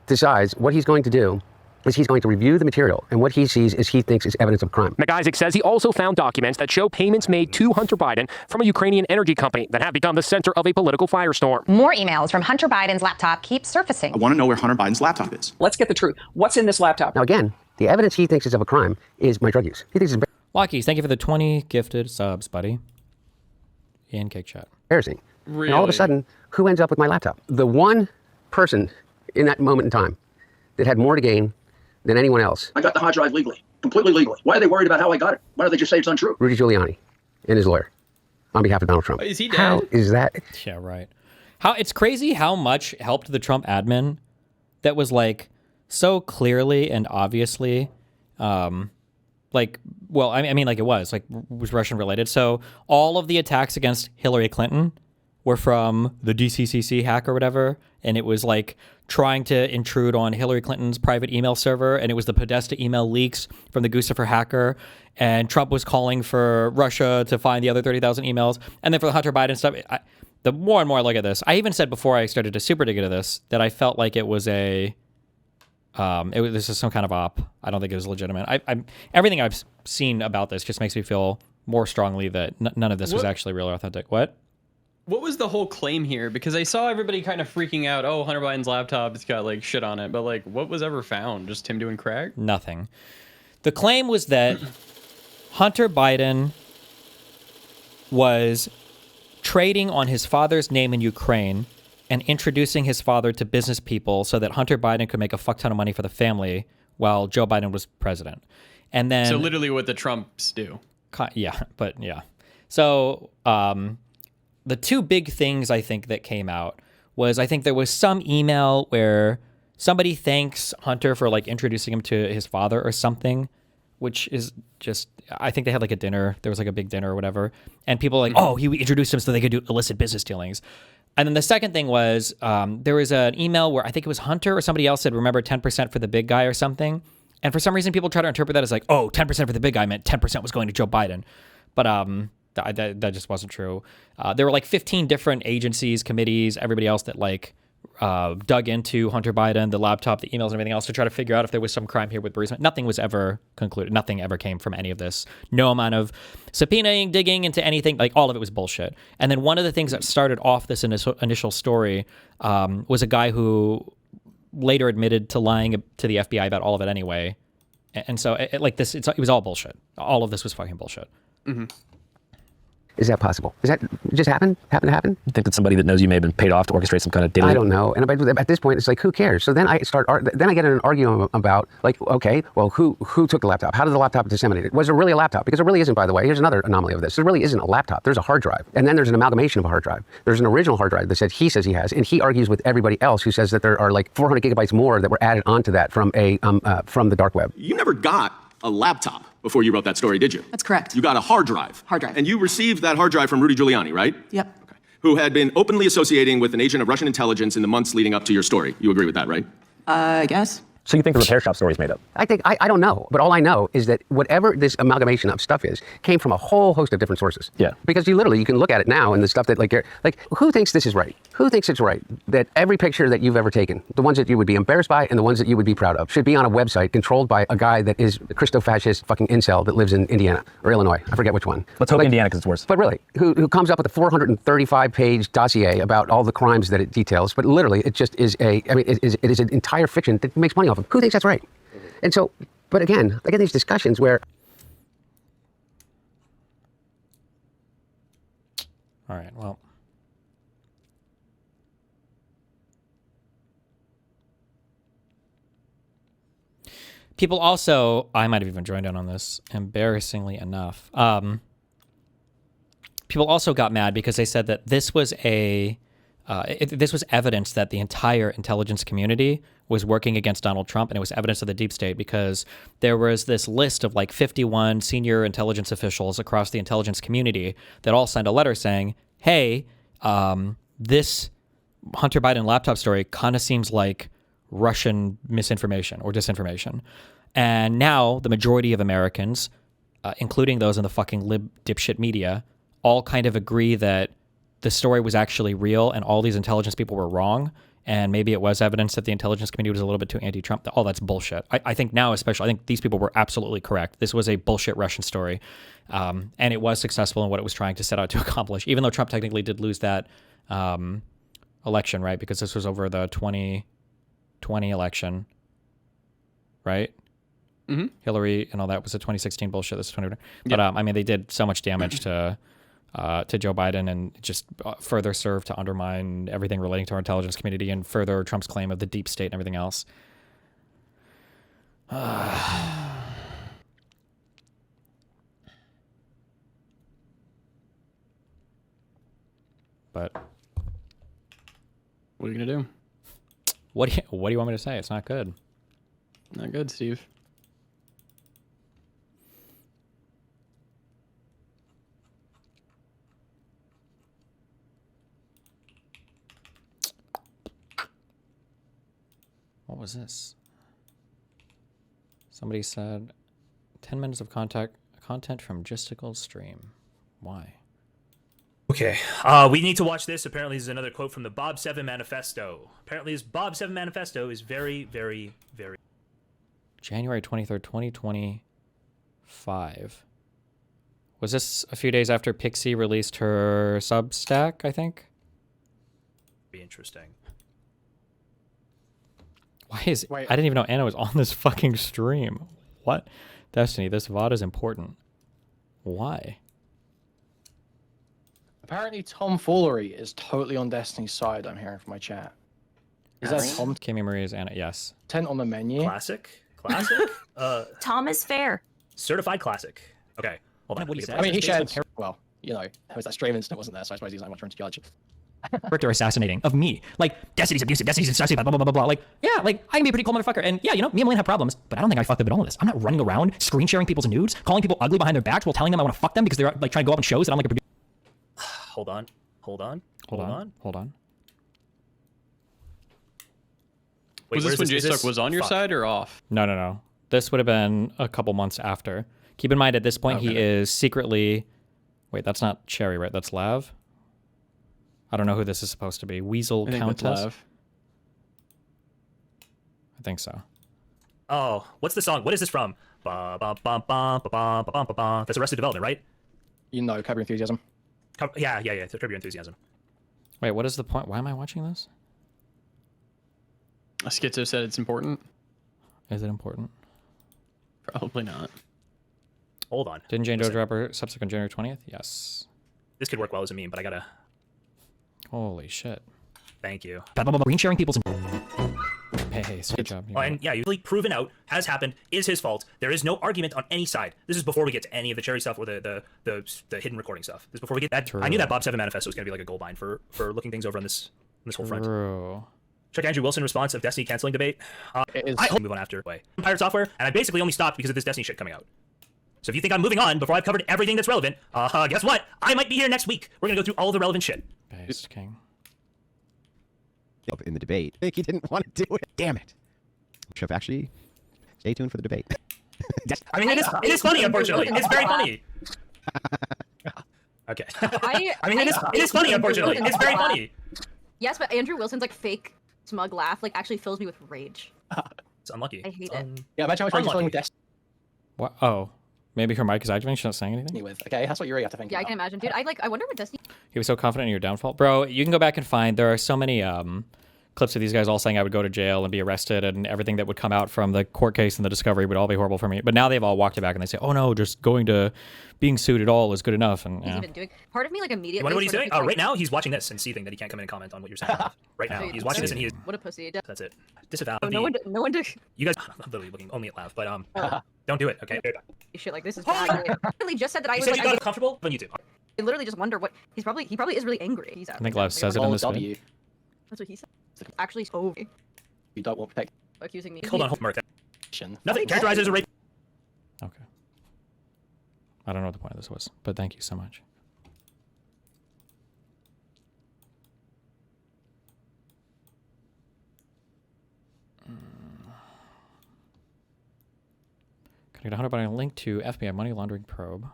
decides what he's going to do is he's going to review the material, and what he sees is he thinks is evidence of crime. McIsaac says he also found documents that show payments made to Hunter Biden from a Ukrainian energy company that have become the center of a political firestorm. More emails from Hunter Biden's laptop keep surfacing. I want to know where Hunter Biden's laptop is. Let's get the truth. What's in this laptop? Now again, the evidence he thinks is of a crime is my drug use. He thinks it's Lockies, thank you for the 20 gifted subs, buddy. In Cake Chat. embarrassing. Really? And all of a sudden, who ends up with my laptop? The one person in that moment in time that had more to gain than anyone else. I got the hard drive legally, completely legally. Why are they worried about how I got it? Why don't they just say it's untrue? Rudy Giuliani and his lawyer on behalf of Donald Trump. Is he dead? How is that? Yeah, right. It's crazy how much helped the Trump admin that was like so clearly and obviously it was Russian related. So all of the attacks against Hillary Clinton were from the DCCC hack or whatever. And it was like trying to intrude on Hillary Clinton's private email server. And it was the Podesta email leaks from the Guccifer hacker. And Trump was calling for Russia to find the other 30,000 emails. And then for the Hunter Biden stuff, the more and more I look at this, I even said before I started to super dig into this, that I felt like it was this is some kind of op. I don't think it was legitimate. Everything I've seen about this just makes me feel more strongly that none of this was actually real or authentic. What was the whole claim here? Because I saw everybody kind of freaking out. Oh, Hunter Biden's laptop, it's got like shit on it. But like, what was ever found? Just him doing crack? Nothing. The claim was that Hunter Biden was trading on his father's name in Ukraine and introducing his father to business people so that Hunter Biden could make a fuck ton of money for the family while Joe Biden was president. And then... So literally what the Trumps do. Yeah, but yeah. So the two big things I think that came out was I think there was some email where somebody thanks Hunter for like introducing him to his father or something, which is just, I think they had like a dinner. There was like a big dinner or whatever. And people were like, oh, he introduced him so they could do illicit business dealings. And then the second thing was there was an email where I think it was Hunter or somebody else said, remember 10% for the big guy or something. And for some reason, people try to interpret that as like, oh, 10% for the big guy meant 10% was going to Joe Biden. But that just wasn't true. There were like 15 different agencies, committees, everybody else that like dug into Hunter Biden, the laptop, the emails, and everything else to try to figure out if there was some crime here with bereavement. Nothing was ever concluded. Nothing ever came from any of this. No amount of subpoenaing, digging into anything. Like all of it was bullshit. And then one of the things that started off this initial story was a guy who later admitted to lying to the FBI about all of it anyway. And so it was all bullshit. All of this was fucking bullshit. Mm-hmm. Is that possible? Does that just happen to happen? You think that somebody that knows you may have been paid off to orchestrate some kind of data? I don't know. And at this point, it's like, who cares? So then I get in an argument about like, okay, well, who took the laptop? How did the laptop disseminate it? Was it really a laptop? Because it really isn't, by the way. Here's another anomaly of this. There really isn't a laptop. There's a hard drive. And then there's an amalgamation of a hard drive. There's an original hard drive that he says he has. And he argues with everybody else who says that there are like 400 gigabytes more that were added onto that from the dark web. You never got a laptop before you wrote that story, did you? That's correct. You got a hard drive. Hard drive. And you received that hard drive from Rudy Giuliani, right? Yep. Okay. Who had been openly associating with an agent of Russian intelligence in the months leading up to your story. You agree with that, right? I guess. So you think the repair shop story is made up? I don't know, but all I know is that whatever this amalgamation of stuff is came from a whole host of different sources. Yeah. Because you can look at it now and the stuff that like who thinks this is right? Who thinks it's right that every picture that you've ever taken, the ones that you would be embarrassed by and the ones that you would be proud of, should be on a website controlled by a guy that is a Christo-fascist fucking incel that lives in Indiana or Illinois? I forget which one. Let's hope Indiana, because it's worse. But really, who comes up with a 435-page dossier about all the crimes that it details? But literally, it just is it is an entire fiction that makes money off of. Who thinks that's right? And so, but again, I get these discussions where. All right, well. People also, I might have even joined in on this, embarrassingly enough. People also got mad because they said that this was this was evidence that the entire intelligence community was working against Donald Trump, and it was evidence of the deep state because there was this list of like 51 senior intelligence officials across the intelligence community that all signed a letter saying, hey, this Hunter Biden laptop story kind of seems like Russian misinformation or disinformation. And now the majority of Americans, including those in the fucking lib dipshit media, all kind of agree that the story was actually real and all these intelligence people were wrong. And maybe it was evidence that the intelligence community was a little bit too anti-Trump. All that's bullshit. I think now especially, I think these people were absolutely correct. This was a bullshit Russian story. And it was successful in what it was trying to set out to accomplish, even though Trump technically did lose that election, right? Because this was over the 2020 election, right? Mm-hmm. Hillary and all that was the 2016 bullshit. This is 2020. But I mean, they did so much damage to Joe Biden and just further served to undermine everything relating to our intelligence community and further Trump's claim of the deep state and everything else. But what are you gonna do? What do you want me to say? It's not good. Not good, Steve. What was this? Somebody said 10 minutes of content from Gistical stream. Why? Okay, we need to watch this. Apparently, this is another quote from the Bob 7 Manifesto. Apparently, this Bob 7 Manifesto is very, very, very... January 23rd, 2025. Was this a few days after Pixie released her Substack, I think? Very interesting. Why is... I didn't even know Anna was on this fucking stream. What? Destiny, this VOD is important. Why? Apparently tomfoolery is totally on Destiny's side, I'm hearing from my chat. Is that Tom? Kimmy Marie is Anna, yes. 10 on the menu. Classic? Tom is fair. Certified classic. Okay. Hold on. I mean, he shared very well. you know, there was that stream incident, wasn't there? So I suppose he's not much room to judge. Character assassinating of me. Like, Destiny's abusive, Destiny's disgusting, blah, blah, blah, blah, blah. Like, yeah, like, I can be a pretty cool motherfucker. And yeah, you know, me and Malin have problems, but I don't think I fucked up at all of this. I'm not running around screen sharing people's nudes, calling people ugly behind their backs while telling them I want to fuck them because they're like trying to go up on shows that I'm like a producer. Hold on. Wait, Was this when J-Stuck was on your side or off? No. This would have been a couple months after. Keep in mind, at this point, he is secretly... Wait, that's not Cherry, right? That's Lav? I don't know who this is supposed to be. Weasel Countess? I think so. Oh, what's the song? What is this from? That's Arrested Development, right? You know, Curb Your Enthusiasm. Yeah. It's Curb Your Enthusiasm. Wait, what is the point? Why am I watching this? Schizo said it's important. Is it important? Probably not. Hold on. Didn't Jane Doe drop her subsequent January 20th? Yes. This could work well as a meme, but I gotta... Holy shit. Thank you. Screen sharing people's... Hey, good job. Oh, and yeah, usually proven out, has happened, is his fault. There is no argument on any side. This is before we get to any of the Cherry stuff or the hidden recording stuff. This is before we get that. True. I knew that Bob 7 manifesto was going to be like a gold mine for looking things over on this whole front. True. Check Andrew Wilson response of Destiny canceling debate. I hope move on after way. Pirate Software, and I basically only stopped because of this Destiny shit coming out. So if you think I'm moving on before I've covered everything that's relevant, guess what? I might be here next week. We're gonna go through all the relevant shit. Based King. In the debate, I think he didn't want to do it. Damn it. Should have actually stay tuned for the debate. I mean, it is funny. Unfortunately, it's very funny. Okay. I mean, it is funny. Unfortunately, it's very funny. Yes, but Andrew Wilson's like fake smug laugh like actually fills me with rage. It's unlucky. I hate it. Yeah, imagine how much rage you're feeling with Destiny. What? Oh, maybe her mic is activating. She's not saying anything. With. Okay, that's what you really have to think. Yeah, about. I can imagine, dude. I wonder what Destiny. He was so confident in your downfall, bro. You can go back and find. There are so many clips of these guys all saying I would go to jail and be arrested, and everything that would come out from the court case and the discovery would all be horrible for me. But now they've all walked it back and they say, "Oh no, just going to being sued at all is good enough." And He's even doing part of me like immediately. You wonder what he's doing? Right now he's watching this and seeing that he can't come in and comment on what you're saying. Right now he's watching this and he is. What a pussy! That's it. Disavow. No one. You guys, I'm literally looking only at Lav, but don't do it. Okay. Shit like this is bad. I literally just said that I You was said like. you got it comfortable on YouTube. I literally just wonder what he probably is really angry. He's I think Lav says it in this video. That's what he said. Actually, over. You don't want to protect. Accusing me. Hold on, Merc. Nothing characterized as a rape. Okay. I don't know what the point of this was, but thank you so much. Can I get 100 by a link to FBI money laundering probe?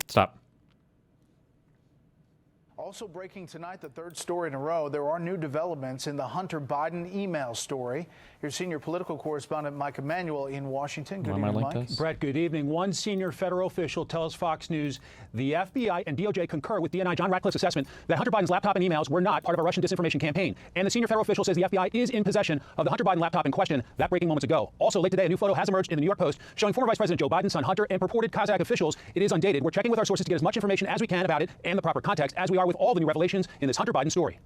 Stop. Also breaking tonight, the third story in a row, there are new developments in the Hunter Biden email story. Here's senior political correspondent Mike Emanuel in Washington. Good evening, Mike. Brett, good evening. One senior federal official tells Fox News the FBI and DOJ concur with DNI John Ratcliffe's assessment that Hunter Biden's laptop and emails were not part of a Russian disinformation campaign. And the senior federal official says the FBI is in possession of the Hunter Biden laptop in question that breaking moments ago. Also late today, a new photo has emerged in the New York Post showing former Vice President Joe Biden's son Hunter and purported Kazakh officials. It is undated. We're checking with our sources to get as much information as we can about it and the proper context, as we are with all the new revelations in this Hunter Biden story.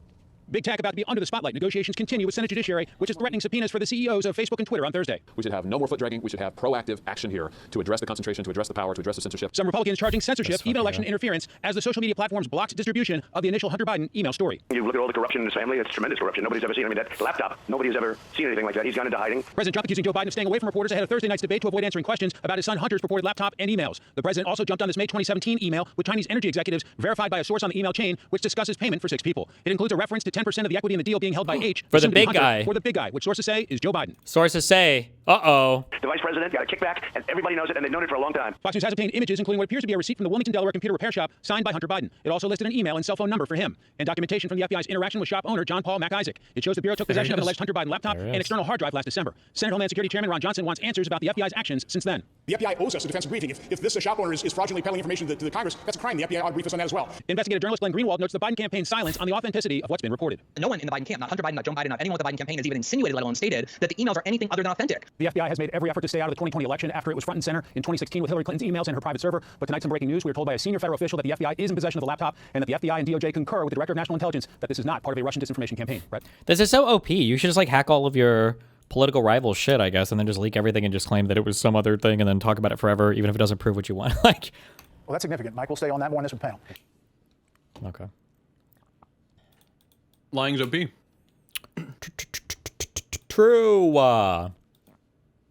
Big tech about to be under the spotlight. Negotiations continue with Senate Judiciary, which is threatening subpoenas for the CEOs of Facebook and Twitter on Thursday. We should have no more foot dragging. We should have proactive action here to address the concentration, to address the power, to address the censorship. Some Republicans charging censorship, even election interference, as the social media platforms blocked distribution of the initial Hunter Biden email story. You look at all the corruption in his family, it's tremendous corruption. Nobody's ever seen, that laptop, nobody's ever seen anything like that. He's gone into hiding. President Trump accusing Joe Biden of staying away from reporters ahead of Thursday night's debate to avoid answering questions about his son Hunter's purported laptop and emails. The president also jumped on this May 2017 email with Chinese energy executives verified by a source on the email chain, which discusses payment for 6 people. It includes a reference to 10% of the equity in the deal being held by H. For the soon to be big Hunter, guy. For the big guy, which sources say is Joe Biden. Sources say, uh-oh. The vice president got a kickback, and everybody knows it, and they've known it for a long time. Fox News has obtained images, including what appears to be a receipt from the Wilmington, Delaware computer repair shop signed by Hunter Biden. It also listed an email and cell phone number for him, and documentation from the FBI's interaction with shop owner John Paul MacIsaac. It shows the Bureau took possession of an alleged Hunter Biden laptop and external hard drive last December. Senate Homeland Security Chairman Ron Johnson wants answers about the FBI's actions since then. The FBI owes us a defensive briefing. If this shop owner is fraudulently peddling information to the Congress, that's a crime. The FBI ought to brief us on that as well. Investigative journalist Glenn Greenwald notes the Biden campaign's silence on the authenticity of what's been reported. No one in the Biden camp, not Hunter Biden, not Joe Biden, not anyone with the Biden campaign has even insinuated, let alone stated, that the emails are anything other than authentic. The FBI has made every effort to stay out of the 2020 election after it was front and center in 2016 with Hillary Clinton's emails and her private server. But tonight, some breaking news. We are told by a senior federal official that the FBI is in possession of the laptop and that the FBI and DOJ concur with the Director of National Intelligence that this is not part of a Russian disinformation campaign. Right? This is so OP. You should just like hack all of your political rival shit, I guess, and then just leak everything and just claim that it was some other thing and then talk about it forever, even if it doesn't prove what you want. Like, Well, that's significant. Mike will stay on that more in this panel. Okay. Lying's OP. True.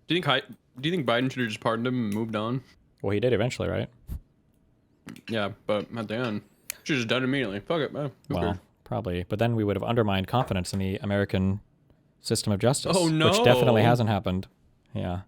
Do you think Biden should have just pardoned him and moved on? Well, he did eventually, right? Yeah, but at the end, should have just done it immediately. Fuck it, man. Who Well, cares? probably. But then we would have undermined confidence in the American system of justice. Oh, no. Which definitely hasn't happened. Yeah.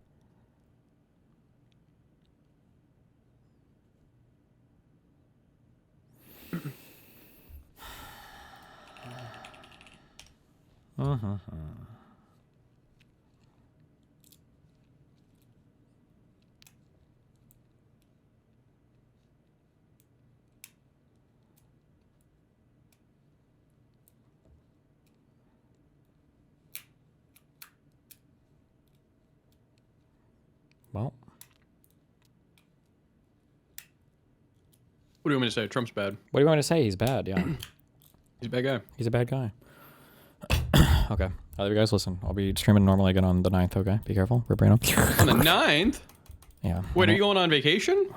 Well, What do you want me to say? Trump's bad. what do you want me to say? He's bad, yeah. He's a bad guy. He's a bad guy. Okay. I'll let you guys listen. I'll be streaming normally again on the 9th, okay? Be careful. Rip Reno. On the 9th? Yeah. Wait, are you going on vacation?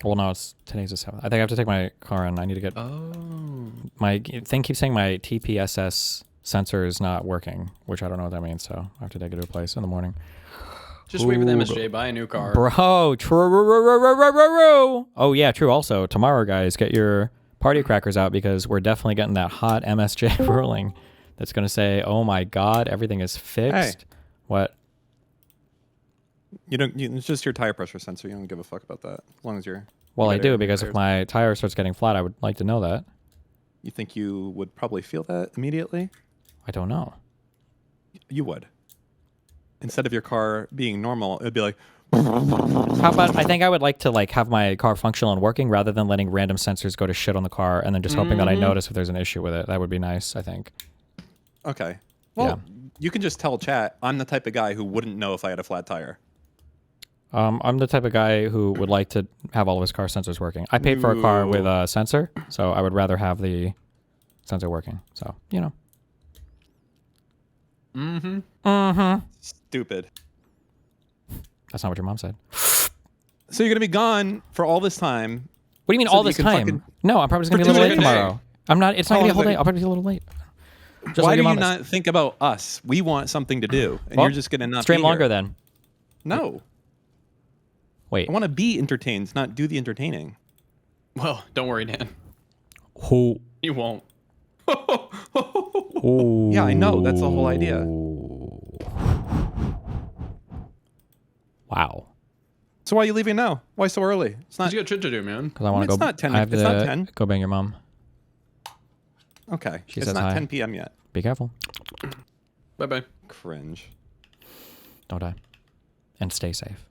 Well, no, today's the 7th. I think I have to take my car in. I need to get... Oh. My thing keeps saying my TPSS sensor is not working, which I don't know what that means, so I have to take it to a place in the morning. Just wait for the MSJ. Buy a new car. Bro, true. Oh, yeah, true. Also, tomorrow, guys, get your party crackers out because we're definitely getting that hot MSJ ruling that's going to say, oh my God, everything is fixed. Hey. What? It's just your tire pressure sensor. You don't give a fuck about that. As long as you're... Well, I you got do, air because if tires. my tire starts getting flat, I would like to know that. You think you would probably feel that immediately? I don't know. You would. Instead of your car being normal, it'd be like... How about, I think I would like to like have my car functional and working rather than letting random sensors go to shit on the car and then just hoping that I notice if there's an issue with it. That would be nice, I think. Okay. Well, you can just tell chat, I'm the type of guy who wouldn't know if I had a flat tire. I'm the type of guy who would like to have all of his car sensors working. I paid for a car with a sensor, so I would rather have the sensor working. So, you know. Stupid. That's not what your mom said. So you're going to be gone for all this time. What do you mean so all that this you can time? fucking- No, I'm probably just going to be a little late tomorrow. I'm not, it's not going to be a whole day. I'll probably be a little late. Just Why like do your you mom is. not think about us? We want something to do, and Well, you're just going to not stream be longer here. then. No. Wait. I want to be entertained, not do the entertaining. Well, don't worry, Dan. Who? You won't. Yeah, I know. That's the whole idea. Wow. So why are you leaving now? Why so early? It's not. You got shit to do, man. Because I want to go. It's not 10. I have It's to not 10. go bang your mom. Okay. She It's says not hi. 10 p.m. yet. Be careful. Bye-bye. Cringe. Don't die. And stay safe.